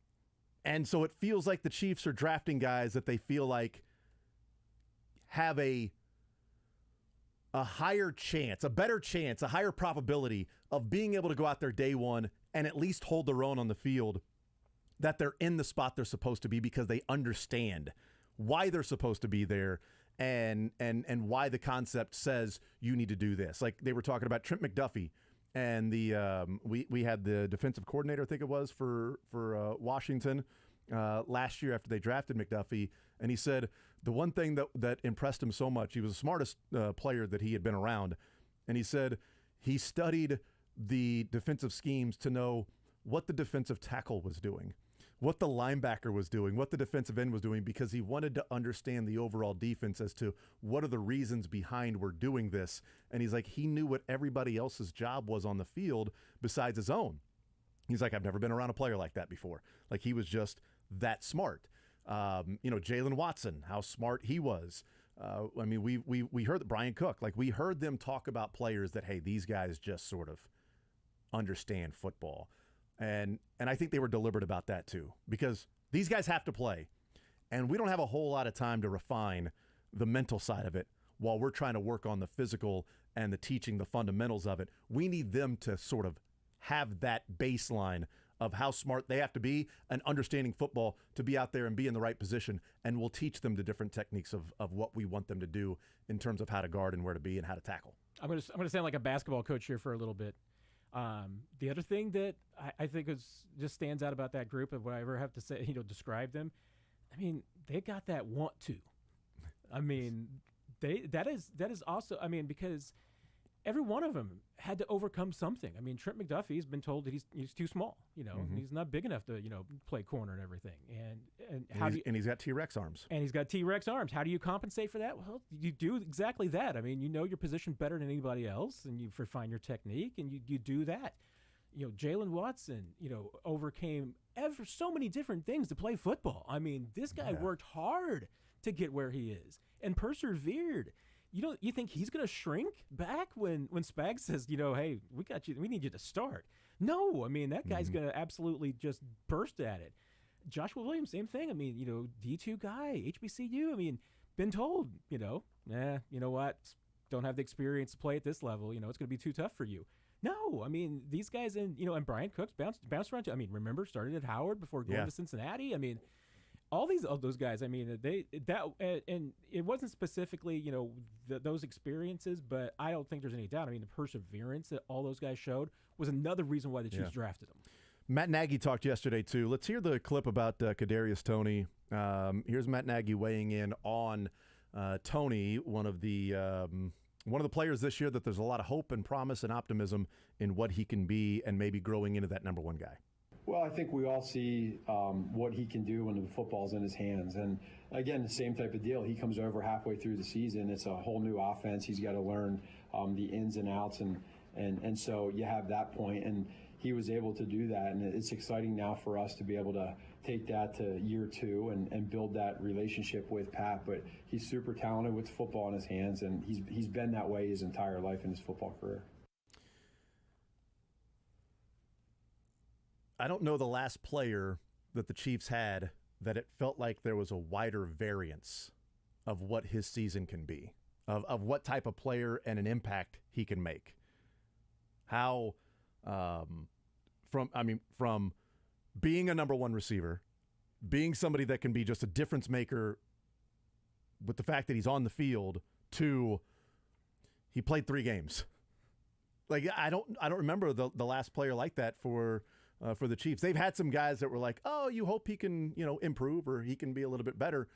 and so it feels like the Chiefs are drafting guys that they feel like have a higher chance, a better chance, a higher probability of being able to go out there day one and at least hold their own on the field, that they're in the spot they're supposed to be because they understand why they're supposed to be there and why the concept says you need to do this. Like they were talking about Trent McDuffie and we had the defensive coordinator, I think it was, for Washington last year after they drafted McDuffie, and he said the one thing that impressed him so much, he was the smartest player that he had been around, and he said he studied the defensive schemes to know what the defensive tackle was doing, what the linebacker was doing, what the defensive end was doing, because he wanted to understand the overall defense as to what are the reasons behind we're doing this. And he's like, he knew what everybody else's job was on the field besides his own. He's like, I've never been around a player like that before. Like he was just that smart. Jalen Watson, how smart he was. I mean, we heard that Brian Cook, like we heard them talk about players that, hey, these guys just sort of understand football. And I think they were deliberate about that too, because these guys have to play. And we don't have a whole lot of time to refine the mental side of it while we're trying to work on the physical and the teaching, the fundamentals of it. We need them to sort of have that baseline of how smart they have to be and understanding football to be out there and be in the right position. And we'll teach them the different techniques of what we want them to do in terms of how to guard and where to be and how to tackle. I'm gonna sound like a basketball coach here for a little bit. The other thing that I think just stands out about that group, if I ever have to say, describe them, I mean, they got that want to. I mean, that is also, I mean, because every one of them had to overcome something. I mean, Trent McDuffie's been told that he's too small. He's not big enough to play corner and everything. And he's got T-Rex arms. And he's got T-Rex arms. How do you compensate for that? Well, you do exactly that. I mean, you know your position better than anybody else, and you refine your technique, and you do that. Jalen Watson, overcame so many different things to play football. I mean, this guy worked hard to get where he is and persevered. You think he's going to shrink back when Spags says, hey, we need you to start? No, I mean, that guy's going to absolutely just burst at it. Joshua Williams, same thing. I mean, D2 guy, HBCU. I mean, been told, you know what? Don't have the experience to play at this level. It's going to be too tough for you. No, I mean, these guys and Brian Cooks bounced around too. I mean, remember, started at Howard before going to Cincinnati. I mean, all those guys, I mean, and it wasn't specifically, those experiences, but I don't think there's any doubt. I mean, the perseverance that all those guys showed was another reason why the Chiefs drafted them. Matt Nagy talked yesterday, too. Let's hear the clip about Kadarius Toney. Here's Matt Nagy weighing in on Toney, one of the players this year that there's a lot of hope and promise and optimism in what he can be and maybe growing into that number one guy. Well, I think we all see what he can do when the football's in his hands. And, again, the same type of deal. He comes over halfway through the season. It's a whole new offense. He's got to learn the ins and outs. And so you have that point. And he was able to do that. And it's exciting now for us to be able to take that to year two and build that relationship with Pat. But he's super talented with football in his hands, and he's been that way his entire life in his football career. I don't know the last player that the Chiefs had that it felt like there was a wider variance of what his season can be, of what type of player and an impact he can make. How, from being a number one receiver, being somebody that can be just a difference maker with the fact that he's on the field, to he played 3 games. Like, I don't remember the last player like that for the Chiefs. They've had some guys that were like, oh, you hope he can, improve or he can be a little bit better.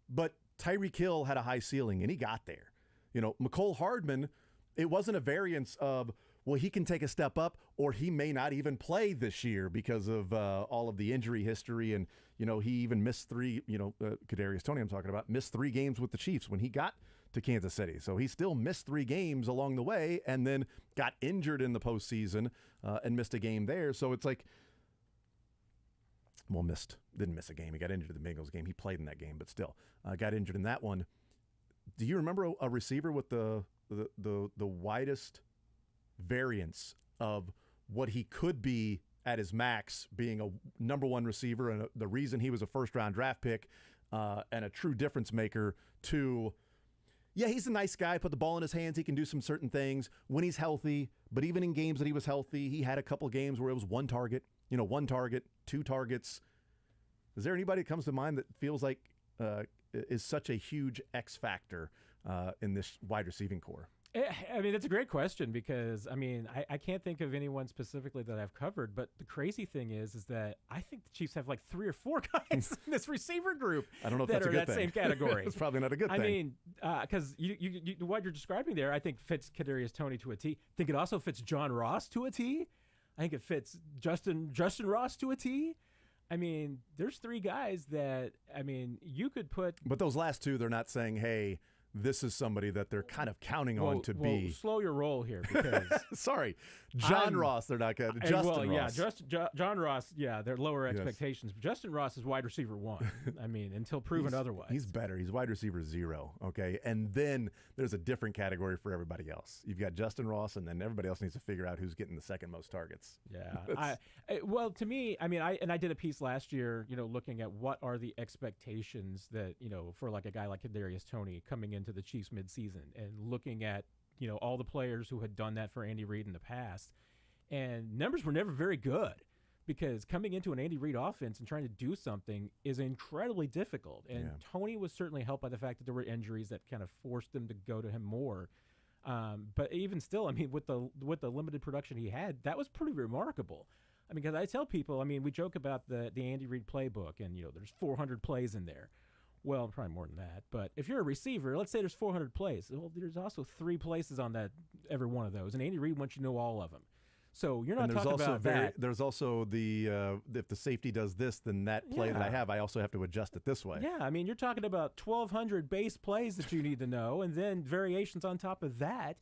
But Tyreek Hill had a high ceiling, and he got there. Mecole Hardman, it wasn't a variance of, well, he can take a step up, or he may not even play this year because of all of the injury history. And, he even missed 3, Kadarius Toney I'm talking about, missed 3 games with the Chiefs when he got to Kansas City. So he still missed 3 games along the way and then got injured in the postseason and missed a game there. So it's like, didn't miss a game. He got injured in the Bengals game. He played in that game, but still got injured in that one. Do you remember a receiver with the widest variance of what he could be at his max, being a number one receiver and the reason he was a first-round draft pick and a true difference maker, to, yeah, he's a nice guy, put the ball in his hands, he can do some certain things when he's healthy, but even in games that he was healthy, he had a couple games where it was 1 target, 2 targets. Is there anybody that comes to mind that feels like is such a huge X factor in this wide receiving core? I mean, it's a great question because, I can't think of anyone specifically that I've covered, but the crazy thing is that I think the Chiefs have like 3 or 4 guys in this receiver group. I don't know if that that's a good that thing. Same category. It's probably not a good thing. I mean, because you what you're describing there, I think fits Kadarius Toney to a T. I think it also fits John Ross to a T. I think it fits Justin Ross to a T. I mean, there's 3 guys that, you could put. But those last 2, they're not saying, hey, this is somebody that they're kind of counting on to be. Slow your roll here because sorry, John Ross. They're not good. Justin Ross. John Ross. Yeah, they're lower expectations. Yes. Justin Ross is wide receiver 1. I mean, until proven otherwise, he's better. He's wide receiver 0. Okay, and then there's a different category for everybody else. You've got Justin Ross, and then everybody else needs to figure out who's getting the second most targets. Yeah. Well, to me, I mean, I did a piece last year, looking at what are the expectations that for like a guy like Kadarius Toney coming into the Chiefs midseason, and looking at all the players who had done that for Andy Reid in the past, and numbers were never very good because coming into an Andy Reid offense and trying to do something is incredibly difficult. And Toney was certainly helped by the fact that there were injuries that kind of forced them to go to him more. But even still, I mean, with the limited production he had, that was pretty remarkable. I mean, because I tell people, I mean, we joke about the Andy Reid playbook, and there's 400 plays in there. Well, probably more than that. But if you're a receiver, let's say there's 400 plays. Well, there's also 3 places on that every one of those, and Andy Reid wants you to know all of them. So you're not talking about that. There's also the if the safety does this, then that play that I have, I also have to adjust it this way. Yeah, I mean, you're talking about 1,200 base plays that you need to know, and then variations on top of that.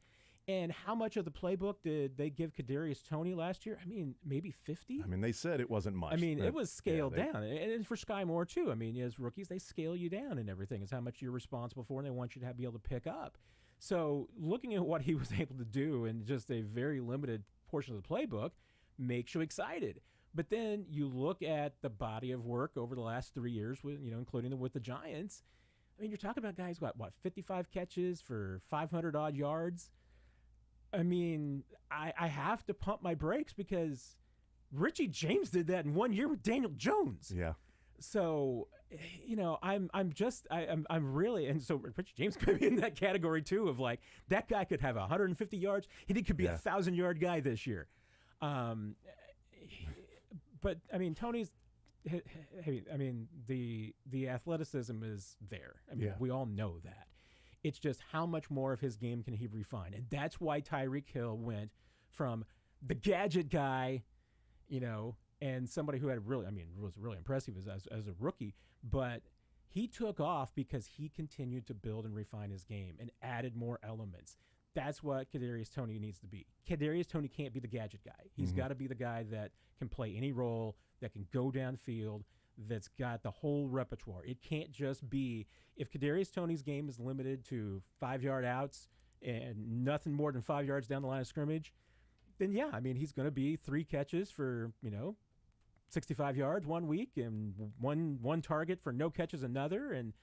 And how much of the playbook did they give Kadarius Toney last year? I mean, maybe 50? I mean, they said it wasn't much. I mean, it was scaled down. And for Sky Moore, too. I mean, as rookies, they scale you down and everything. It's how much you're responsible for, and they want you to be able to pick up. So looking at what he was able to do in just a very limited portion of the playbook makes you excited. But then you look at the body of work over the last 3 years, with including with the Giants. I mean, you're talking about guys, what 55 catches for 500-odd yards? I mean, I have to pump my brakes because Richie James did that in 1 year with Daniel Jones. Yeah. So, I'm really, and so Richie James could be in that category too of like, that guy could have 150 yards. He could be a 1,000-yard guy this year. But I mean, Toney's, I mean, the athleticism is there. I mean, we all know that. It's just how much more of his game can he refine? And that's why Tyreek Hill went from the gadget guy, and somebody who had really, I mean, was really impressive as a rookie, but he took off because he continued to build and refine his game and added more elements. That's what Kadarius Toney needs to be. Kadarius Toney can't be the gadget guy. He's got to be the guy that can play any role, that can go downfield, that's got the whole repertoire. It can't just be, if Kadarius Toney's game is limited to 5-yard outs and nothing more than 5 yards down the line of scrimmage, then I mean, he's going to be 3 catches for, 65 yards 1 week and one target for no catches another, and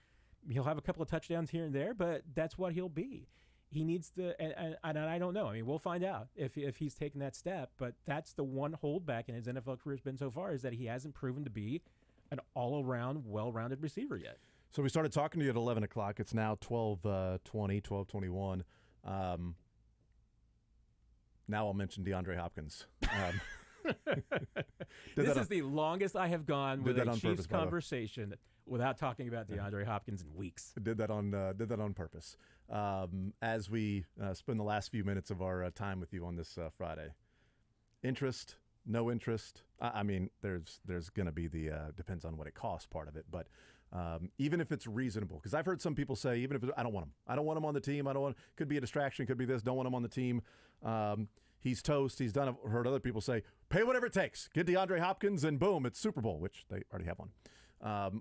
he'll have a couple of touchdowns here and there, but that's what he'll be. He needs to, and I don't know. I mean, we'll find out if he's taken that step, but that's the one holdback in his NFL career has been so far, is that he hasn't proven to be an all-around, well-rounded receiver yet. So we started talking to you at 11 o'clock. It's now 12:21. Now I'll mention DeAndre Hopkins. This is the longest I have gone with a Chiefs conversation without talking about DeAndre Hopkins in weeks. Did that on purpose. As we spend the last few minutes of our time with you on this Friday. Interest, no interest. I mean, there's going to be the depends on what it costs part of it, but even if it's reasonable, because I've heard some people say, even if I don't want him on the team. Could be a distraction, could be this. Don't want him on the team. He's toast. He's done. I've heard other people say, pay whatever it takes. Get DeAndre Hopkins, and boom, it's Super Bowl, which they already have one.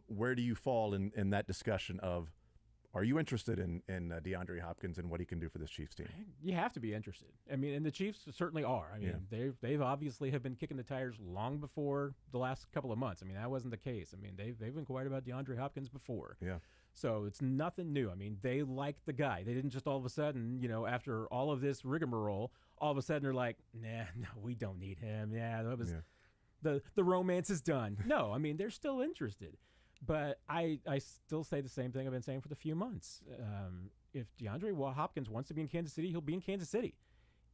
Where do you fall in that discussion of, are you interested in DeAndre Hopkins and what he can do for this Chiefs team? You have to be interested. I mean, and the Chiefs certainly are. I mean, they've obviously have been kicking the tires long before the last couple of months. I mean, that wasn't the case. I mean, they've inquired about DeAndre Hopkins before. Yeah. So it's nothing new. I mean, they like the guy. They didn't just all of a sudden, after all of this rigmarole, all of a sudden they're like, no, we don't need him. Yeah, that was the romance is done. No, I mean, they're still interested. But I still say the same thing I've been saying for the few months. If DeAndre Hopkins wants to be in Kansas City, he'll be in Kansas City.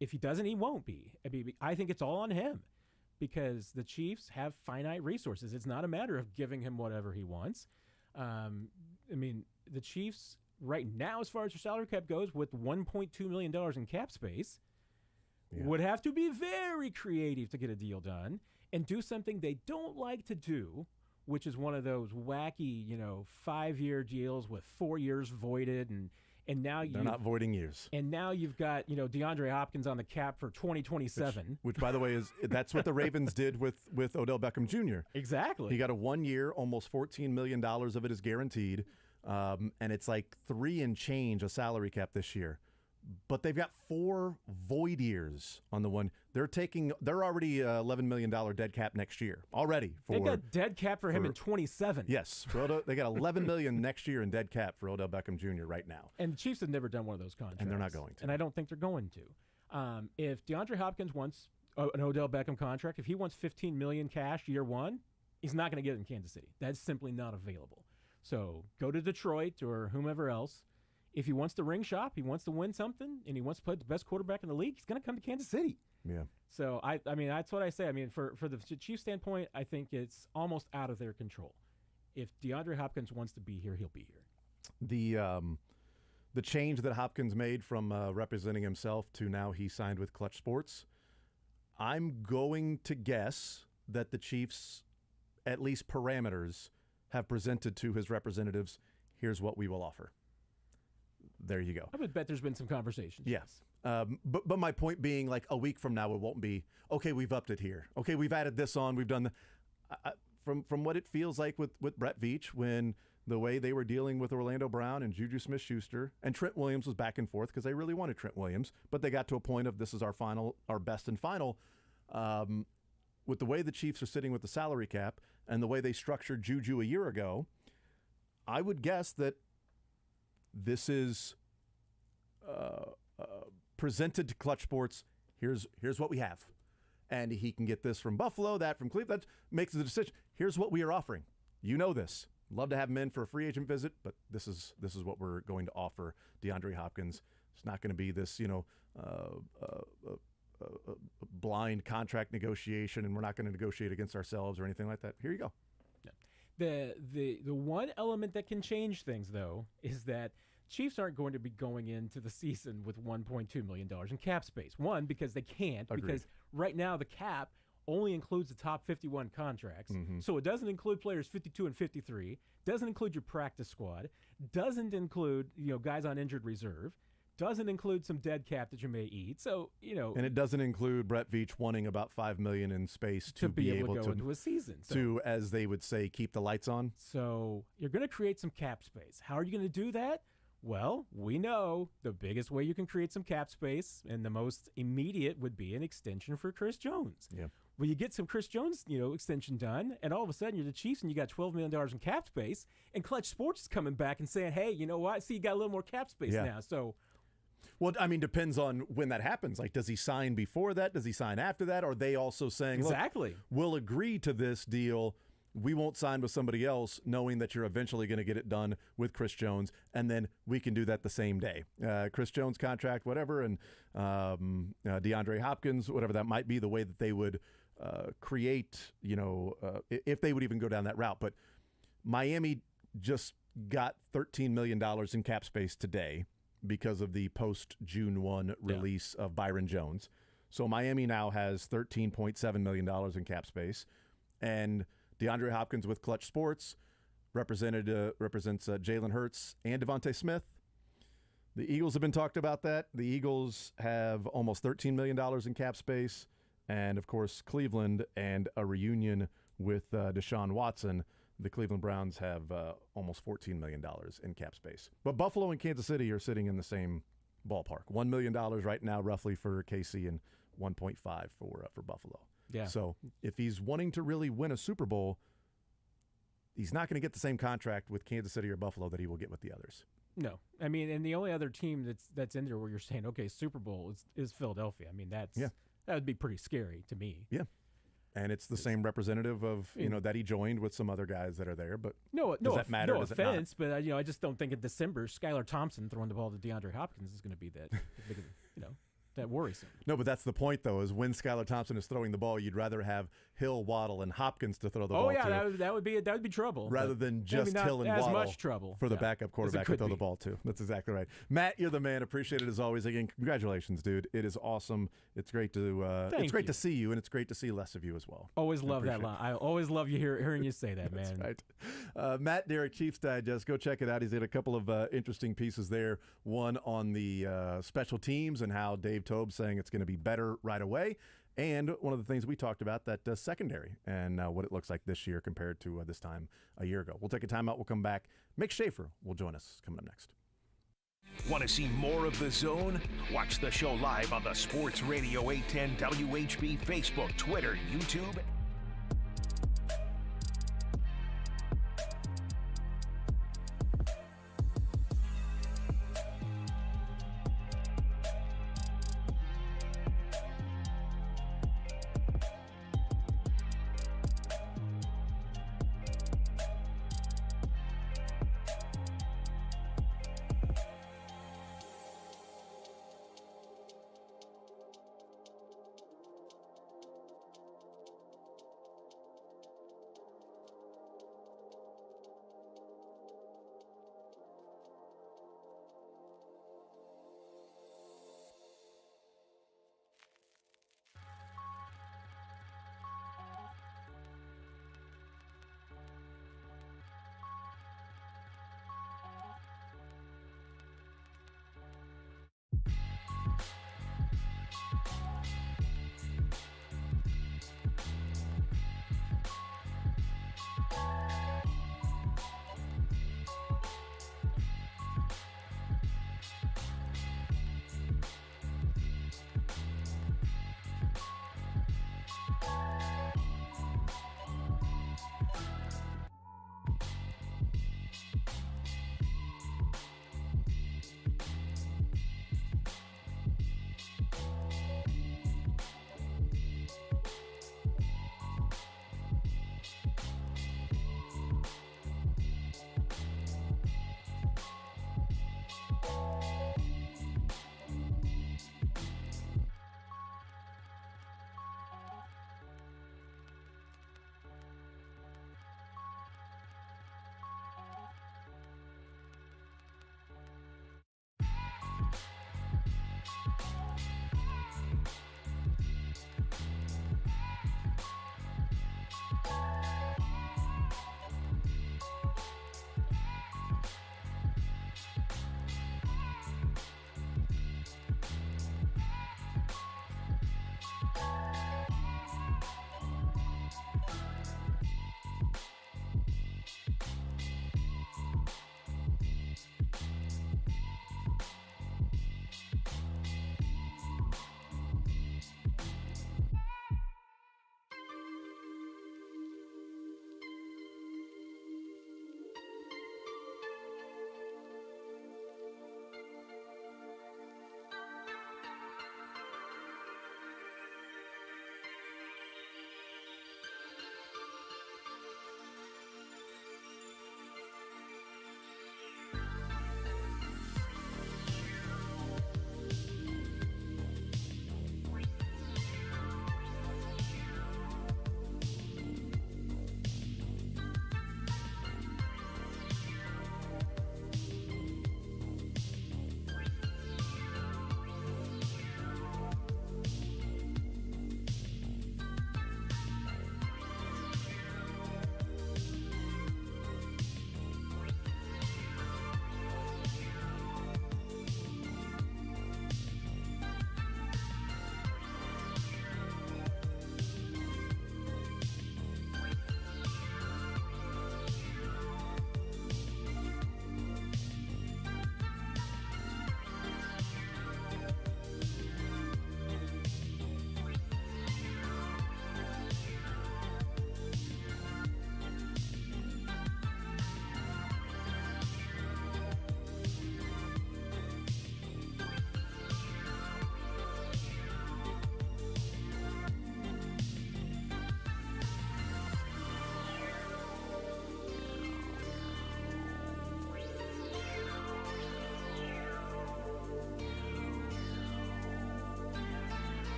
If he doesn't, he won't be. I think it's all on him because the Chiefs have finite resources. It's not a matter of giving him whatever he wants. I mean, the Chiefs right now, as far as their salary cap goes, with $1.2 million in cap space, would have to be very creative to get a deal done and do something they don't like to do, which is one of those wacky, 5-year deals with 4 years voided And now they're not voiding years. And now you've got, DeAndre Hopkins on the cap for 2027. Which by the way, that's what the Ravens did with Odell Beckham Jr. Exactly. He got a 1 year, almost $14 million of it is guaranteed. And it's like 3 and change a salary cap this year. But they've got 4 void years on the one. They're already $11 million dead cap next year already. They got dead cap for him in 27. Yes, they got $11 million next year in dead cap for Odell Beckham Jr. right now. And the Chiefs have never done one of those contracts, and they're not going to. And I don't think they're going to. If DeAndre Hopkins wants an Odell Beckham contract, if he wants $15 million cash year 1, he's not going to get it in Kansas City. That's simply not available. So go to Detroit or whomever else. If he wants to ring shop, he wants to win something, and he wants to play the best quarterback in the league, he's going to come to Kansas City. Yeah. So, I mean, that's what I say. I mean, for the Chiefs' standpoint, I think it's almost out of their control. If DeAndre Hopkins wants to be here, he'll be here. The change that Hopkins made from representing himself to now he signed with Clutch Sports, I'm going to guess that the Chiefs, at least parameters, have presented to his representatives, here's what we will offer. There you go. I would bet there's been some conversations. Yes. But my point being, like, a week from now, it won't be, okay, we've upped it here. Okay, we've added this on. We've done from what it feels like with Brett Veach, when the way they were dealing with Orlando Brown and Juju Smith-Schuster, and Trent Williams was back and forth because they really wanted Trent Williams, but they got to a point of this is our best and final. With the way the Chiefs are sitting with the salary cap and the way they structured Juju a year ago, I would guess that this is presented to Clutch Sports. Here's what we have, and he can get this from Buffalo, that from Cleveland. That makes the decision. Here's what we are offering. You know this. Love to have him in for a free agent visit, but this is what we're going to offer DeAndre Hopkins. It's not going to be this blind contract negotiation, and we're not going to negotiate against ourselves or anything like that. Here you go. The one element that can change things, though, is that Chiefs aren't going to be going into the season with $1.2 million in cap space. One, because they can't, Agreed. because right now the cap only includes the top 51 contracts. Mm-hmm. So it doesn't include players 52 and 53, doesn't include your practice squad, doesn't include guys on injured reserve, doesn't include some dead cap that you may eat. So, and it doesn't include Brett Veach wanting about $5 million in space to be able to go into a season. To, as they would say, keep the lights on. So you're going to create some cap space. How are you going to do that? Well, we know the biggest way you can create some cap space, and the most immediate, would be an extension for Chris Jones. Yeah. Well, you get some Chris Jones, extension done, and all of a sudden you're the Chiefs and you got $12 million in cap space, and Clutch Sports is coming back and saying, hey, you know what? See, you got a little more cap space now. So, well, I mean, depends on when that happens. Like, does he sign before that? Does he sign after that? Or are they also saying, exactly, look, we'll agree to this deal. We won't sign with somebody else, knowing that you're eventually going to get it done with Chris Jones, and then we can do that the same day. Chris Jones contract, whatever, and DeAndre Hopkins, whatever that might be, the way that they would create, if they would even go down that route. But Miami just got $13 million in cap space today because of the post-June 1 release of Byron Jones. So Miami now has $13.7 million in cap space, and DeAndre Hopkins with Clutch Sports represents Jalen Hurts and Devontae Smith. The Eagles have been talked about that. The Eagles have almost $13 million in cap space. And, of course, Cleveland and a reunion with Deshaun Watson. The Cleveland Browns have almost $14 million in cap space. But Buffalo and Kansas City are sitting in the same ballpark. $1 million right now roughly for KC and 1.5 for Buffalo. Yeah. So if he's wanting to really win a Super Bowl, he's not going to get the same contract with Kansas City or Buffalo that he will get with the others. No. I mean, and the only other team that's in there where you're saying, okay, Super Bowl is Philadelphia. I mean, that would be pretty scary to me. Yeah. And it's the same representative of, that he joined with some other guys that are there. But does that matter? No does offense, but I just don't think in December, Skylar Thompson throwing the ball to DeAndre Hopkins is going to be that big of, that worrisome. No, but that's the point, though, is when Skylar Thompson is throwing the ball, you'd rather have Hill, Waddle, and Hopkins to throw the ball to. that would be trouble. Rather than just Hill and as Waddle much trouble for the backup quarterback to throw the ball to. That's exactly right. Matt, you're the man. Appreciate it as always. Again, congratulations, dude. It is awesome. It's great to to see you, and it's great to see less of you as well. Always love that line. I always love hearing you say that, man. That's right. Matt Derrick, Chiefs Digest. Go check it out. He's got a couple of interesting pieces there. One on the special teams and how Dave Toub's saying it's going to be better right away. And one of the things we talked about, that secondary and what it looks like this year compared to this time a year ago. We'll take a timeout. We'll come back. Mick Schaefer will join us coming up next. Want to see more of The Zone? Watch the show live on the Sports Radio 810 WHB Facebook, Twitter, YouTube.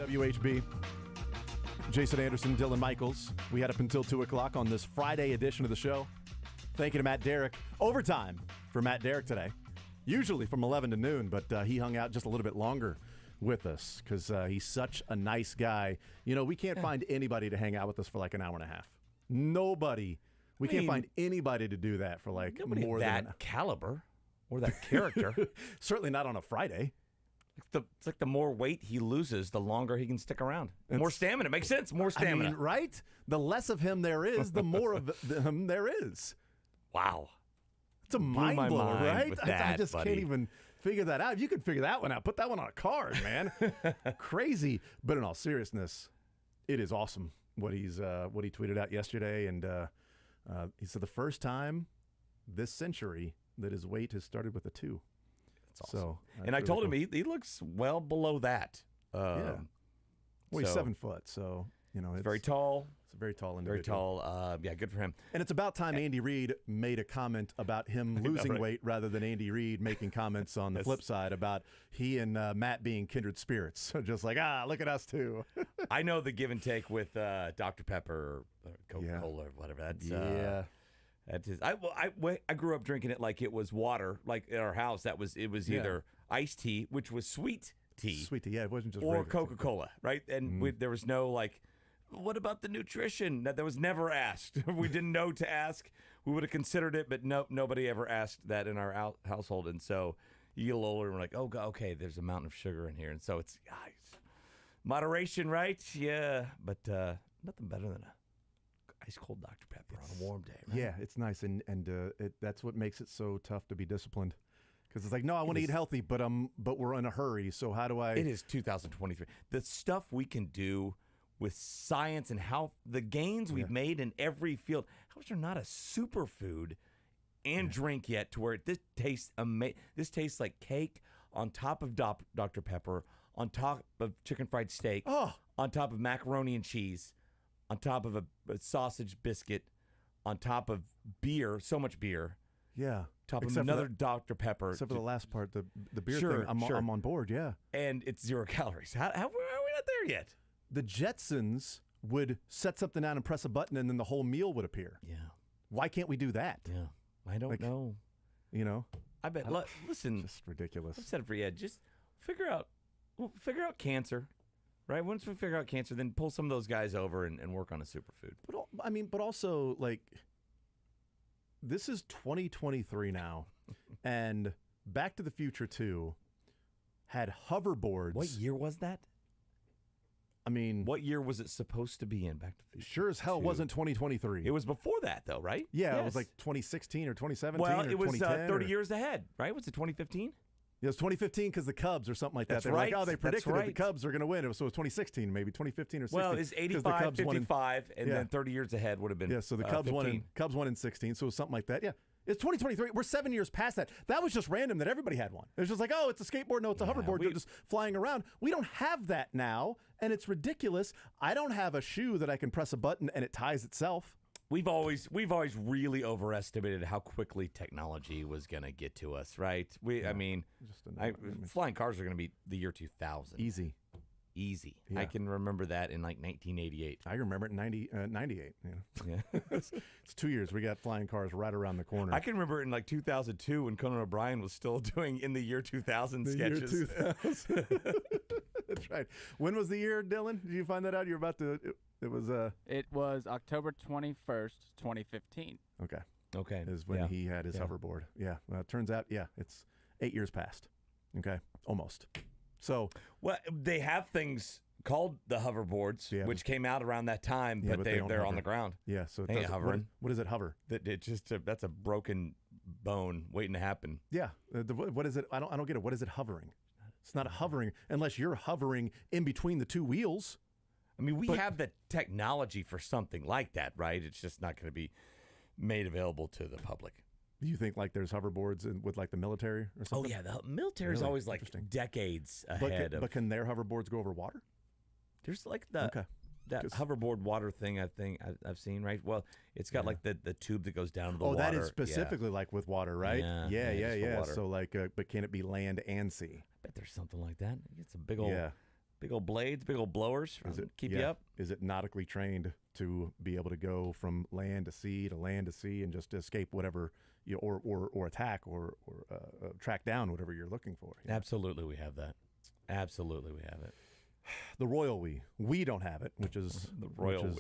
WHB. Jason Anderson, Dylan Michaels. We had up until 2 o'clock on this Friday edition of the show. Thank you to Matt Derrick. Overtime for Matt Derrick today. Usually from 11 to noon, but he hung out just a little bit longer with us because he's such a nice guy. You know, we can't find anybody to hang out with us for like an hour and a half. Nobody. We can't find anybody to do that for like more than that caliber or that character. Certainly not on a Friday. It's like the more weight he loses, the longer he can stick around. More stamina. Makes sense. More stamina. I mean, right? The less of him there is, the more of him there is. Wow. It's a mind blower, right? That, I just can't even figure that out. If you could figure that one out, put that one on a card, man. Crazy. But in all seriousness, it is awesome what he tweeted out yesterday. And he said the first time this century that his weight has started with a 2. Awesome. So, and I told him he looks well below that. Well, he's 7 foot, so it's very tall. It's a very tall individual. Very tall. Yeah, good for him. And it's about time Andy Reid made a comment about him losing weight rather than Andy Reid making comments on the flip side about he and Matt being kindred spirits. Just like, look at us too. I know the give and take with Dr. Pepper, Coca-Cola, or whatever. That's I grew up drinking it like it was water. Like in our house, it was either iced tea, which was sweet tea. Sweet tea, it wasn't just or Coca-Cola, right? And there was no like, what about the nutrition? That was never asked. We didn't know to ask. We would have considered it, but nobody ever asked that in our household. And so you get a little older and we're like, oh, God, okay, there's a mountain of sugar in here. And so it's moderation, right? Yeah, but nothing better than a ice cold Dr. Pepper on a warm day, right? Yeah, it's nice, and that's what makes it so tough to be disciplined. Because it's like, no, I want to eat healthy, but we're in a hurry. So how do I? It is 2023. The stuff we can do with science and how the gains we've made in every field. How is there not a superfood and drink yet to where this tastes amazing? This tastes like cake on top of Dr. Pepper, on top of chicken fried steak, on top of macaroni and cheese, on top of a sausage biscuit, on top of beer, so much beer. Yeah. Top of another Dr. Pepper. Except for the last part, the beer thing, I'm on board, yeah. And it's 0 calories. How are we not there yet? The Jetsons would set something down and press a button and then the whole meal would appear. Yeah. Why can't we do that? Yeah. I don't know. You know? I bet. Listen. Just ridiculous. I've said it for you. Just figure out cancer. Right? Once we figure out cancer, then pull some of those guys over and work on a superfood. But also, like, this is 2023 now, and Back to the Future 2 had hoverboards. What year was that? I mean, what year was it supposed to be in Back to the Future? Sure as hell wasn't 2023. It was before that, though, right? Yeah, yes. It was like 2016 or 2017 well, or it was 30 years ahead, right? Was it 2015? Yeah, it was 2015 because the Cubs or something like that. That's They were right. like, they predicted That's that the Cubs are going to win. So it was 2016, maybe 2015 or 16. Well, it's 85, 55, and then 30 years ahead would have been. Yeah, so the Cubs won in 16, so it was something like that. Yeah. It's 2023. We're 7 years past that. That was just random that everybody had one. It was just like, oh, it's a skateboard. No, it's a hoverboard. They're just flying around. We don't have that now, and it's ridiculous. I don't have a shoe that I can press a button and it ties itself. We've always really overestimated how quickly technology was going to get to us, right? I mean, flying cars are going to be the year 2000. Easy. Yeah. I can remember that in like 1988. I remember it in 98. Yeah. It's 2 years. We got flying cars right around the corner. I can remember it in like 2002 when Conan O'Brien was still doing in the year 2000 sketches. Year 2000. That's right. When was the year, Dylan? Did you find that out? You're about to. It was October 21st, 2015. Okay. Is when he had his hoverboard. Yeah. Well, it turns out, it's 8 years past. Okay. Almost. So, well, they have things called the hoverboards, which came out around that time, but they're on the ground. Yeah, so it ain't hovering. What does it hover? That's a broken bone waiting to happen. Yeah, what is it? I don't get it. What is it hovering? It's not hovering unless you're hovering in between the two wheels. I mean, we have the technology for something like that, right? It's just not going to be made available to the public. Do you think like there's hoverboards with like the military or something? Oh yeah, the military is always like decades ahead. But can their hoverboards go over water? There's like that hoverboard water thing. I think I've seen, right? Well, it's got like the tube that goes down to the water. Oh, that is specifically like with water, right? Yeah. So like, but can it be land and sea? I bet there's something like that. It's a big old Big old blades, big old blowers. Keep you up. Is it nautically trained to be able to go from land to sea and just escape whatever or attack or track down whatever you're looking for? Absolutely, we have that. Absolutely, we have it. The royal we don't have it, which is the royal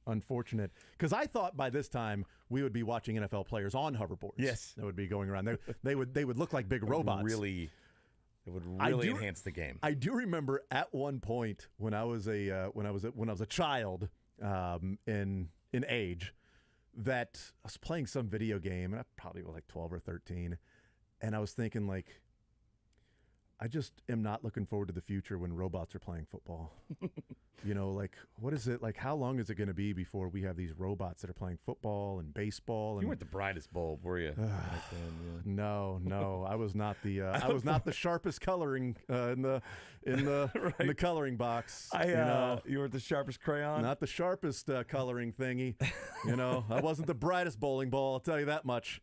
unfortunate. Because I thought by this time we would be watching NFL players on hoverboards. Yes, that would be going around. They would look like big robots. It would really enhance the game. I do remember at one point when I was a child in age, that I was playing some video game, and I probably was like 12 or 13, and I was thinking, like, I just am not looking forward to the future when robots are playing football. Like, what is it? Like, how long is it going to be before we have these robots that are playing football and baseball? And you weren't the brightest bulb, were you? No, I was not the sharpest coloring in the coloring box. You weren't the sharpest crayon. Not the sharpest coloring thingy. I wasn't the brightest bowling ball. I'll tell you that much.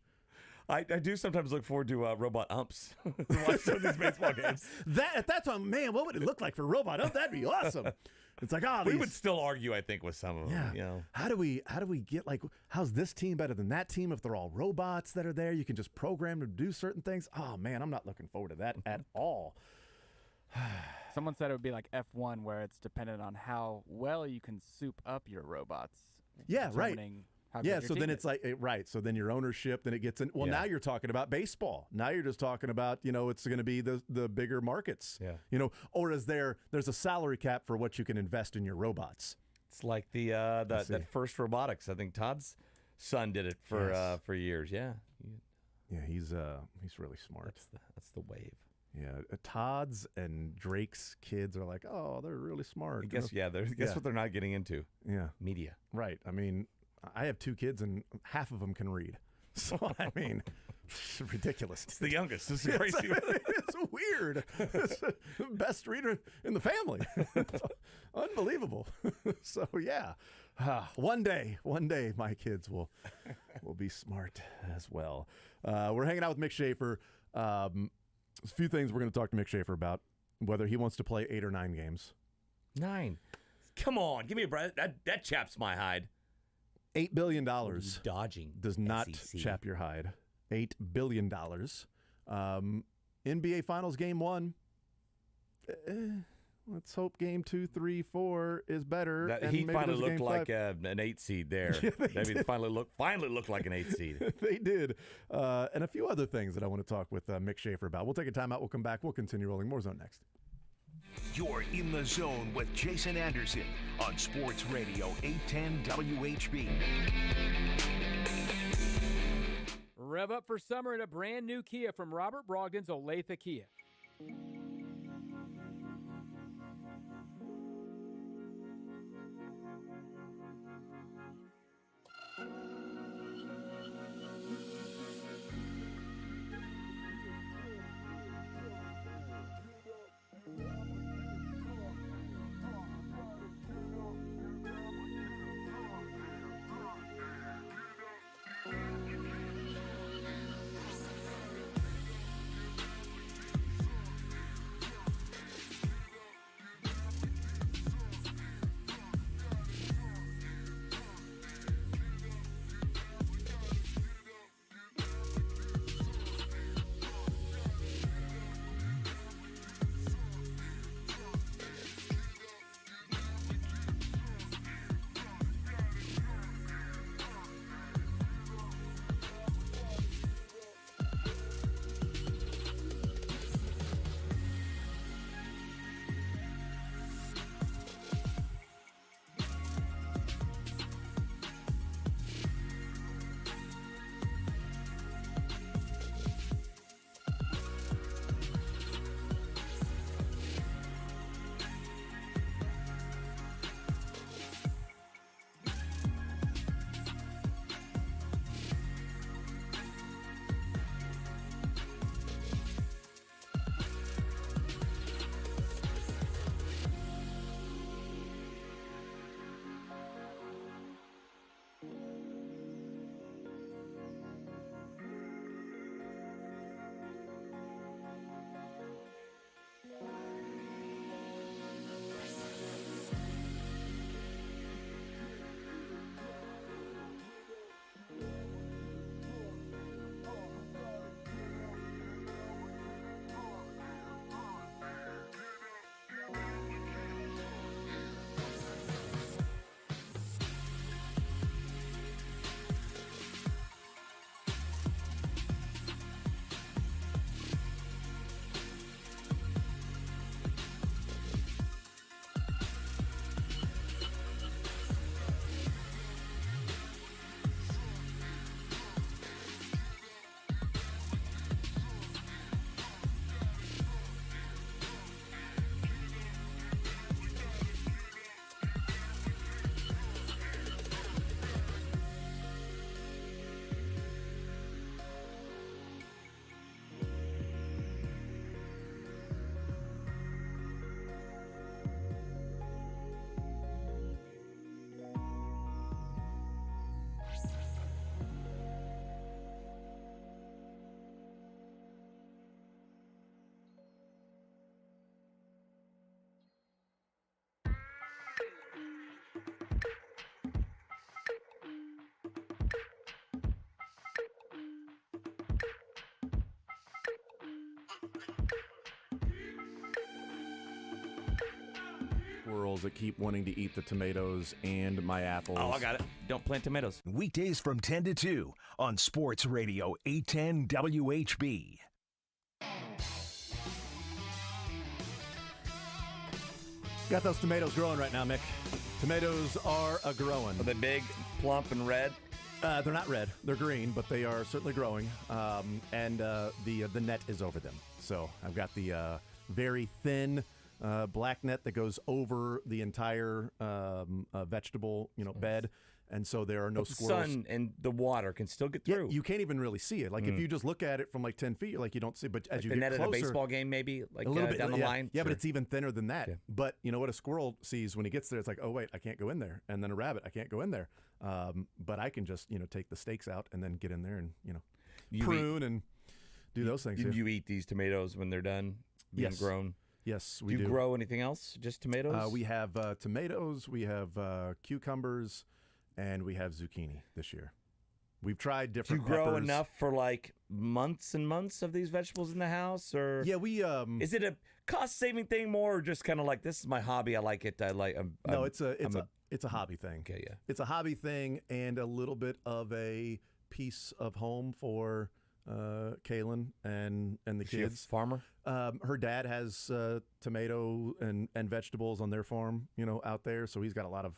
I do sometimes look forward to robot umps to watch some of these baseball games. At that time, man, what would it look like for a robot ump? That'd be awesome. It's like, we would still argue, I think, with some of them. Yeah. How do we get, like, how's this team better than that team if they're all robots that are there? You can just program them to do certain things. Oh man, I'm not looking forward to that at all. Someone said it would be like F1, where it's dependent on how well you can soup up your robots. Yeah, right. Yeah, so then it's like, right. So then your ownership, then it gets in. Well, now you're talking about baseball. Now you're just talking about, it's going to be the bigger markets. Yeah. Or there's a salary cap for what you can invest in your robots. It's like that First Robotics. I think Todd's son did it for years. Yeah. Yeah, he's really smart. That's the wave. Yeah, Todd's and Drake's kids are like, oh, they're really smart. Guess what they're not getting into? Yeah. Media. Right. I mean, I have 2 kids, and half of them can read. So, I mean, it's ridiculous. It's the youngest. It's crazy. It's weird. It's the best reader in the family. Unbelievable. So, yeah. One day, my kids will be smart as well. We're hanging out with Mick Schaefer. A few things we're going to talk to Mick Schaefer about, whether he wants to play 8 or 9 games. 9? Come on. Give me a breath. That chaps my hide. $8 billion dodging does not SEC. chap your hide. $8 billion. NBA Finals Game 1. Let's hope Game 2, 3, 4 is better. He finally looked like an 8 seed there. Maybe they finally looked like an 8 seed. They did. And a few other things that I want to talk with Mick Schaefer about. We'll take a timeout. We'll come back. We'll continue rolling. More Zone next. You're in the zone with Jason Anderson on Sports Radio 810 WHB. Rev up for summer in a brand new Kia from Robert Brogdon's Olathe Kia. squirrels that keep wanting to eat the tomatoes and my apples. Oh, I got it. Don't plant tomatoes. Weekdays from 10 to 2 on Sports Radio 810 WHB. Got those tomatoes growing right now, Mick. Tomatoes are a-growing. Are they big, plump, and red? They're not red. They're green, but they are certainly growing. And the net is over them. So I've got the very thin black net that goes over the entire vegetable, bed. And so there are no squirrels. The sun and the water can still get through. Yeah, you can't even really see it. Like if you just look at it from like 10 feet, you're like you don't see. But as you the get net closer, in a baseball game, maybe like a little bit down the line. Yeah, but it's even thinner than that. Yeah. But you know what a squirrel sees when he gets there? It's like, oh wait, I can't go in there. And then a rabbit, I can't go in there. But I can just take the stakes out and then get in there and prune and do those things. You eat these tomatoes when they're done being grown? Yes, we do. Do you grow anything else? Just tomatoes? We have tomatoes. We have cucumbers. And we have zucchini this year. We've tried different Do you grow peppers. enough for like months and months of these vegetables in the house? Or yeah, we is it a cost-saving thing more, or just kind of like, this is my hobby, I like it, No, it's a hobby thing. Okay, yeah. It's a hobby thing and a little bit of a piece of home for Kaylin and the kids. She a farmer? Her dad has tomato and vegetables on their farm, out there. So he's got a lot of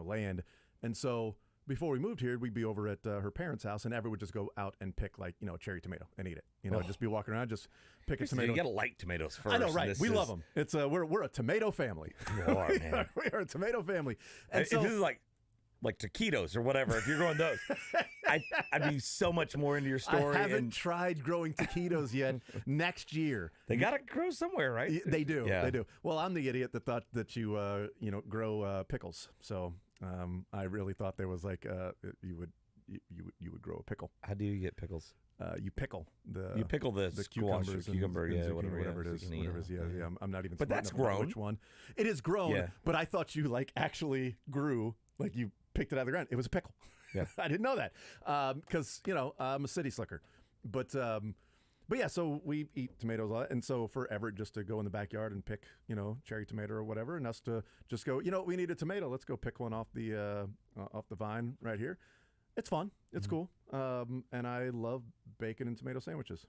land. And so before we moved here, we'd be over at her parents' house, and Everett would just go out and pick a cherry tomato and eat it. Just be walking around, just pick a tomato. You gotta like tomatoes first. I know, right? We love them. It's we're a tomato family. You are, man. We are a tomato family. And if this is like taquitos or whatever, if you're growing those, I'd be so much more into your story. I haven't tried growing taquitos yet. Next year. They got to grow somewhere, right? They do. Yeah. They do. Well, I'm the idiot that thought that you grow pickles. So I really thought there was like you would grow a pickle. How do you get pickles? You pickle the cucumbers, cucumber, yeah, zucchini, whatever it is. zucchini, whatever it is. Yeah. I'm not even. But smart that's enough to know grown. Which one? It is grown. Yeah. But I thought you actually grew, like you picked it out of the ground. It was a pickle. Yeah. I didn't know that because I'm a city slicker. But yeah, so we eat tomatoes a lot, and so for Everett just to go in the backyard and pick cherry tomato or whatever, and us to just go, we need a tomato. Let's go pick one off the vine right here. It's fun. It's cool. And I love bacon and tomato sandwiches.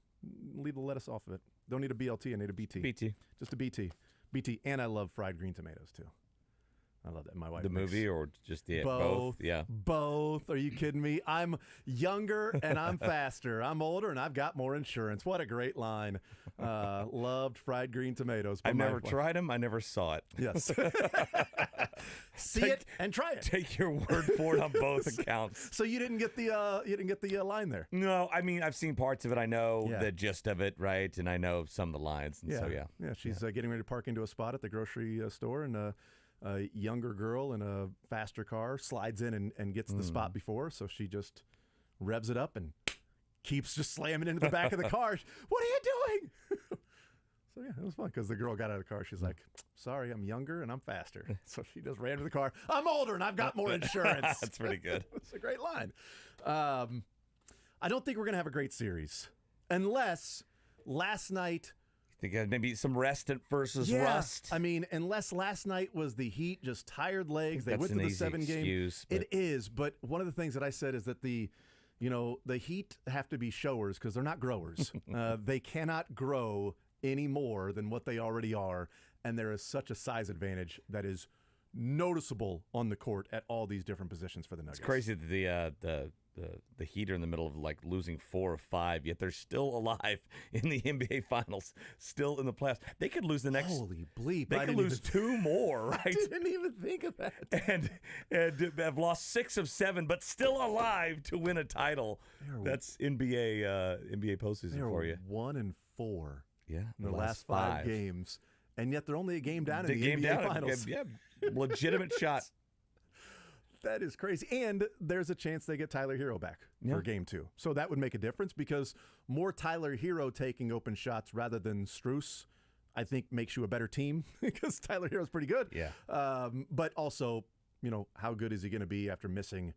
Leave the lettuce off of it. Don't need a BLT. I need a BT. BT. Just a BT. BT. And I love fried green tomatoes too. I love that. My wife. The makes movie or just both? Yeah. Both. Are you kidding me? I'm younger and I'm faster. I'm older and I've got more insurance. What a great line. Loved fried green tomatoes. I've never tried them. I never saw it. Yes. See it and try it. Take your word for it on both accounts. So you didn't get the line there. No, I mean I've seen parts of it. I know the gist of it, right? And I know some of the lines. And so yeah. She's getting ready to park into a spot at the grocery store, and a younger girl in a faster car slides in and gets the spot before, so she just revs it up and keeps just slamming into the back of the car. What are you doing? So yeah, it was fun because the girl got out of the car. She's like, sorry, I'm younger and I'm faster. So she just ran to the car. I'm older and I've got more insurance. That's pretty good. It's a great line. I don't think we're going to have a great series unless last night... Think maybe some rest versus rust. I mean, unless last night was the Heat, just tired legs. They went to the 7-game. It is, but one of the things that I said is that the Heat have to be showers because they're not growers. They cannot grow any more than what they already are, and there is such a size advantage that is noticeable on the court at all these different positions for the Nuggets. It's crazy that the Heat are in the middle of like losing 4 or 5, yet they're still alive in the NBA Finals, still in the playoffs. They could lose the next. Holy bleep! They could lose 2 more, right? I didn't even think of that. And have lost 6 of 7, but still alive to win a title. That's NBA postseason for you. 1-4. Yeah, in the last 5 games, and yet they're only a game down in the NBA Finals. Yeah, legitimate shot. That is crazy. And there's a chance they get Tyler Hero back for game 2. So that would make a difference because more Tyler Hero taking open shots rather than Strus, I think makes you a better team because Tyler Hero's pretty good. Yeah. But also, how good is he going to be after missing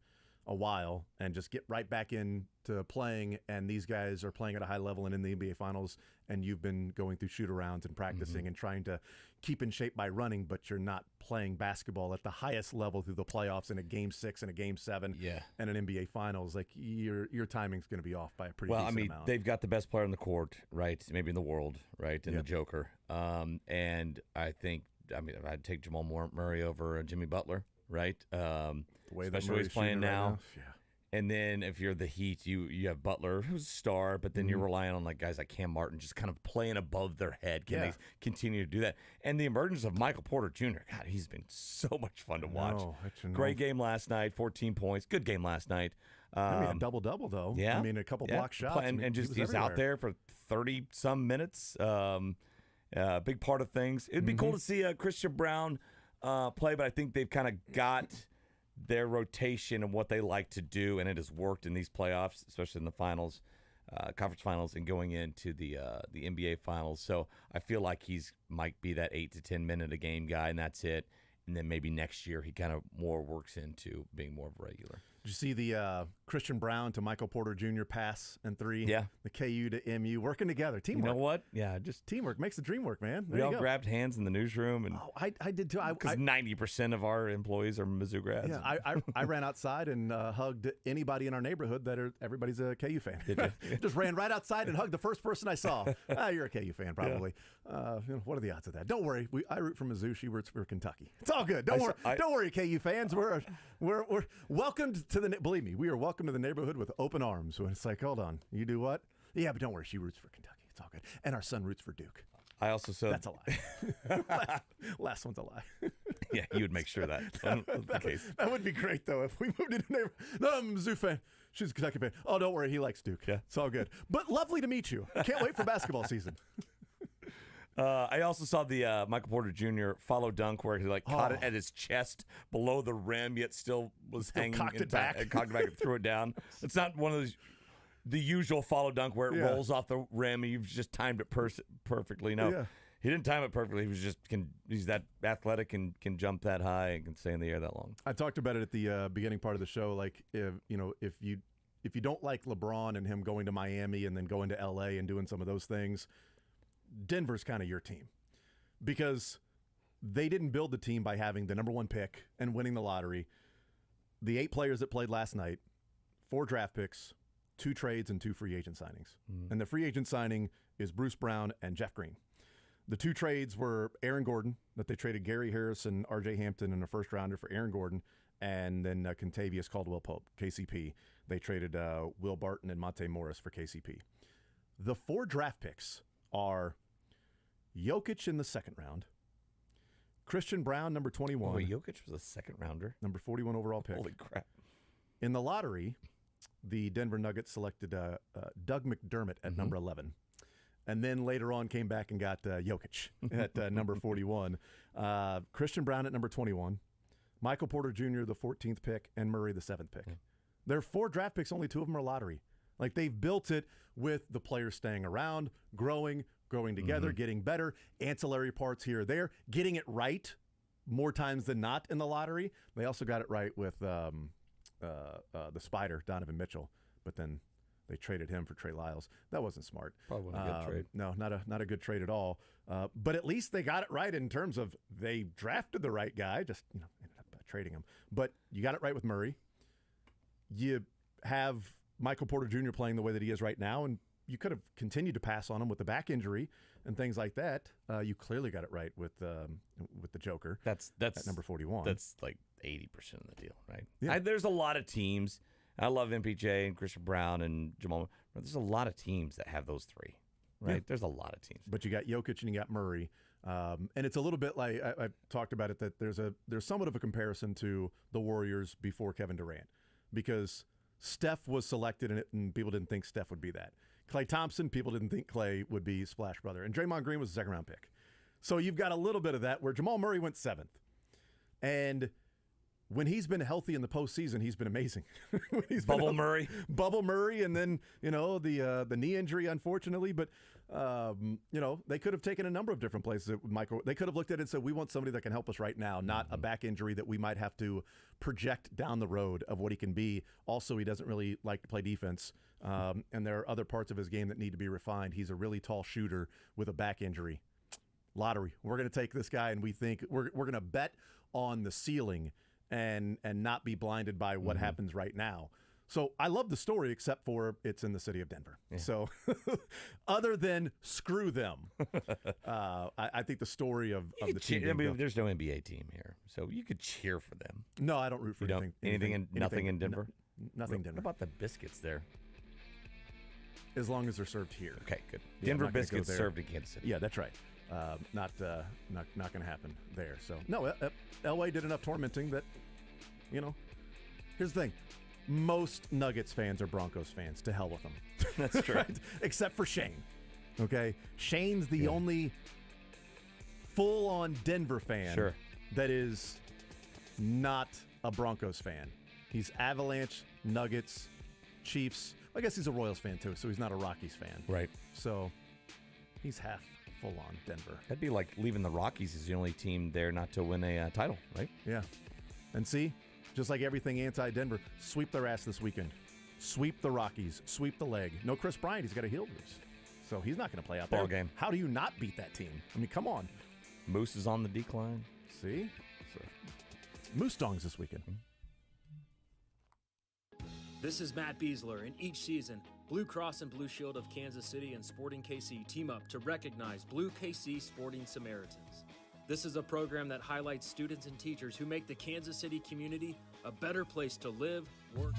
a while and just get right back into playing, and these guys are playing at a high level and in the NBA Finals, and you've been going through shoot-arounds and practicing and trying to keep in shape by running, but you're not playing basketball at the highest level through the playoffs in a Game 6 and a Game 7 and an NBA Finals. Like, your timing's going to be off by a pretty decent amount. They've got the best player on the court, right? Maybe in the world, right? In the Joker. And I think, I'd take Jamal Murray over Jimmy Butler, right? The way that especially he's playing now. Right now. And then if you're the Heat, you have Butler, who's a star, but then you're relying on like guys like Cam Martin just kind of playing above their head. Can they continue to do that? And the emergence of Michael Porter Jr., God, he's been so much fun to watch. Great game last night, 14 points. Good game last night. A double-double, though. Yeah. A couple block shots. And just he's out there for 30-some minutes. Big part of things. It'd be cool to see Christian Braun play, but I think they've kind of got their rotation and what they like to do, and it has worked in these playoffs, especially in the finals, conference finals, and going into the NBA finals. So I feel like he's might be that 8 to 10 minute a game guy, and that's it. And then maybe next year he kind of more works into being more of a regular. Did you see the Christian Braun to Michael Porter Jr. pass and 3? Yeah. The KU to MU working together. Teamwork. You know what? Yeah, just teamwork makes the dream work, man. We all grabbed hands in the newsroom, and I did too. Because 90% of our employees are Mizzou grads. Yeah, I ran outside and hugged anybody in our neighborhood everybody's a KU fan. Did you? Just ran right outside and hugged the first person I saw. You're a KU fan, probably. What are the odds of that? Don't worry. I root for Mizzou. She roots for Kentucky. It's all good. Don't worry, KU fans. We're welcomed to the. Believe me, we are welcome to the neighborhood with open arms. When it's like, hold on, you do what? Yeah, but don't worry. She roots for Kentucky. It's all good. And our son roots for Duke. I also said that's a lie. Last one's a lie. Yeah, you would make sure that. That would be great though if we moved into a neighborhood. No, I'm a Mizzou fan. She's a Kentucky fan. Oh, don't worry, he likes Duke. Yeah, it's all good. But lovely to meet you. Can't wait for basketball season. I also saw the Michael Porter Jr. follow dunk where he caught it at his chest below the rim, yet still was hanging cocked it back and threw it down. It's not one of the usual follow dunk where it rolls off the rim and you've just timed it perfectly. No, he didn't time it perfectly. He was just he's that athletic and can jump that high and can stay in the air that long. I talked about it at the beginning part of the show. Like if you don't like LeBron and him going to Miami and then going to LA and doing some of those things, Denver's kind of your team because they didn't build the team by having the number 1 pick and winning the lottery. The 8 players that played last night, 4 draft picks, 2 trades, and 2 free agent signings. And the free agent signing is Bruce Brown and Jeff Green. The 2 trades were Aaron Gordon, that they traded Gary Harris and R.J. Hampton in a first rounder for Aaron Gordon, and then Kentavious Caldwell-Pope, KCP. They traded Will Barton and Monte Morris for KCP. The 4 draft picks are Jokic in the second round, Christian Braun, number 21. Oh, Jokic was a second rounder. Number 41 overall pick. Holy crap. In the lottery, the Denver Nuggets selected Doug McDermott at number 11. And then later on came back and got Jokic at number 41. Christian Braun at number 21. Michael Porter Jr., the 14th pick, and Murray, the 7th pick. There are 4 draft picks, only 2 of them are lottery. Like, they've built it with the players staying around, growing together, getting better, ancillary parts here or there, getting it right more times than not in the lottery. They also got it right with the Spider, Donovan Mitchell, but then they traded him for Trey Lyles. That wasn't smart. Probably wasn't a good trade. No, not a good trade at all. But at least they got it right in terms of they drafted the right guy, just ended up trading him. But you got it right with Murray. You have Michael Porter Jr. playing the way that he is right now, and you could have continued to pass on him with the back injury and things like that. You clearly got it right with the Joker. That's at number 41. That's like 80% of the deal, right? Yeah. There's a lot of teams. I love MPJ and Christian Braun and Jamal. There's a lot of teams that have those 3, right? Yeah. There's a lot of teams. But you got Jokic and you got Murray. And it's a little bit like I talked about it, that there's somewhat of a comparison to the Warriors before Kevin Durant, because Steph was selected in it and people didn't think Steph would be that. Klay Thompson, people didn't think Klay would be Splash Brother. And Draymond Green was a second-round pick. So you've got a little bit of that where Jamal Murray went 7th. And when he's been healthy in the postseason, he's been amazing. Bubble Murray. Bubble Murray, and then, the knee injury, unfortunately. But They could have taken a number of different places. They could have looked at it and said, we want somebody that can help us right now, not a back injury that we might have to project down the road of what he can be. Also, he doesn't really like to play defense, and there are other parts of his game that need to be refined. He's a really tall shooter with a back injury. Lottery. We're going to take this guy, and we think we're going to bet on the ceiling and not be blinded by what happens right now. So I love the story, except for it's in the city of Denver. Yeah. So other than screw them, I think the story of the team. There's no NBA team here, so you could cheer for them. No, I don't root for anything. Nothing in Denver? Nothing Denver. What about the biscuits there? As long as they're served here. Okay, good. Denver biscuits served in Kansas City. Yeah, that's right. Not going to happen there. So no, LA did enough tormenting that, here's the thing. Most Nuggets fans are Broncos fans. To hell with them. That's true. Right? Except for Shane. Okay? Shane's the only full-on Denver fan that is not a Broncos fan. He's Avalanche, Nuggets, Chiefs. I guess he's a Royals fan, too, so he's not a Rockies fan. Right. So he's half full-on Denver. That'd be like leaving the Rockies as the only team there not to win a title, right? Yeah. And see? Just like everything anti-Denver, sweep their ass this weekend. Sweep the Rockies. Sweep the leg. No Chris Bryant. He's got a heel bruise. So he's not going to play out there. Ball game. How do you not beat that team? I mean, come on. Moose is on the decline. See? So, Moose Dongs this weekend. This is Matt Beasler, and each season, Blue Cross and Blue Shield of Kansas City and Sporting KC team up to recognize Blue KC Sporting Samaritans. This is a program that highlights students and teachers who make the Kansas City community a better place to live, work.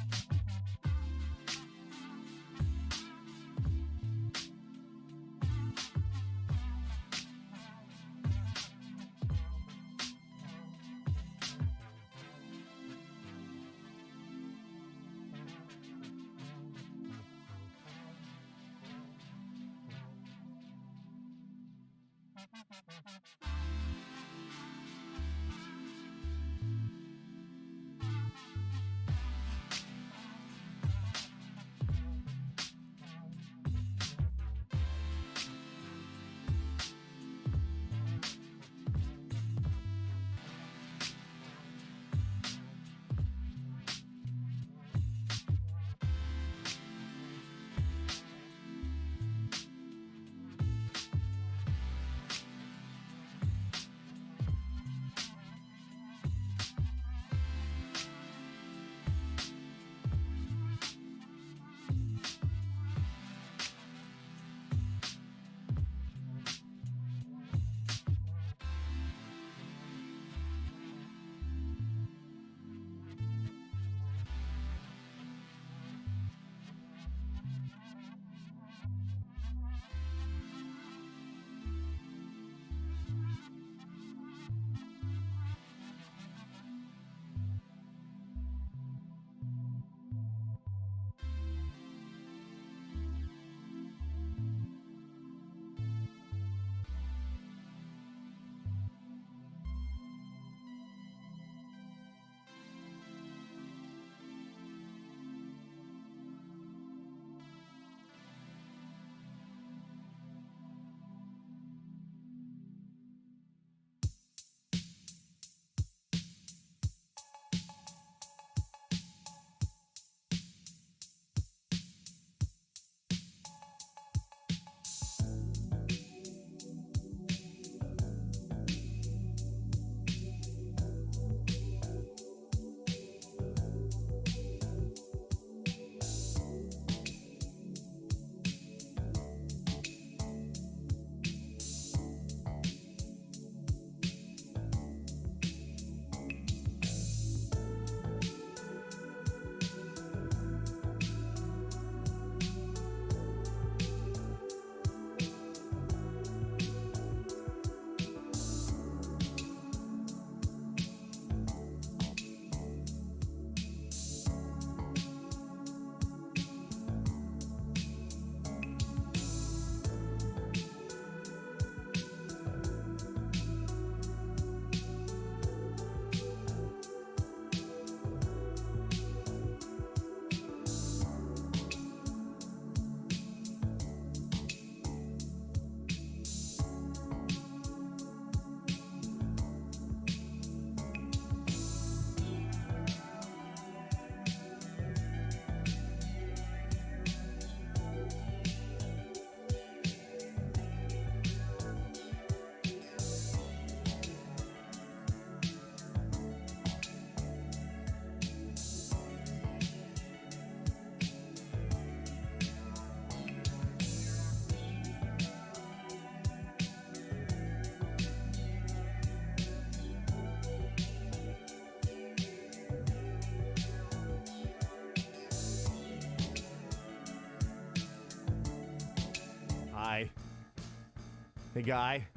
Hey, Guy.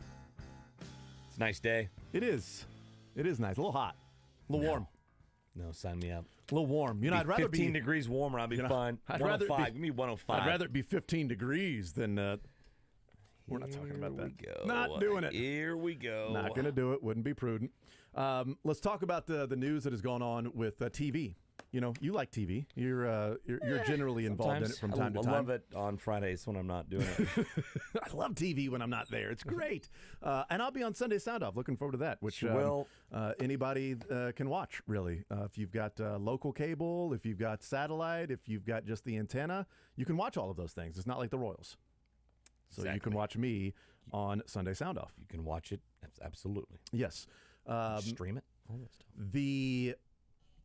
It's a nice day. It is. It is nice. A little hot. A little warm. No, sign me up. A little warm. You know, I'd rather 15 degrees warmer. I'll be fine. I'd rather 105. Give me 105. I'd rather it be 15 degrees than. We're not talking about that. Here we go. Not doing it. Here we go. Not going to do it. Wouldn't be prudent. Let's talk about the news that has gone on with TV. You know, you like TV. You're generally involved in it from time to time. I love it on Fridays when I'm not doing it. I love TV when I'm not there. It's great. And I'll be on Sunday Sound Off. Looking forward to that, which anybody can watch, really. If you've got local cable, if you've got satellite, if you've got just the antenna, you can watch all of those things. It's not like the Royals. So you can watch me on Sunday Sound Off. You can watch it. Absolutely. Yes. Stream it. All that stuff. The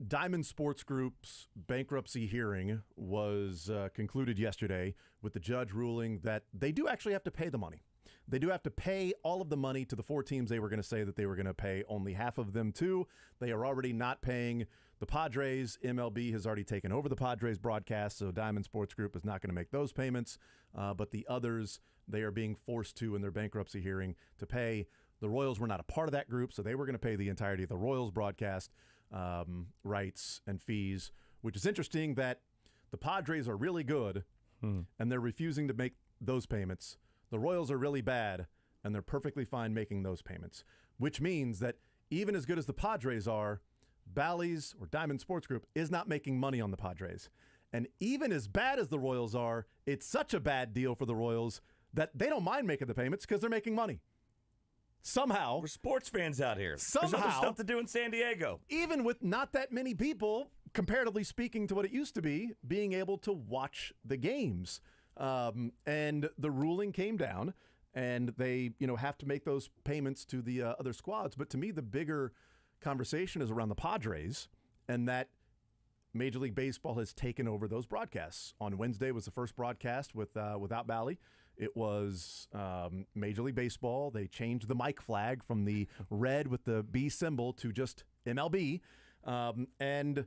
Diamond Sports Group's bankruptcy hearing was concluded yesterday with the judge ruling that they do actually have to pay the money. They do have to pay all of the money to the 4 teams they were going to say that they were going to pay only half of them to. They are already not paying the Padres. MLB has already taken over the Padres broadcast, so Diamond Sports Group is not going to make those payments. But the others, they are being forced to, in their bankruptcy hearing, to pay. The Royals were not a part of that group, so they were going to pay the entirety of the Royals broadcast rights and fees, which is interesting that the Padres are really good and they're refusing to make those payments. The Royals are really bad and they're perfectly fine making those payments, which means that even as good as the Padres are, Bally's or Diamond Sports Group is not making money on the Padres. And even as bad as the Royals are, it's such a bad deal for the Royals that they don't mind making the payments because they're making money. Somehow. We're sports fans out here. Somehow. There's other stuff to do in San Diego. Even with not that many people, comparatively speaking to what it used to be, being able to watch the games. And the ruling came down, and they have to make those payments to the other squads. But to me, the bigger conversation is around the Padres, and that Major League Baseball has taken over those broadcasts. On Wednesday was the first broadcast without Bally. It was Major League Baseball. They changed the mic flag from the red with the B symbol to just MLB. And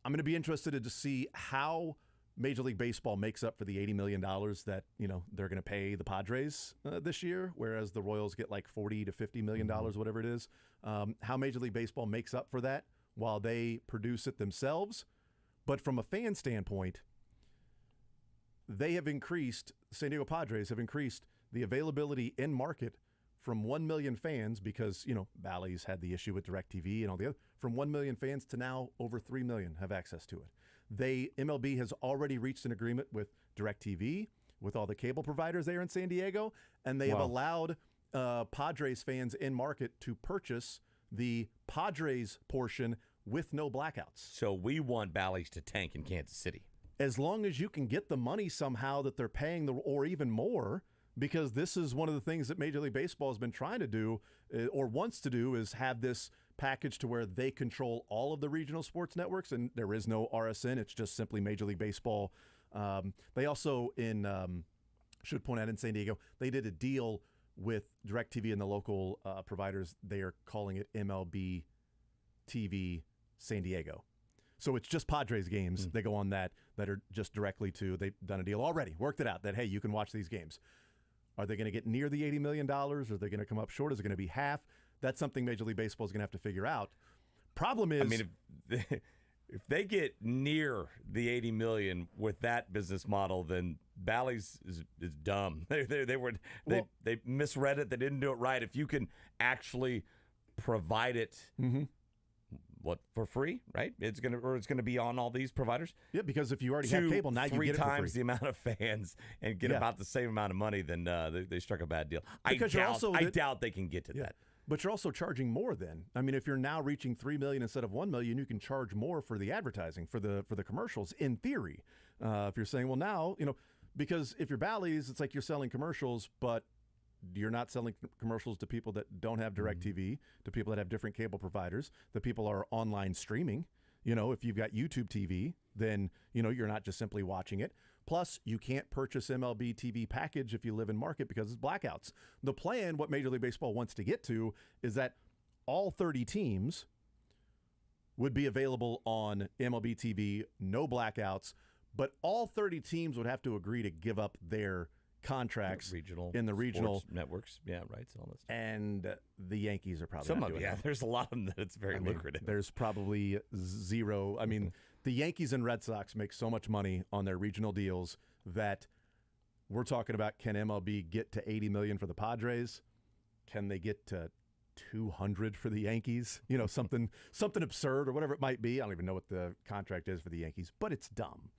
I'm going to be interested to see how Major League Baseball makes up for the $80 million that they're going to pay the Padres this year, whereas the Royals get like $40 to $50 million, whatever it is. How Major League Baseball makes up for that while they produce it themselves. But from a fan standpoint, they have increased, San Diego Padres have increased the availability in market from 1 million fans because, Bally's had the issue with DirecTV and all the other, from 1 million fans to now over 3 million have access to it. MLB has already reached an agreement with DirecTV, with all the cable providers there in San Diego, and they have allowed Padres fans in market to purchase the Padres portion with no blackouts. So we want Bally's to tank in Kansas City. As long as you can get the money somehow that they're paying, or even more, because this is one of the things that Major League Baseball has been trying to do or wants to do is have this package to where they control all of the regional sports networks, and there is no RSN. It's just simply Major League Baseball. They also, should point out in San Diego, they did a deal with DirecTV and the local providers. They are calling it MLB TV San Diego. So it's just Padres games. They go on that are just directly to, they've done a deal already, worked it out that, hey, you can watch these games. Are they going to get near the $80 million? Are they going to come up short? Is it going to be half? That's something Major League Baseball is going to have to figure out. Problem is, if they get near the $80 million with that business model, then Bally's is dumb. They misread it. They didn't do it right. If you can actually provide it. For free, right? It's gonna be on all these providers. Yeah, because if you already have cable, now you get it for free. 3 times the amount of fans and get about the same amount of money, then they struck a bad deal. I doubt they can get to that. But you're also charging more then. I mean, if you're now reaching 3 million instead of 1 million, you can charge more for the advertising, for the commercials. In theory, if you're saying, well, now because if you're Bally's, it's like you're selling commercials, but you're not selling commercials to people that don't have DirecTV, to people that have different cable providers, the people are online streaming. If you've got YouTube TV, then, you're not just simply watching it. Plus, you can't purchase MLB TV package if you live in market because it's blackouts. The plan, what Major League Baseball wants to get to, is that all 30 teams would be available on MLB TV, no blackouts, but all 30 teams would have to agree to give up their contracts in the regional sports networks. Yeah, right. All this stuff. And the Yankees are probably some not of doing that. There's a lot of them that it's very lucrative. There's probably zero. I mean, the Yankees and Red Sox make so much money on their regional deals that we're talking about, can MLB get to $80 million for the Padres? Can they get to $200 for the Yankees? You know, something absurd or whatever it might be. I don't even know what the contract is for the Yankees, but it's dumb,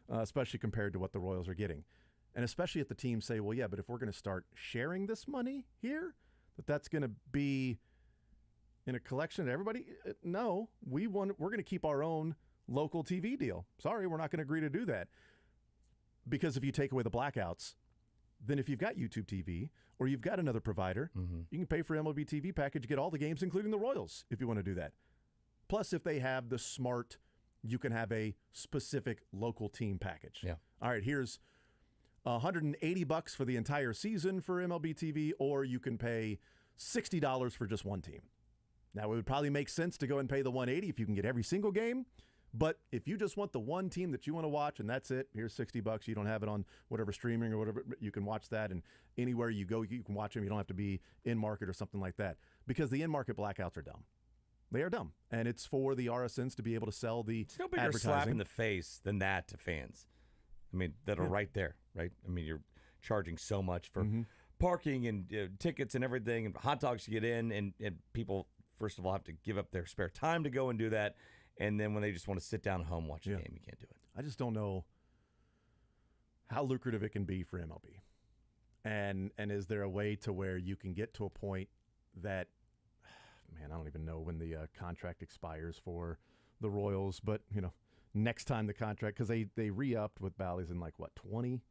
especially compared to what the Royals are getting. And especially if the teams say, well, yeah, but if we're going to start sharing this money here, that's going to be in a collection to everybody. No, we're going to keep our own local TV deal. Sorry, we're not going to agree to do that. Because if you take away the blackouts, then if you've got YouTube TV or you've got another provider, you can pay for MLB TV package, get all the games, including the Royals, if you want to do that. Plus, if they have the smart, you can have a specific local team package. Yeah. All right, here's $180 for the entire season for MLB TV, or you can pay $60 for just one team. Now, it would probably make sense to go and pay the $180 if you can get every single game. But if you just want the one team that you want to watch and that's it, here's $60. You don't have it on whatever streaming or whatever. You can watch that, and anywhere you go, you can watch them. You don't have to be in market or something like that, because the in-market blackouts are dumb. They are dumb, and it's for the RSNs to be able to sell the It's no bigger advertising. slap in the face than that to fans. I mean, that are right there, right? I mean, you're charging so much for parking and tickets and everything, and hot dogs to get in, and people, first of all, have to give up their spare time to go and do that. And then when they just want to sit down at home, watch a game, you can't do it. I just don't know how lucrative it can be for MLB. And is there a way to where you can get to a point that, man, I don't even know when the contract expires for the Royals, but, you know, next time the contract, because they re-upped with Bally's in 20?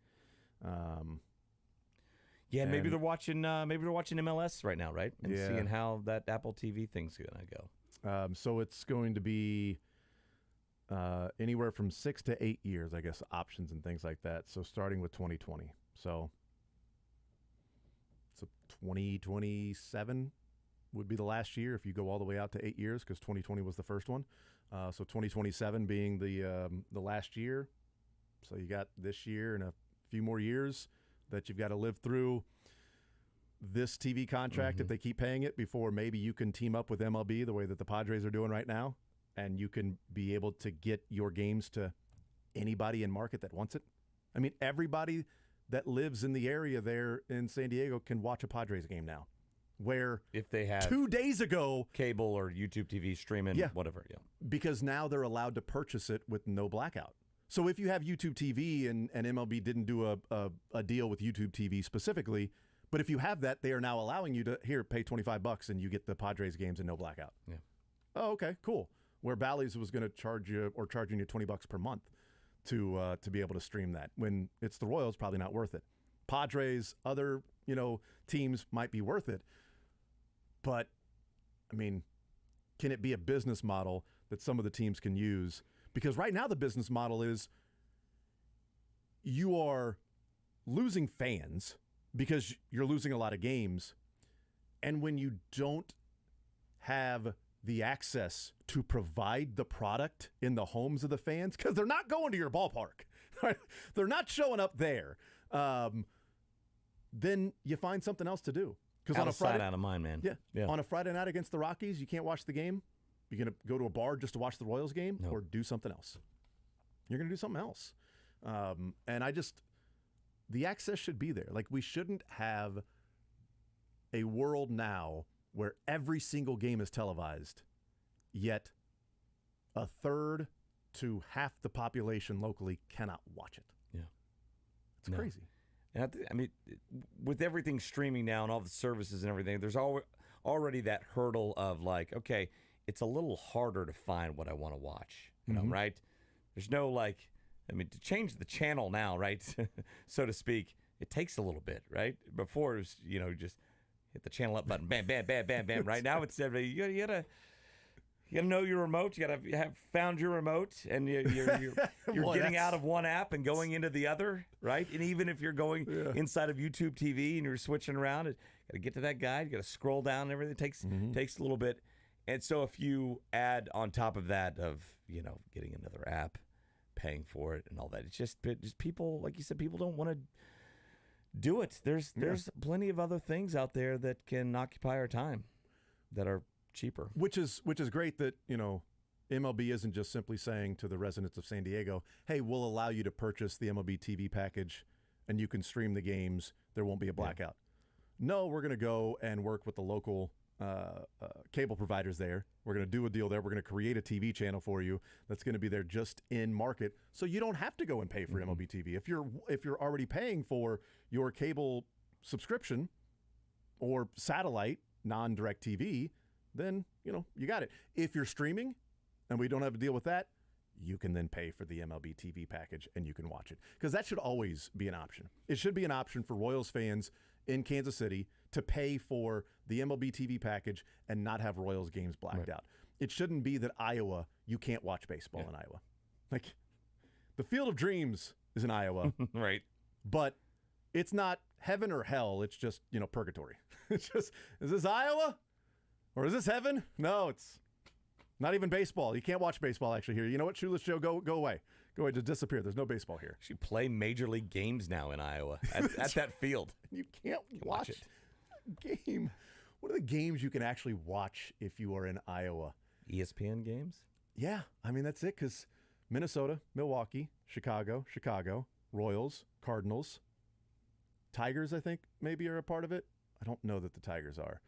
Yeah, maybe they're watching MLS right now, right? And seeing how that Apple TV thing's going to go. So it's going to be anywhere from 6 to 8 years, I guess, options and things like that. So starting with 2020. So 2027 would be the last year if you go all the way out to 8 years, because 2020 was the first one. So 2027 being the last year. So you got this year and a few more years that you've got to live through this TV contract if they keep paying it, before maybe you can team up with MLB the way that the Padres are doing right now, and you can be able to get your games to anybody in market that wants it. I mean, everybody that lives in the area there in San Diego can watch a Padres game now, where if they have 2 days ago cable or YouTube TV streaming, whatever, because now they're allowed to purchase it with no blackout. So if you have YouTube TV and MLB didn't do a deal with YouTube TV specifically, but if you have that, they are now allowing you to, here, pay $25 and you get the Padres games and no blackout. Yeah. Oh, okay, cool. Where Bally's was going to charging you $20 per month to be able to stream that, when it's the Royals, probably not worth it. Padres, other teams might be worth it, but I mean, can it be a business model that some of the teams can use? Because right now the business model is you are losing fans because you're losing a lot of games. And when you don't have the access to provide the product in the homes of the fans, because they're not going to your ballpark, right? They're not showing up there, then you find something else to do. Because out of sight, out of mind, man. Yeah. On a Friday night against the Rockies, you can't watch the game. You're going to go to a bar just to watch the Royals game, or do something else. You're going to do something else. And the access should be there. Like, we shouldn't have a world now where every single game is televised, yet a third to half the population locally cannot watch it. Yeah. It's crazy. And I mean, with everything streaming now and all the services and everything, there's already that hurdle of like, okay, it's a little harder to find what I want to watch, you know, right? There's no to change the channel now, right? So to speak, it takes a little bit, right? Before it was, just hit the channel up button, bam, bam, bam, bam, bam. Right now it's everybody. You gotta know your remote. You gotta have found your remote, and you're getting out of one app and going into the other, right? And even if you're going inside of YouTube TV and you're switching around, you gotta get to that guide. You gotta scroll down and everything. It takes a little bit. And so if you add on top of that of getting another app, paying for it and all that, it's just people, like you said, people don't want to do it. There's plenty of other things out there that can occupy our time that are cheaper. Which is great that, MLB isn't just simply saying to the residents of San Diego, hey, we'll allow you to purchase the MLB TV package and you can stream the games. There won't be a blackout. No, we're going to go and work with the local cable providers there. We're going to do a deal there. We're going to create a TV channel for you that's going to be there just in market, so you don't have to go and pay for MLB TV. If you're already paying for your cable subscription or satellite non-direct TV, then you got it. If you're streaming and we don't have to deal with that, you can then pay for the MLB TV package and you can watch it, because that should always be an option. It should be an option for Royals fans in Kansas City to pay for the MLB TV package and not have Royals games blacked out. It shouldn't be that you can't watch baseball in Iowa. Like, the Field of Dreams is in Iowa. Right. But it's not heaven or hell. It's just, purgatory. It's just, is this Iowa or is this heaven? No, it's not even baseball. You can't watch baseball actually here. You know what, Shoeless Joe, go away. Go away, just disappear. There's no baseball here. Actually play Major League games now in Iowa at that field. You can't watch it. Game. What are the games you can actually watch if you are in Iowa? ESPN games? Yeah, I mean, that's it, because Minnesota, Milwaukee, Chicago, Royals, Cardinals, Tigers, I think, maybe are a part of it. I don't know that the Tigers are.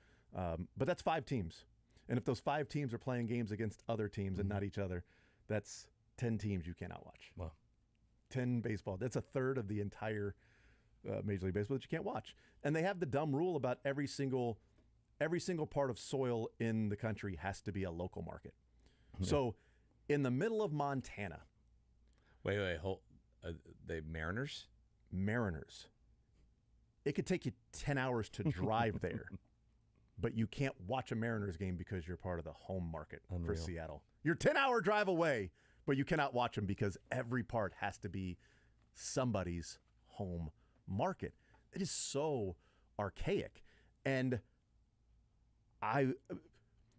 But that's 5 teams. And if those 5 teams are playing games against other teams and not each other, that's 10 teams you cannot watch. Wow. 10 baseball. That's a third of the entire Major League Baseball that you can't watch. And they have the dumb rule about every single part of soil in the country has to be a local market. Yeah. So in the middle of Montana. Wait, hold. The Mariners? Mariners. It could take you 10 hours to drive there, but you can't watch a Mariners game because you're part of the home market for Seattle. You're 10-hour drive away, but you cannot watch them because every part has to be somebody's home market. It is so archaic. And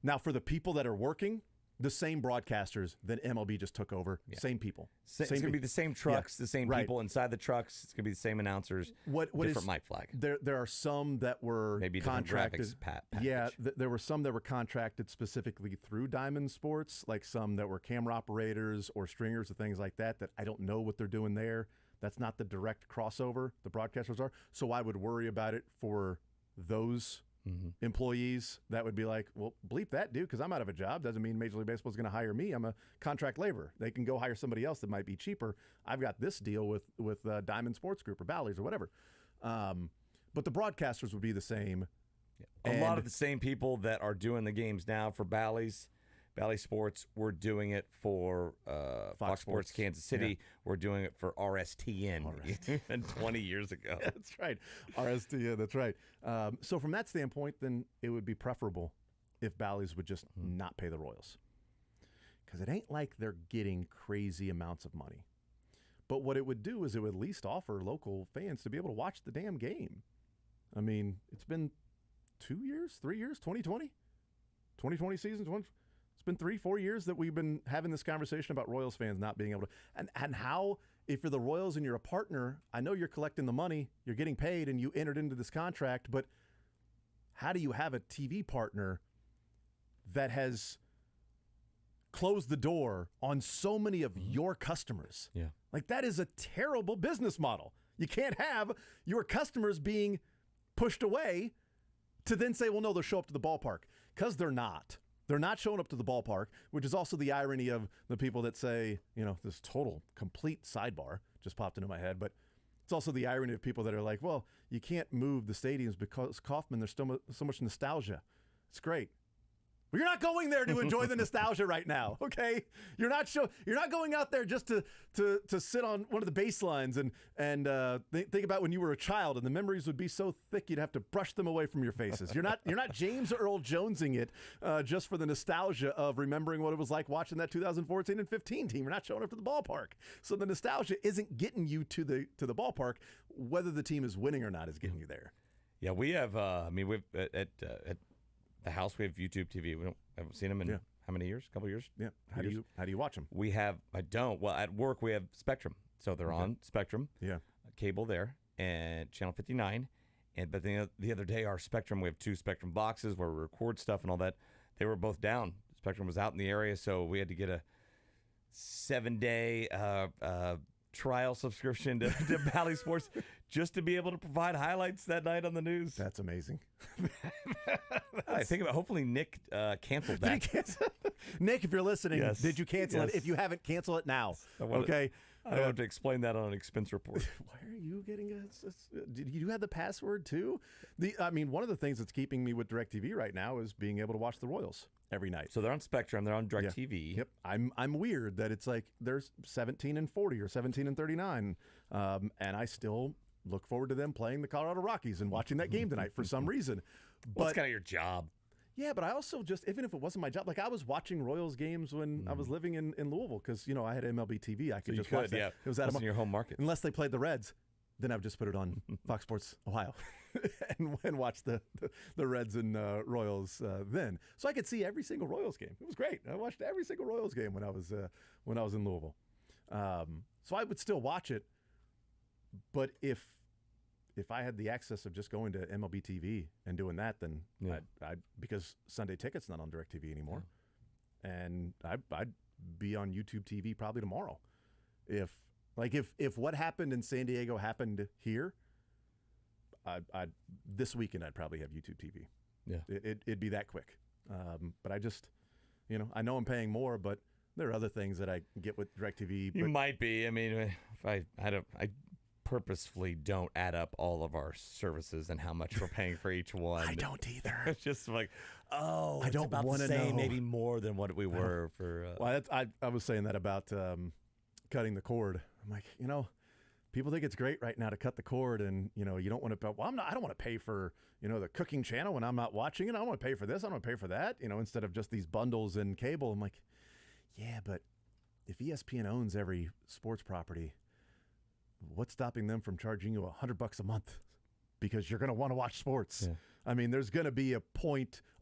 now for the people that are working, the same broadcasters that MLB just took over, same people. It's going to be the same trucks, the same people inside the trucks. It's going to be the same announcers, different mic flag. There are some that were maybe contracted. Package. Yeah, there were some that were contracted specifically through Diamond Sports, like some that were camera operators or stringers or things like that I don't know what they're doing there. That's not the direct crossover the broadcasters are. So I would worry about it for those employees that would be like, well, bleep that, dude, because I'm out of a job. Doesn't mean Major League Baseball is going to hire me. I'm a contract laborer. They can go hire somebody else that might be cheaper. I've got this deal with Diamond Sports Group or Bally's or whatever. But the broadcasters would be the same. Yeah. A lot of the same people that are doing the games now for Bally's Sports, we're doing it for Fox Sports Kansas City. Yeah. We're doing it for RSTN 20 years ago. That's right. RSTN, that's right. So from that standpoint, then it would be preferable if Bally's would just not pay the Royals. Because it ain't like they're getting crazy amounts of money. But what it would do is it would at least offer local fans to be able to watch the damn game. I mean, it's been 2 years, 3 years, 2020 season, it's been 3-4 years that we've been having this conversation about Royals fans not being able to. And how, if you're the Royals and you're a partner, I know you're collecting the money, you're getting paid, and you entered into this contract, but how do you have a TV partner that has closed the door on so many of your customers? Yeah. Like, that is a terrible business model. You can't have your customers being pushed away to then say, well, no, they'll show up to the ballpark, because they're not. They're not showing up to the ballpark, which is also the irony of the people that say, this complete sidebar just popped into my head, but it's also the irony of people that are like, well, you can't move the stadiums because Kauffman, there's so much nostalgia. It's great. Well, you're not going there to enjoy the nostalgia right now, okay? You're not going out there just to sit on one of the baselines and think about when you were a child, and the memories would be so thick you'd have to brush them away from your faces. You're not James Earl Jonesing it just for the nostalgia of remembering what it was like watching that 2014 and 15 team. You're not showing up to the ballpark, so the nostalgia isn't getting you to the ballpark. Whether the team is winning or not is getting you there. Yeah, we have. We've at the house, we have YouTube TV. We haven't seen them in how many years? A couple years? Yeah. How do you watch them? I don't. Well, at work we have Spectrum, so they're on Spectrum. Yeah. Cable there, and Channel 59. But the other day, our Spectrum, we have 2 Spectrum boxes where we record stuff and all that. They were both down. Spectrum was out in the area, so we had to get a 7-day trial subscription to Bally Sports just to be able to provide highlights that night on the news. That's amazing. I think about hopefully Nick canceled that. Did he cancel? Nick, if you're listening, Yes. did you cancel it? Yes. If you haven't, cancel it now. I wanna- Okay. I don't have to explain that on an expense report. Why are you getting did you have the password too? One of the things that's keeping me with DirecTV right now is being able to watch the Royals every night. So they're on Spectrum. They're on DirecTV. Yep. I'm weird that it's like there's 17 and 40 or 17 and 39, and I still look forward to them playing the Colorado Rockies and watching that game tonight for some reason. Well, it's kind of your job. Yeah, but I also just, even if it wasn't my job, like I was watching Royals games when I was living in Louisville because, I had MLB TV. I could just watch that. Yeah. It was out of your home market. Unless they played the Reds, then I would just put it on Fox Sports Ohio and watch the Reds and Royals then. So I could see every single Royals game. It was great. I watched every single Royals game when I was in Louisville. So I would still watch it, but if I had the access of just going to MLB TV and doing that, then I'd because Sunday Ticket's not on DirecTV anymore, and I'd be on YouTube TV probably tomorrow. If what happened in San Diego happened here, this weekend I'd probably have YouTube TV. Yeah, it'd be that quick. But I just, I know I'm paying more, but there are other things that I get with DirecTV. You might be. I mean, if I purposefully don't add up all of our services and how much we're paying for each one. I don't either. It's just like, I don't about wanna the same, know. maybe more than what we were for. Well, I was saying that about cutting the cord. I'm like, people think it's great right now to cut the cord, and you don't want to. Well, I don't want to pay for the cooking channel when I'm not watching it. I don't want to pay for this. I don't want to pay for that. Instead of just these bundles and cable. I'm like, yeah, but if ESPN owns every sports property, what's stopping them from charging you $100 a month? Because you're going to want to watch sports. Yeah. I mean, there's going to be a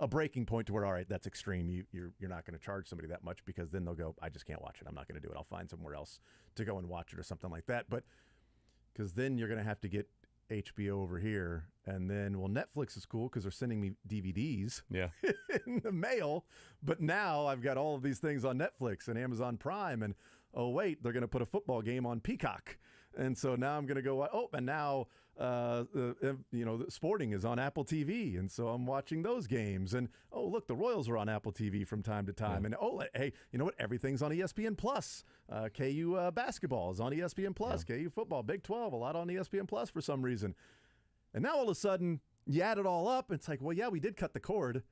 breaking point to where, all right, that's extreme. You're not going to charge somebody that much because then they'll go, I just can't watch it. I'm not going to do it. I'll find somewhere else to go and watch it or something like that. But because then you're going to have to get HBO over here, and then Netflix is cool because they're sending me DVDs in the mail. But now I've got all of these things on Netflix and Amazon Prime, and oh wait, they're going to put a football game on Peacock. And so now I'm going to go, and now, the sporting is on Apple TV. And so I'm watching those games. And, oh, look, the Royals are on Apple TV from time to time. And, hey, you know what? Everything's on ESPN Plus. KU basketball is on ESPN Plus. KU football, Big 12, a lot on ESPN Plus for some reason. And now all of a sudden, you add it all up. It's like, well, yeah, we did cut the cord.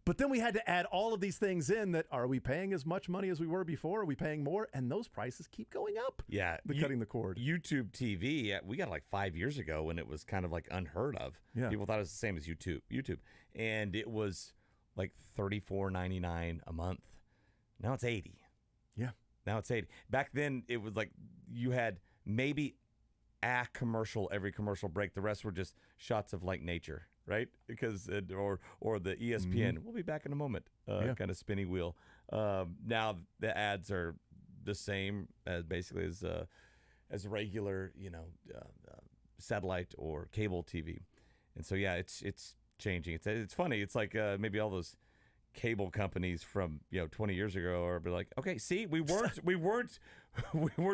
But then we had to add all of these things in that, are we paying as much money as we were before? Are we paying more? And those prices keep going up. Yeah. Cutting the cord. YouTube TV, we got like 5 years ago when it was kind of like unheard of. Yeah. People thought it was the same as YouTube. And it was like $34.99 a month. Now it's $80. Yeah. Now it's $80. Back then it was like you had maybe a commercial every commercial break. The rest were just shots of like nature. Right, because or the ESPN. We'll be back in a moment. Kind of spinning wheel. Now the ads are the same as basically as regular, satellite or cable TV, and so it's changing. It's funny. It's like maybe all those cable companies from 20 years ago are be like, okay, see, we weren't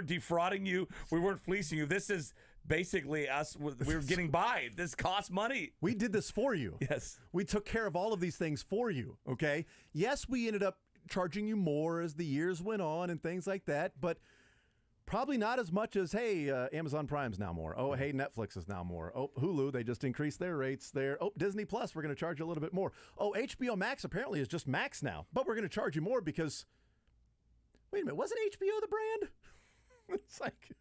defrauding you, we weren't fleecing you. This is basically us. We were getting by. This costs money. We did this for you. Yes. We took care of all of these things for you, okay? Yes, we ended up charging you more as the years went on and things like that, but probably not as much as, hey, Amazon Prime's now more. Oh, hey, Netflix is now more. Oh, Hulu, they just increased their rates there. Oh, Disney Plus, we're going to charge you a little bit more. Oh, HBO Max apparently is just Max now, but we're going to charge you more because, wait a minute, wasn't HBO the brand? It's like...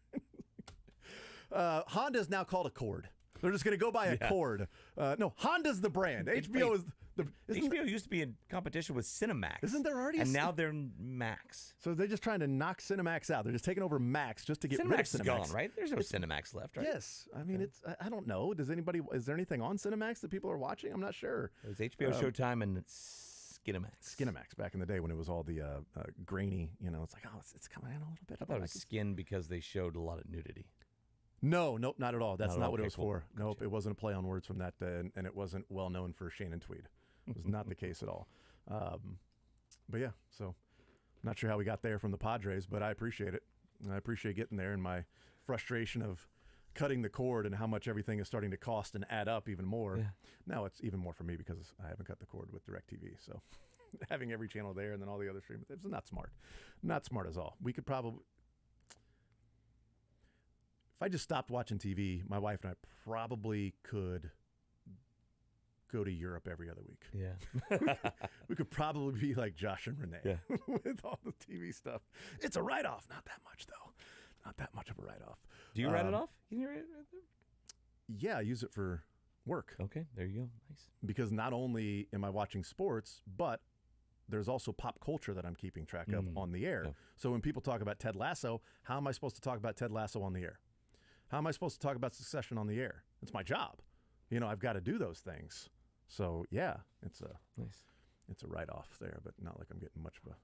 Honda's now called Accord. They're just going to go by Accord. No, Honda's the brand. HBO is the... HBO used to be in competition with Cinemax. Isn't there already... And now they're Max. So they're just trying to knock Cinemax out. They're just taking over Max just to get rid of Cinemax. Cinemax is gone, right? There's no Cinemax left, right? Yes. I mean, I don't know. Is there anything on Cinemax that people are watching? I'm not sure. It was HBO Showtime and Skinemax back in the day when it was all the grainy, it's like, oh, it's coming in a little bit. I thought it was Skin because they showed a lot of nudity. Nope, not at all. That's not what it was cool. for. Nope, it wasn't a play on words from that, and it wasn't well known for Shannon Tweed. It was not the case at all. But yeah, so I'm not sure how we got there from the Padres, but I appreciate it. I appreciate getting there, and my frustration of cutting the cord and how much everything is starting to cost and add up even more. Yeah. Now it's even more for me because I haven't cut the cord with DirecTV. So having every channel there and then all the other streaming, it's not smart. Not smart at all. We could probably, if I just stopped watching TV, my wife and I probably could go to Europe every other week. Yeah. We could probably be like Josh and Renee with all the TV stuff. It's a write-off. Not that much, though. Not that much of a write-off. Do you write it off? Can you write it off? Yeah, I use it for work. Okay, there you go. Nice. Because not only am I watching sports, but there's also pop culture that I'm keeping track of on the air. Yeah. So when people talk about Ted Lasso, how am I supposed to talk about Ted Lasso on the air? How am I supposed to talk about Succession on the air? It's my job. I've got to do those things. So yeah, it's a write-off there, but not like I'm getting much of a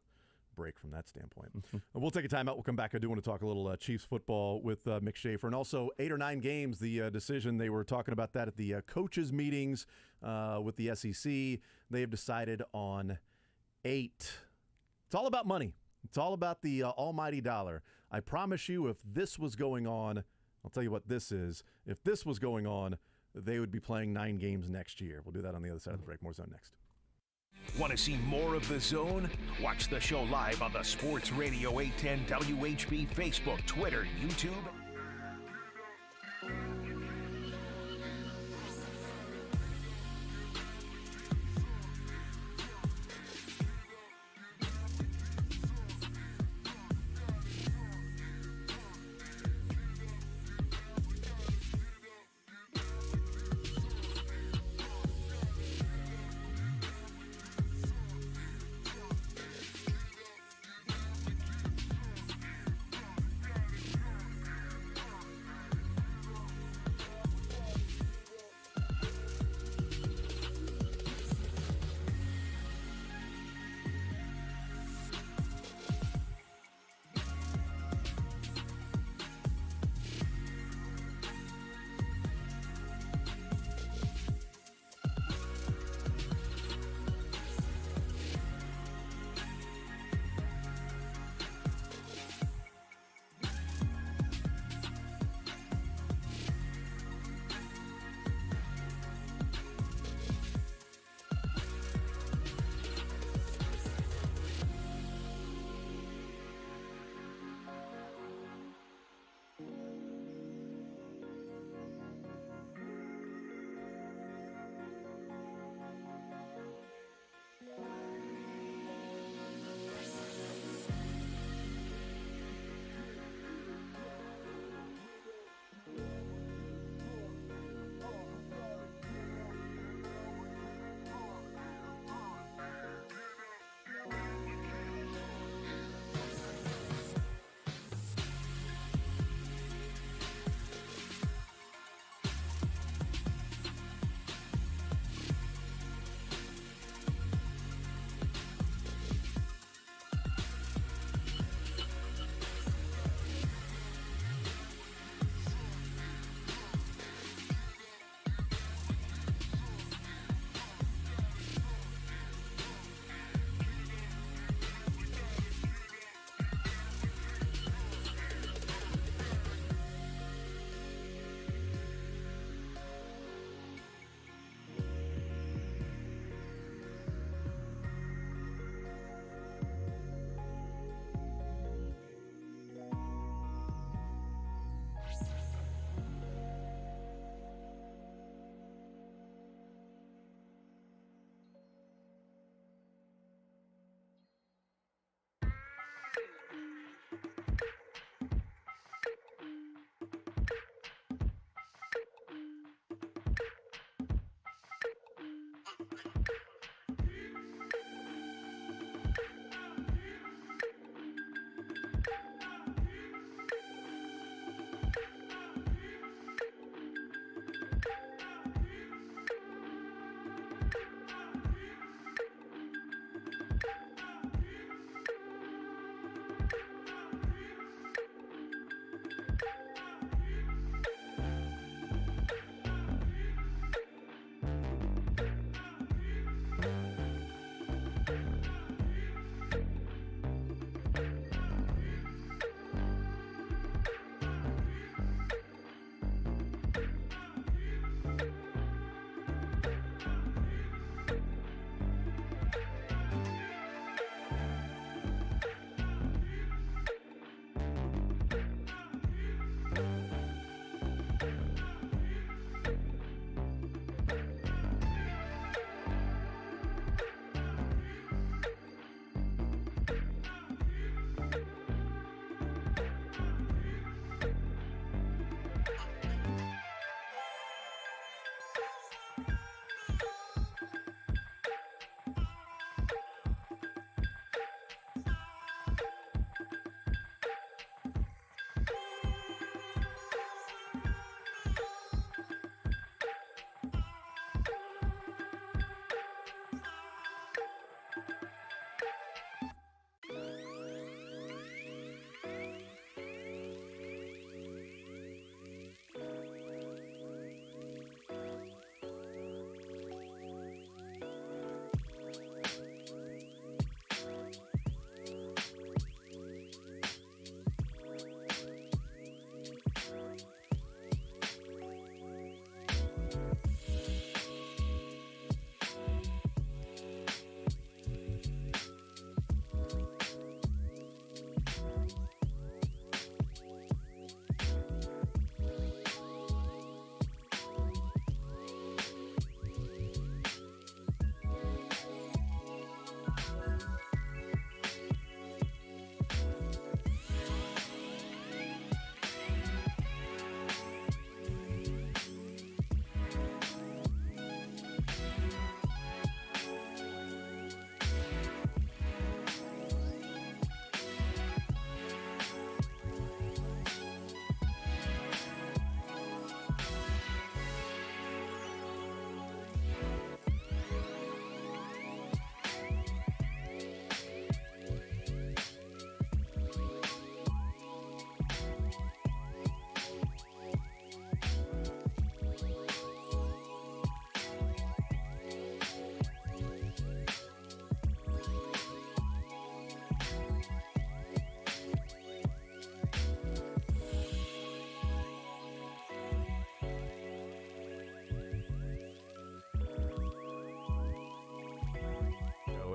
break from that standpoint. We'll take a timeout. We'll come back. I do want to talk a little Chiefs football with Mick Schaefer, and also 8 or 9 games, the decision. They were talking about that at the coaches meetings with the SEC. They have decided on 8. It's all about money. It's all about the almighty dollar. I promise you, if this was going on, I'll tell you what this is. If this was going on, they would be playing 9 games next year. We'll do that on the other side of the break. More Zone next. Want to see more of The Zone? Watch the show live on the Sports Radio 810 WHB Facebook, Twitter, YouTube.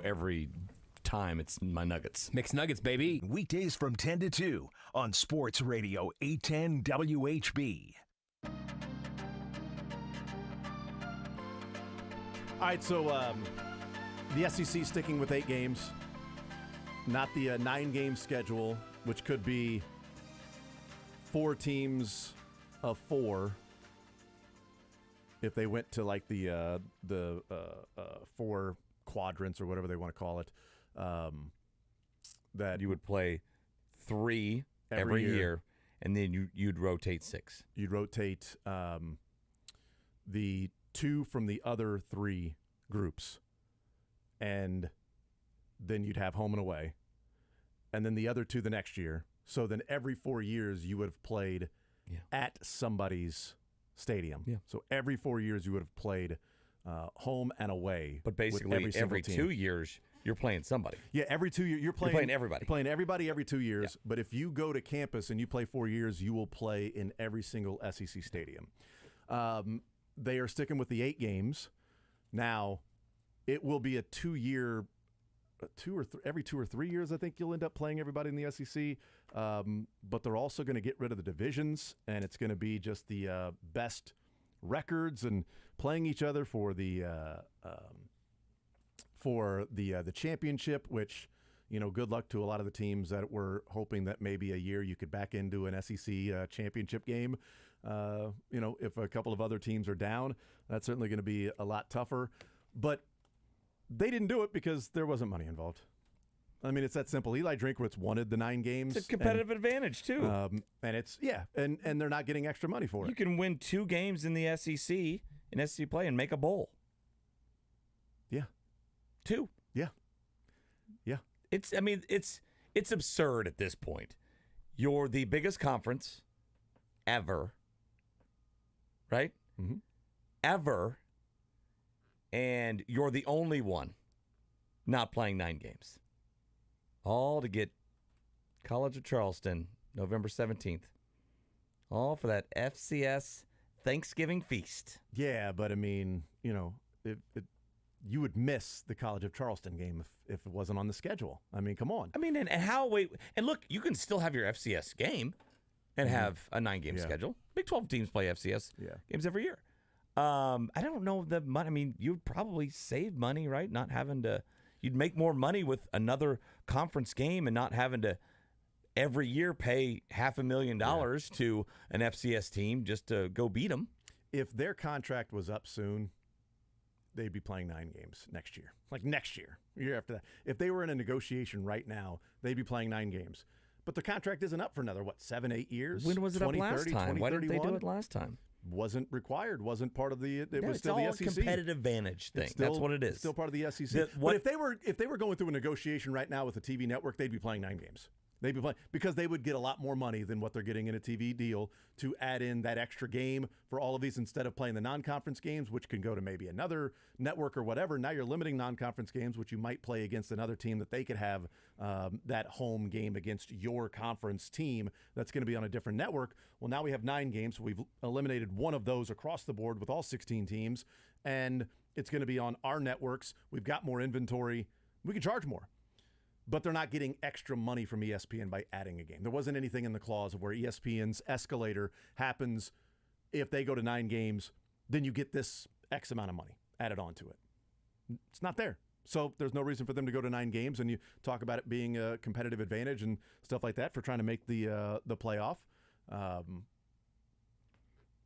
so every time it's my Nuggets. Mixed Nuggets, baby. Weekdays from 10 to 2 on Sports Radio 810 WHB. All right, so the SEC sticking with 8 games, not the 9-game schedule, which could be 4 teams of 4 if they went to like the 4 quadrants or whatever they want to call it. That you would play 3 every year, and then you'd rotate 6. You'd rotate the 2 from the other 3 groups, and then you'd have home and away, and then the other 2 the next year. So then every 4 years you would have played at somebody's stadium. Yeah. So every 4 years you would have played home and away. But basically every 2 years you're playing somebody. Yeah, every 2 years you're playing everybody. You're playing everybody every 2 years. Yeah. But if you go to campus and you play 4 years, you will play in every single SEC stadium. They are sticking with the 8 games. Now, it will be a 2-year, every 2 or 3 years, I think you'll end up playing everybody in the SEC. But they're also going to get rid of the divisions, and it's going to be just the best records and playing each other for the championship. Which, good luck to a lot of the teams that were hoping that maybe a year you could back into an SEC championship game. If a couple of other teams are down, that's certainly going to be a lot tougher. But they didn't do it because there wasn't money involved. I mean, it's that simple. Eli Drinkwitz wanted the 9 games. It's a competitive advantage, too. And it's, and they're not getting extra money for it. You can win 2 games in the SEC, in SEC play, and make a bowl. Yeah. 2. Yeah. Yeah. It's absurd at this point. You're the biggest conference ever, right? Mm-hmm. Ever. And you're the only one not playing 9 games. All to get College of Charleston, November 17th. All for that FCS Thanksgiving feast. Yeah, but I mean, you would miss the College of Charleston game if it wasn't on the schedule. I mean, come on. I mean, and look, you can still have your FCS game and have a 9-game schedule. Big 12 teams play FCS games every year. I don't know the money. I mean, you'd probably save money, right? Not having to. You'd make more money with another conference game and not having to every year pay $500,000 to an FCS team just to go beat them. If their contract was up soon, they'd be playing 9 games next year. Like next year, year after that. If they were in a negotiation right now, they'd be playing 9 games. But the contract isn't up for another, 7, 8 years? When was it up last time? Why didn't they do it last time? Wasn't required, wasn't part of the. It was still the SEC. It's all a competitive advantage thing. That's what it is. Still part of the SEC. But if they were going through a negotiation right now with a TV network, they'd be playing 9 games. They'd be playing because they would get a lot more money than what they're getting in a TV deal to add in that extra game for all of these instead of playing the non-conference games, which can go to maybe another network or whatever. Now you're limiting non-conference games, which you might play against another team that they could have that home game against your conference team that's going to be on a different network. Well, now we have 9 games, so we've eliminated one of those across the board with all 16 teams, and it's going to be on our networks. We've got more inventory. We can charge more. But they're not getting extra money from ESPN by adding a game. There wasn't anything in the clause of where ESPN's escalator happens if they go to 9 games, then you get this X amount of money added onto it. It's not there. So there's no reason for them to go to 9 games, and you talk about it being a competitive advantage and stuff like that for trying to make the playoff.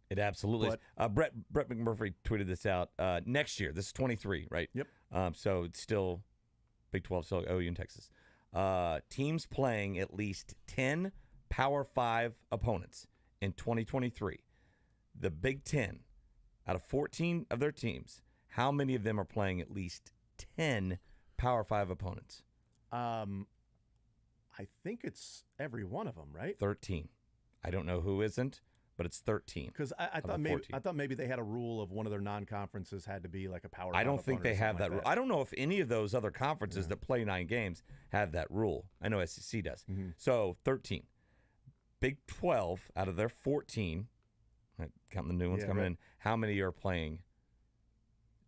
It absolutely is. Brett McMurphy tweeted this out. Next year, this is 23, right? Yep. So it's still Big 12, still OU in Texas. Teams playing at least 10 Power 5 opponents in 2023. The Big 10, out of 14 of their teams, how many of them are playing at least 10 Power 5 opponents? I think it's every one of them, right? 13. I don't know who isn't, but it's 13. Because I thought maybe they had a rule of one of their non-conferences had to be like a Power 5 I don't think they have that rule. I don't know if any of those other conferences that play 9 games have that rule. I know SEC does. Mm-hmm. So 13. Big 12 out of their 14, counting the new ones coming in, how many are playing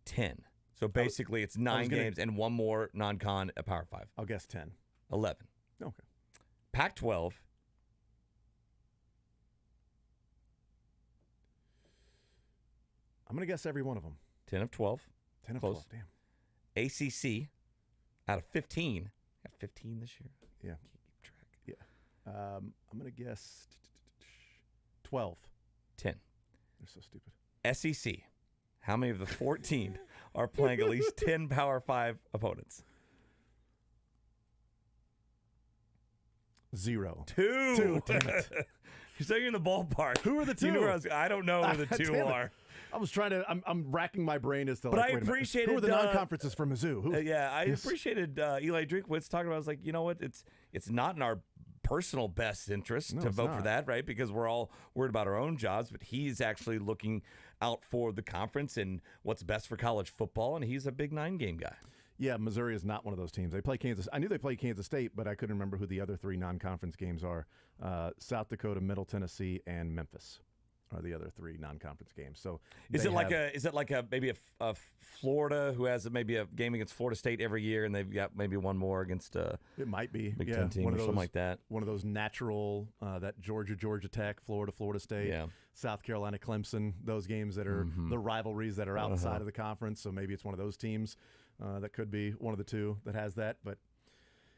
10? So basically, it's 9 games and one more non-con at Power 5. I'll guess 10. 11. Okay. Pac-12. I'm going to guess every one of them. 10 of 12. 10 of Close. 12, damn. ACC, out of 15. Got 15 this year. Yeah. Keep track. Yeah. I'm going to guess 12. 10. They're so stupid. SEC. How many of the 14 are playing at least 10 Power 5 opponents? 0. 2. Damn it. So you're in the ballpark. Who are the 2? You know I don't know who the 2 are. I was trying to. I'm racking my brain as to. But like, I wait a minute. appreciated. Who are the non-conferences for Mizzou? Who? I appreciated Eli Drinkwitz talking about. I was like, you know what? It's not in our personal best interest to vote for that, right? Because we're all worried about our own jobs. But he's actually looking out for the conference and what's best for college football, and he's a big 9-game guy. Yeah, Missouri is not one of those teams. They play Kansas. I knew they played Kansas State, but I couldn't remember who the other 3 non-conference games are. South Dakota, Middle Tennessee, and Memphis are the other 3 non-conference games. So is it like maybe a Florida who has maybe a game against Florida State every year, and they've got maybe one more against it might be Big Ten team or something like that. One of those natural that Georgia Tech, Florida State, South Carolina Clemson, those games that are the rivalries that are outside of the conference. So maybe it's one of those teams that could be one of the 2 that has that. But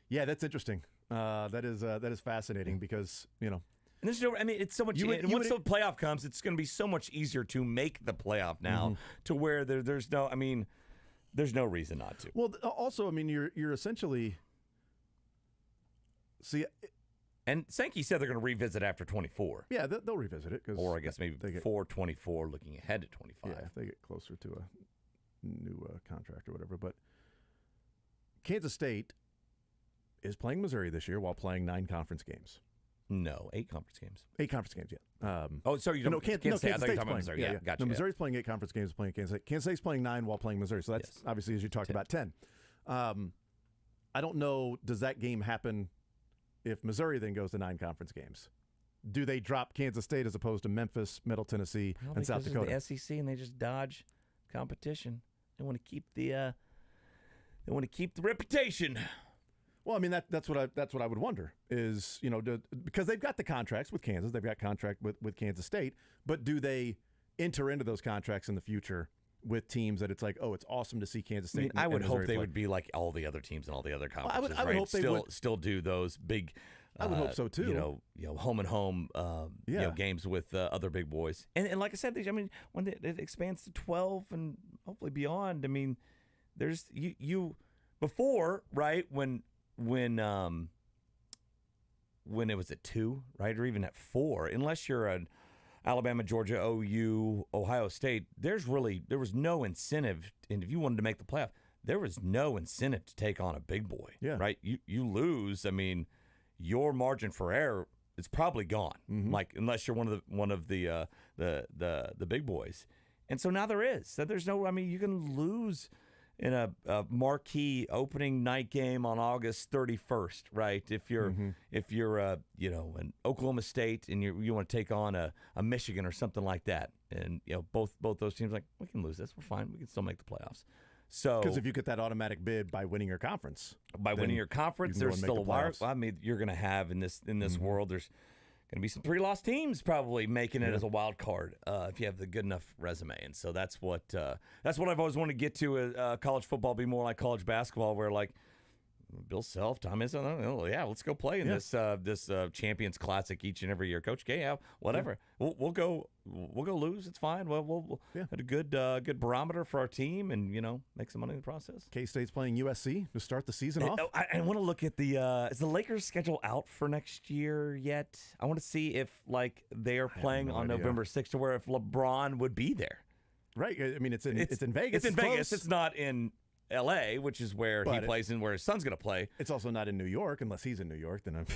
yeah, that's interesting. That is fascinating because And there's it's so much. Once the playoff comes, it's going to be so much easier to make the playoff now, to where there's no reason not to. Well, also, you're essentially and Sankey said they're going to revisit after 24. Yeah, they'll revisit it or I guess maybe before 24, looking ahead to 25. Yeah, if they get closer to a new contract or whatever. But Kansas State is playing Missouri this year while playing 9 conference games. No, 8 conference games. 8 conference games, yeah. Sorry, you don't. Kansas State. I thought you were talking about Missouri. Yeah, gotcha. No, Missouri's playing 8 conference games, playing Kansas State. Kansas State's playing 9 while playing Missouri. So that's obviously, as you talked about, 10. I don't know. Does that game happen if Missouri then goes to 9 conference games? Do they drop Kansas State as opposed to Memphis, Middle Tennessee, and South Dakota? The SEC, and they just dodge competition. They want to keep the. They want to keep the reputation. Well, that's what I would wonder is, because they've got the contracts with Kansas, they've got contract with Kansas State, but do they enter into those contracts in the future with teams that it's like, oh, it's awesome to see Kansas State? I would hope they would be like all the other teams and all the other conferences. I would hope they would still do those big. I would hope so too. Home and home, games with other big boys, and like I said, when it expands to 12 and hopefully beyond, there's you before, right, when it was at 2, right, or even at 4, unless you're an Alabama, Georgia, OU, Ohio State, there was no incentive, and if you wanted to make the playoff, there was no incentive to take on a big boy, right? You lose, your margin for error is probably gone, like unless you're one of the big boys, and so now there is. So there's no, you can lose in a marquee opening night game on August 31st, right? If you're an Oklahoma State and you want to take on a Michigan or something like that, and both those teams like, we can lose this, we're fine, we can still make the playoffs. So because if you get that automatic bid by winning your conference, there's still a wire. You're going to have in this world, there's going to be some 3 lost teams probably making it as a wild card if you have the good enough resume. And so that's what I've always wanted to get to. College football be more like college basketball, where like Bill Self, Tom Izzo, let's go play in this Champions Classic each and every year, Coach. Okay, whatever. Yeah. We'll go lose. It's fine. We'll had a good barometer for our team, and make some money in the process. K-State's playing USC to start the season off. I want to look at is the Lakers schedule out for next year yet? I want to see if they are playing on November 6th, to where if LeBron would be there. Right. It's in Vegas. It's in Vegas. It's not in L.A., which is where he plays and where his son's going to play. It's also not in New York, unless he's in New York. Then and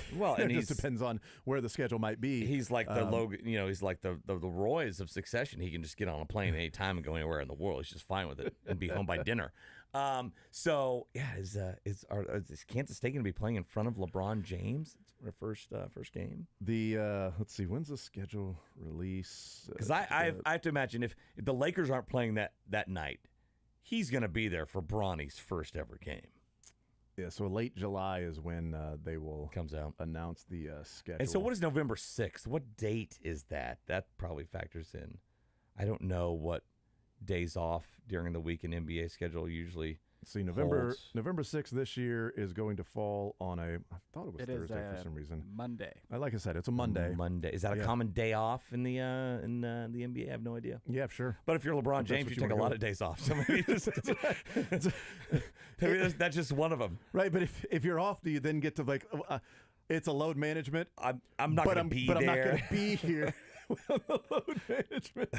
it just depends on where the schedule might be. He's like the Logan, he's like the Roys of Succession. He can just get on a plane any time and go anywhere in the world. He's just fine with it and be home by dinner. Is Kansas State going to be playing in front of LeBron James? It's their first game. Let's see, when's the schedule release? Because I have to imagine if the Lakers aren't playing that night, he's going to be there for Bronny's first ever game. Yeah, so late July is when they will announce the schedule. And so what is November 6th? What date is that? That probably factors in. I don't know what days off during the week in NBA schedule usually See, November holds. 6th this year is going to fall on I thought it was Thursday for some reason. Monday. Like I said, it's a Monday. Is that a common day off in the NBA? I have no idea. Yeah, sure. But if you're LeBron James, you take a lot of days off. So maybe that's just one of them. Right, but if you're off, do you then get to like it's a load management? I'm not going to be there. But I'm not there. going to be here with the load management.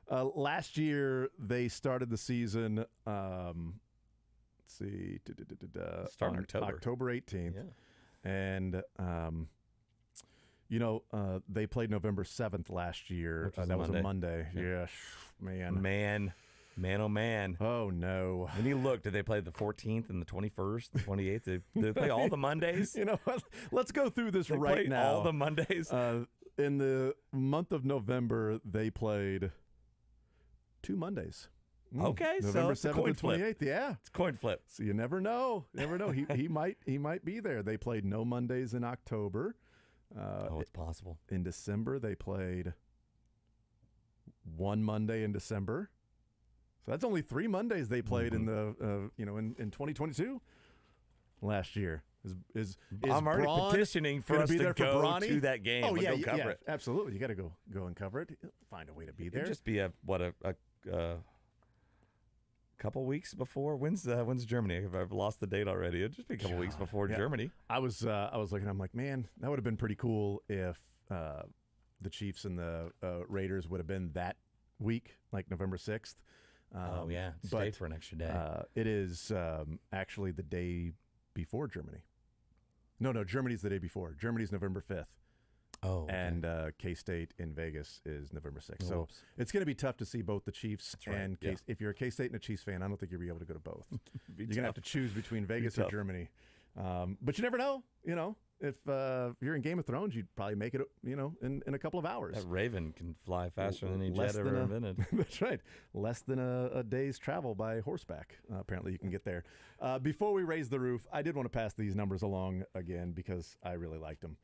Last year, they started the season, let's see, Start in on October. October 18th. Yeah. And, they played November 7th last year. That was a Monday. Yeah, man. Man, oh, man. Oh, no. When you look, did they play the 14th and the 21st, the 28th? Did they play all the Mondays? You know what? Let's go through this They right played now. all the Mondays? In the month of November, they played 2 Mondays. Okay, so November it's a 7th coin and 28th. flip. Yeah, it's a coin flip. So you never know. He might be there. They played no Mondays in October. It's possible. In December, they played 1 Monday in December. So that's only 3 Mondays they played in the in 2022 last year. Is I'm already Braun petitioning for us be to there go for Bronny? to that game. Oh We'll yeah, go cover it. Absolutely. You got to go and cover it. Find a way to be there. It'd just be a couple weeks before. When's Germany? I've lost the date already. It'd just be a couple weeks before Germany. I was looking. I'm like, man, that would have been pretty cool if the Chiefs and the Raiders would have been that week, like November 6th. Stay for an extra day. It is actually the day before Germany. No, Germany's the day before. Germany's November 5th. Oh, okay. And K-State in Vegas is November 6th. Oh, so whoops. it's going to be tough to see both the Chiefs right, and yeah. If you're a K-State and a Chiefs fan, I don't think you'll be able to go to both. Be You're going to have to choose between Vegas or tough. Germany. But you never know. If you're in Game of Thrones, you'd probably make it, in a couple of hours. That Raven can fly faster than any Less jet than ever invented. That's right. Less than a day's travel by horseback. Apparently, you can get there. Before we raise the roof, I did want to pass these numbers along again because I really liked them.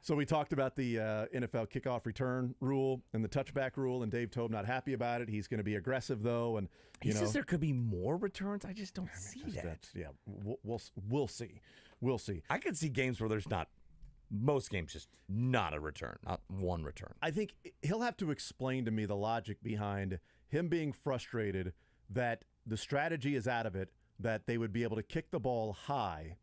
So we talked about the NFL kickoff return rule and the touchback rule, and Dave Tobe not happy about it. He's going to be aggressive though, and He says there could be more returns. I just don't see that. Yeah, we'll see. We'll see. I could see games where there's not. Most games just not a return, not one return. I think he'll have to explain to me the logic behind him being frustrated that the strategy is out of it, that they would be able to kick the ball high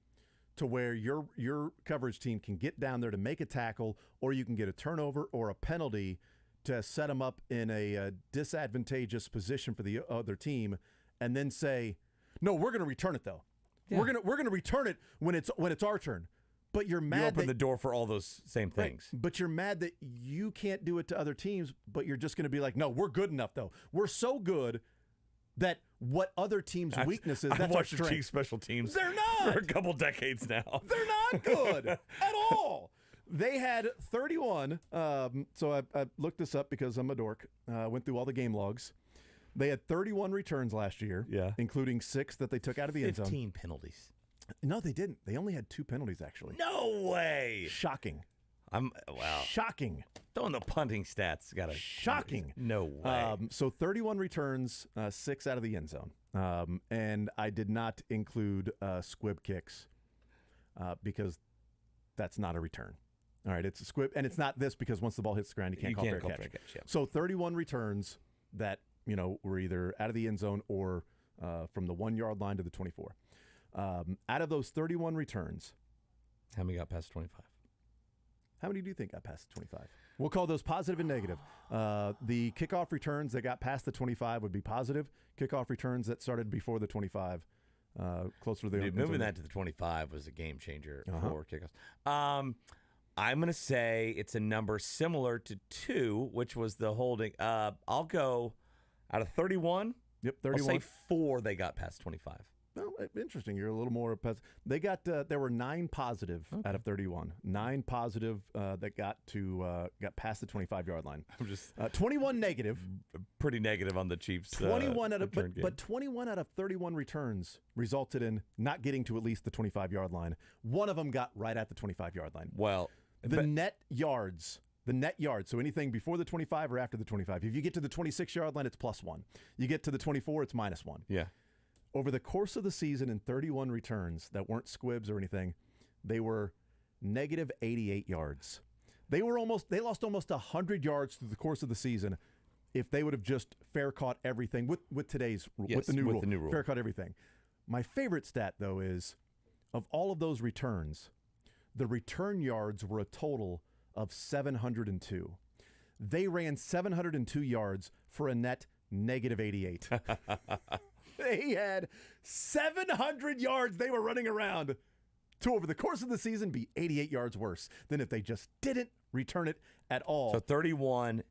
to where your coverage team can get down there to make a tackle, or you can get a turnover or a penalty to set them up in a disadvantageous position for the other team, and then say, "No, we're going to return it though. Yeah. We're going to return it when it's our turn." But you're mad You open that, the door for all those same things. Right, but you're mad that you can't do it to other teams, but you're just going to be like, "No, we're good enough though. We're so good that what other teams' weaknesses, I've that's our watched the strength." Chiefs special teams They're not for a couple decades now. They're not good at all. They had 31. So I looked this up because I'm a dork. Went through all the game logs. They had 31 returns last year, including 6 that they took out of the end zone. 15 penalties. No, they didn't. They only had 2 penalties, actually. No way. Shocking. Wow. Shocking. Throwing the punting stats. Shocking. No way. So 31 returns, 6 out of the end zone. And I did not include squib kicks because that's not a return. All right, it's a squib, and it's not this because once the ball hits the ground, you can't call fair catch. Yeah. So 31 returns that were either out of the end zone or from the 1 yard line to the 24. Out of those 31 returns, how many got past 25? How many do you think got past 25? We'll call those positive and negative. The kickoff returns that got past the 25 would be positive. Kickoff returns that started before the 25, closer to the end zone. Moving that to the 25 was a game changer for kickoffs. I'm going to say it's a number similar to 2, which was the holding. I'll go out of 31. Yep, 31. I'll say 4 they got past 25. Well, interesting. You're a little more. They got there were 9 positive out of 31. 9 positive that got past the 25-yard line. I'm just 21 negative. Pretty negative on the Chiefs. 21 out of but 21 out of 31 returns resulted in not getting to at least the 25-yard line. One of them got right at the 25-yard line. Well, the net yards. The net yards, so anything before the 25 or after the 25. If you get to the 26-yard line, it's +1. You get to the 24, it's -1. Yeah. Over the course of the season, in 31 returns that weren't squibs or anything, they were negative 88 yards. They lost almost 100 yards through the course of the season if they would have just fair caught everything with today's with the new rule. Fair caught everything. My favorite stat though is of all of those returns, the return yards were a total of 702. They ran 702 yards for a net negative 88. They had 700 yards they were running around to, over the course of the season, be 88 yards worse than if they just didn't return it at all. So 31,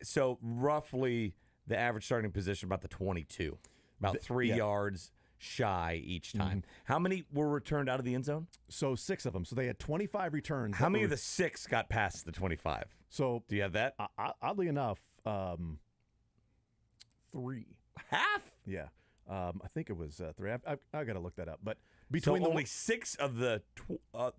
so roughly the average starting position about the 22, about 3 yards shy each time. Mm-hmm. How many were returned out of the end zone? So 6 of them. So they had 25 returns. How many of the 6 got past the 25? So do you have that? Oddly enough, 3. Half? Yeah. I think it was 3. I got to look that up. But between only 6 of the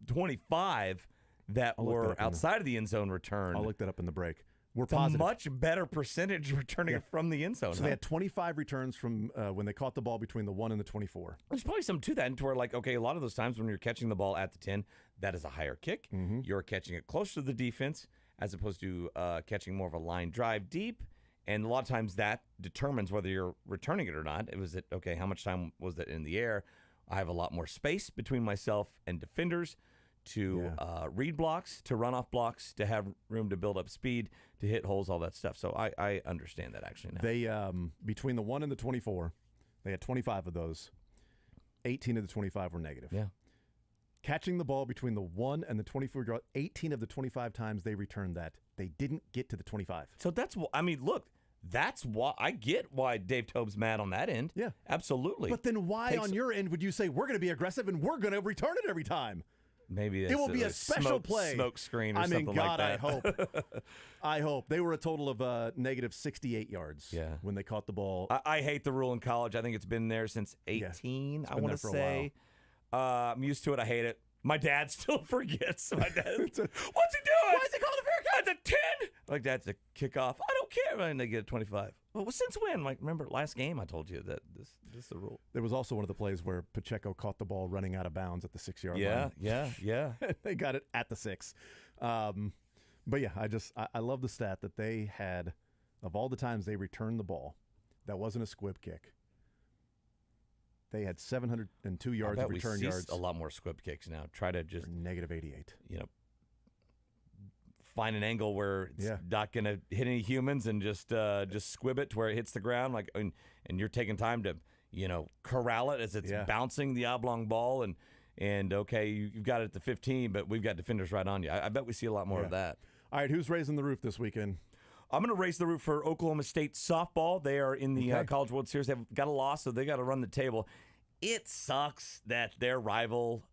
25 that were outside of the end zone returned. I'll look that up in the break. We're it's positive. A much better percentage returning it from the end zone. So they had 25 returns from when they caught the ball between the 1 and the 24. There's probably something to that, to where, like, okay, a lot of those times when you're catching the ball at the 10, that is a higher kick. Mm-hmm. You're catching it close to the defense as opposed to catching more of a line drive deep. And a lot of times that determines whether you're returning it or not. Okay, how much time was that in the air? I have a lot more space between myself and defenders to read blocks, to run off blocks, to have room to build up speed, to hit holes, all that stuff. So I understand that actually now. They, between the 1 and the 24, they had 25 of those. 18 of the 25 were negative. Yeah. Catching the ball between the 1 and the 24, 18 of the 25 times they returned that, they didn't get to the 25. So that's what, I mean, look, that's why I get why Dave Tobe's mad on that end. Yeah. Absolutely. But then why on your end would you say we're going to be aggressive and we're going to return it every time? Maybe it will be a special play. Smoke screen or something God, like that. I hope. They were a total of negative 68 yards when they caught the ball. I hate the rule in college. I think it's been there since 18, I want to say. I'm used to it. I hate it. My dad still forgets. My dad, what's he doing? Why is he calling a fair catch? At the 10? Like, that's a kickoff. I don't care. And they get a 25. Well, since when? Like, remember last game I told you that this is the rule. There was also one of the plays where Pacheco caught the ball running out of bounds at the 6-yard line. Yeah. They got it at the 6. But yeah, I love the stat that they had, of all the times they returned the ball, that wasn't a squib kick. They had 702 yards of return yards. A lot more squib kicks now. Try to just negative 88. Find an angle where it's not going to hit any humans and just squib it to where it hits the ground. Like, and you're taking time to corral it as it's bouncing the oblong ball and okay, you've got it at the 15, but we've got defenders right on you. I bet we see a lot more of that. All right, who's raising the roof this weekend? I'm going to raise the roof for Oklahoma State softball. They are in the College World Series. They've got a loss, so they got to run the table. It sucks that their rival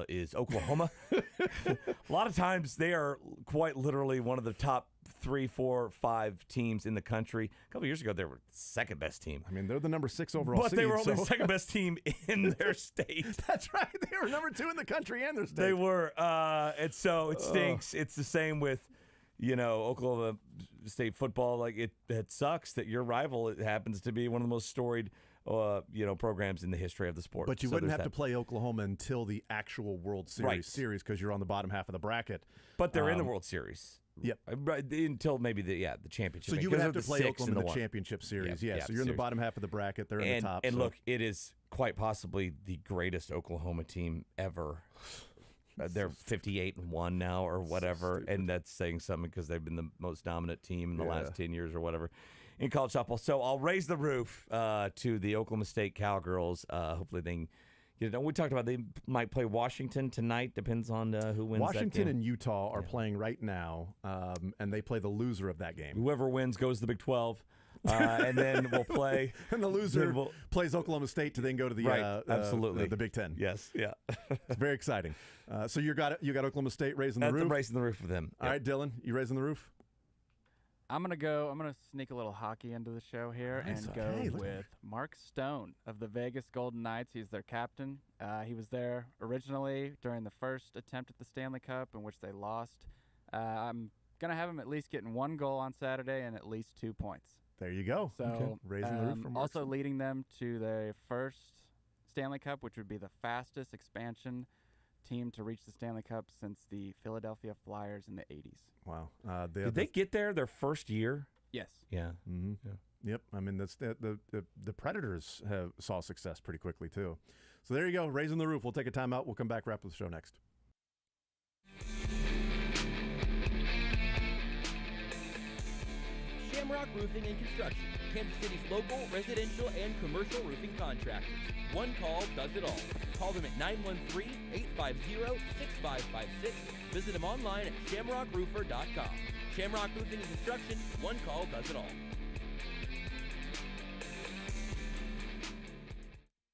is Oklahoma. A lot of times they are quite literally one of the top 3, 4, 5 teams in the country. A couple years ago, they were the second best team. I mean, they're the number 6 overall but seed. They were only the second best team in their state. That's right. They were number 2 in the country and their state. They were. And so it stinks. It's the same with Oklahoma State football. Like it sucks that your rival happens to be one of the most storied programs in the history of the sport. But you wouldn't have to play Oklahoma until the actual World Series because you're on the bottom half of the bracket. But they're in the World Series. Yep. Until maybe the championship. So you would have to play Oklahoma in the championship series. Yeah. So you're in the bottom half of the bracket. They're in the top. And look, it is quite possibly the greatest Oklahoma team ever. They're 58-1 now or whatever, and that's saying something because they've been the most dominant team in the last 10 years or whatever in college softball. So I'll raise the roof to the Oklahoma State Cowgirls. Hopefully they can get it done. We talked about they might play Washington tonight. Depends on who wins Washington that game. and Utah are playing right now, and they play the loser of that game. Whoever wins goes to the Big 12. and then we'll play. And the loser plays Oklahoma State to then go to the absolutely the Big Ten. Yes, yeah. It's very exciting. So you got Oklahoma State raising the roof. I'm raising the roof with them. All right, Dylan, you raising the roof? I'm gonna sneak a little hockey into the show here and go with Mark Stone of the Vegas Golden Knights. He's their captain. He was there originally during the first attempt at the Stanley Cup, in which they lost. I'm gonna have him at least getting 1 goal on Saturday and at least 2 points. There you go. So raising the roof from Mark also Stone. leading them to their first Stanley Cup, which would be the fastest expansion team to reach the Stanley Cup since the Philadelphia Flyers in the 80s. Wow. Did they get there their first year? Yes. Yeah. Mm-hmm. Yep. I mean, the Predators saw success pretty quickly, too. So there you go. Raising the roof. We'll take a timeout. We'll come back, wrap up the show next. Shamrock Roofing and Construction, Kansas City's local, residential, and commercial roofing contractors. One call does it all. Call them at 913-850-6556. Visit them online at shamrockroofer.com. Shamrock Roofing and Construction, one call does it all.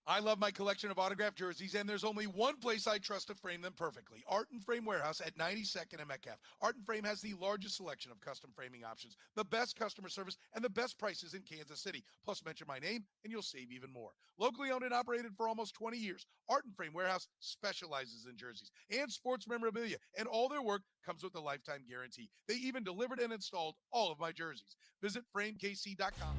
I love my collection of autographed jerseys, and there's only one place I trust to frame them perfectly. Art and Frame Warehouse at 92nd and Metcalf. Art and Frame has the largest selection of custom framing options, the best customer service, and the best prices in Kansas City. Plus, mention my name, and you'll save even more. Locally owned and operated for almost 20 years, Art and Frame Warehouse specializes in jerseys and sports memorabilia, and all their work comes with a lifetime guarantee. They even delivered and installed all of my jerseys. Visit framekc.com.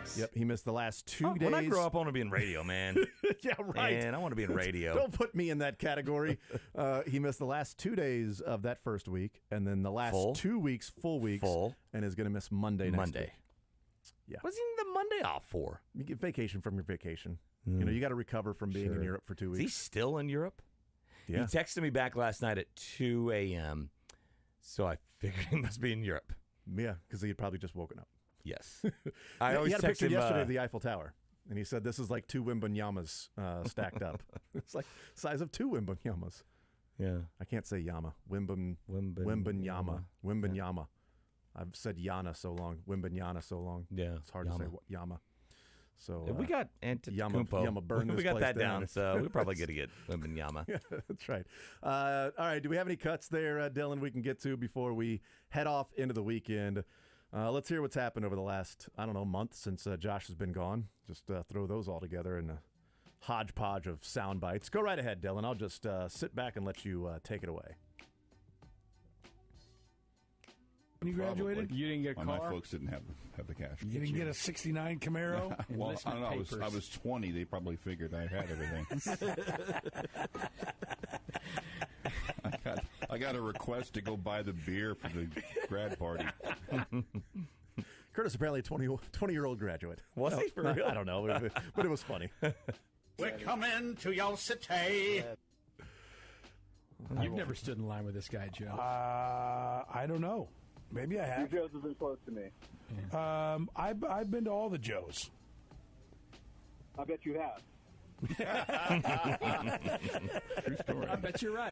weeks. Yep, he missed the last 2 days. When I grow up, I want to be in radio, man. Yeah, right. And I want to be in radio. Don't put me in that category. He missed the last 2 days of that first week, and then the last 2 weeks, full weeks, and is going to miss Monday next week. Yeah. What's he the Monday off for? You get vacation from your vacation. You know, you got to recover from being in Europe for 2 weeks. Is he still in Europe? Yeah. He texted me back last night at 2 a.m., so I figured he must be in Europe. Yeah, because he had probably just woken up. Yes. I always he had a text picture him, yesterday of the Eiffel Tower, and he said this is like 2 Wimbanyamas stacked up. It's like size of 2 Wimbanyamas. Yeah. I can't say Yama. Wimbanyama. Wimbanyama. I've said Yana so long. Wimbanyana so long. Yeah. It's hard to say Yama. So we got Antetokounmpo. Yama burned this we got place that down, so we're probably going to get Wembanyama. Yeah, that's right. All right, do we have any cuts there, Dylan, we can get to before we head off into the weekend? Let's hear what's happened over the last, month since Josh has been gone. Just throw those all together in a hodgepodge of sound bites. Go right ahead, Dylan. I'll just sit back and let you take it away. When you graduated? You didn't get a car? My folks didn't have the cash. You didn't get a 69 Camaro? Well, I don't know. I was 20. They probably figured I had everything. I got a request to go buy the beer for the grad party. Curtis, apparently a 20-year-old graduate. Was he for real? I don't know, but it was funny. We're coming to your city. You've never stood in line with this guy, Joe. I don't know. Maybe I have. You Joes have been close to me. Yeah. I've been to all the Joes. I bet you have. True story. I bet you're right.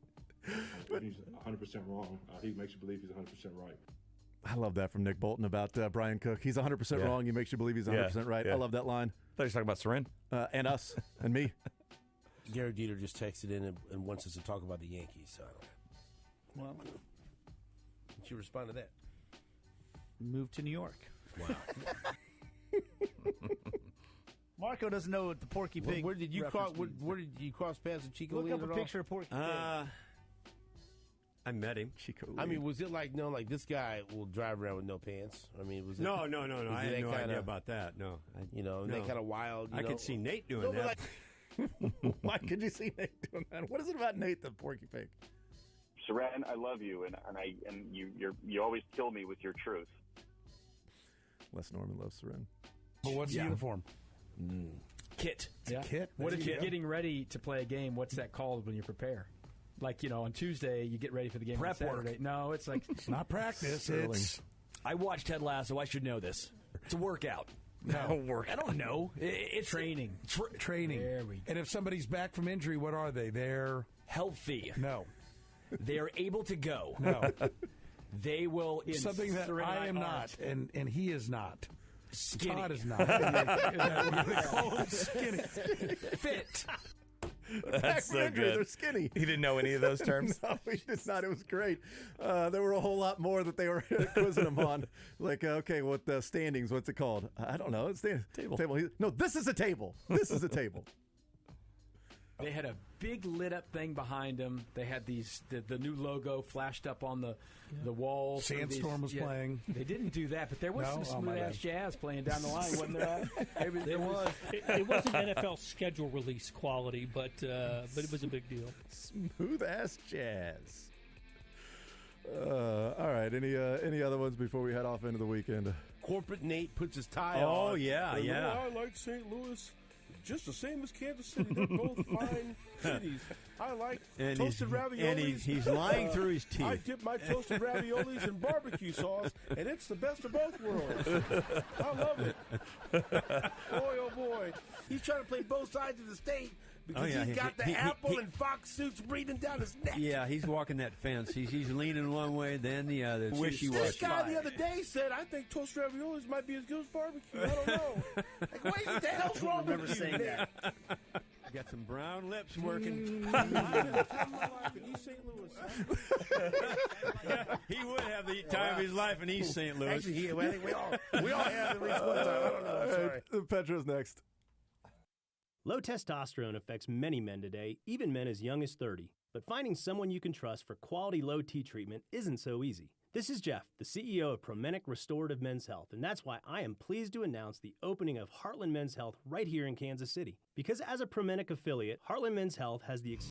But he's 100% wrong. He makes you believe he's 100% right. I love that from Nick Bolton about Brian Cook. He's 100% wrong. He makes you believe he's 100% right. Yeah. I love that line. I thought you were talking about Seren. And us. And me. Gary Dieter just texted in and wants us to talk about the Yankees. So, well, did you respond to that? Move to New York. Wow. Marco doesn't know what the Porky Pig. Where did you cross? Where did you cross paths with Chico? Look up a picture of Porky Pig. I met him. Chico. I mean, was it like like this guy will drive around with no pants? I mean, was it? No. I had no idea about that. No, that kind of wild. I could see Nate doing that. Why could you see Nate doing that? What is it about Nate, the Porky Pig? Seren, I love you, and you always kill me with your truth. Les Norman loves Seren. But what's the uniform? Kit. It's a kit. What if you're getting ready to play a game? What's that called when you prepare? Like, on Tuesday, you get ready for the game. Prep on Saturday. work. No, it's like... It's not practice. It's... I watched Ted Lasso. I should know this. It's a workout. No, I don't know. It's training. Training. There we go. And if somebody's back from injury, what are they? They're... healthy. No. They're able to go. No. They will... Something that I am not, and he is not. Skinny. Todd is not. Skinny. Fit. That's so good. They're skinny. He didn't know any of those terms? No, he did not. It was great. There were a whole lot more that they were quizzing him on. Like, okay, what the standings? What's it called? I don't know. It's table. No, this is a table. This is a table. They had a big lit up thing behind them. They had the new logo flashed up on the wall. Sandstorm was playing. They didn't do that, but there was some smooth ass jazz playing down the line, wasn't there? There was. It wasn't NFL schedule release quality, but it was a big deal. Smooth ass jazz. All right. Any other ones before we head off into the weekend? Corporate Nate puts his tie on. Oh yeah. I like St. Louis. Just the same as Kansas City. They're both fine cities. I like toasted raviolis. And he's lying through his teeth. I dip my toasted raviolis in barbecue sauce, and it's the best of both worlds. I love it. Boy, oh boy. He's trying to play both sides of the state because he's got the apple and fox suits breathing down his neck. Yeah, he's walking that fence. He's leaning one way, then the other. Wishy-washy. This guy the other day said, I think toasted raviolis might be as good as barbecue. I don't know. Like, what the hell's wrong with you? Saying that. Got some brown lips working. He would have the time of his life in East St. Louis. Actually, I think we all have at least one time. I don't know. I'm sorry. Petro's next. Low testosterone affects many men today, even men as young as 30. But finding someone you can trust for quality low T treatment isn't so easy. This is Jeff, the CEO of Promenic Restorative Men's Health, and that's why I am pleased to announce the opening of Heartland Men's Health right here in Kansas City. Because as a Promenic affiliate, Heartland Men's Health has the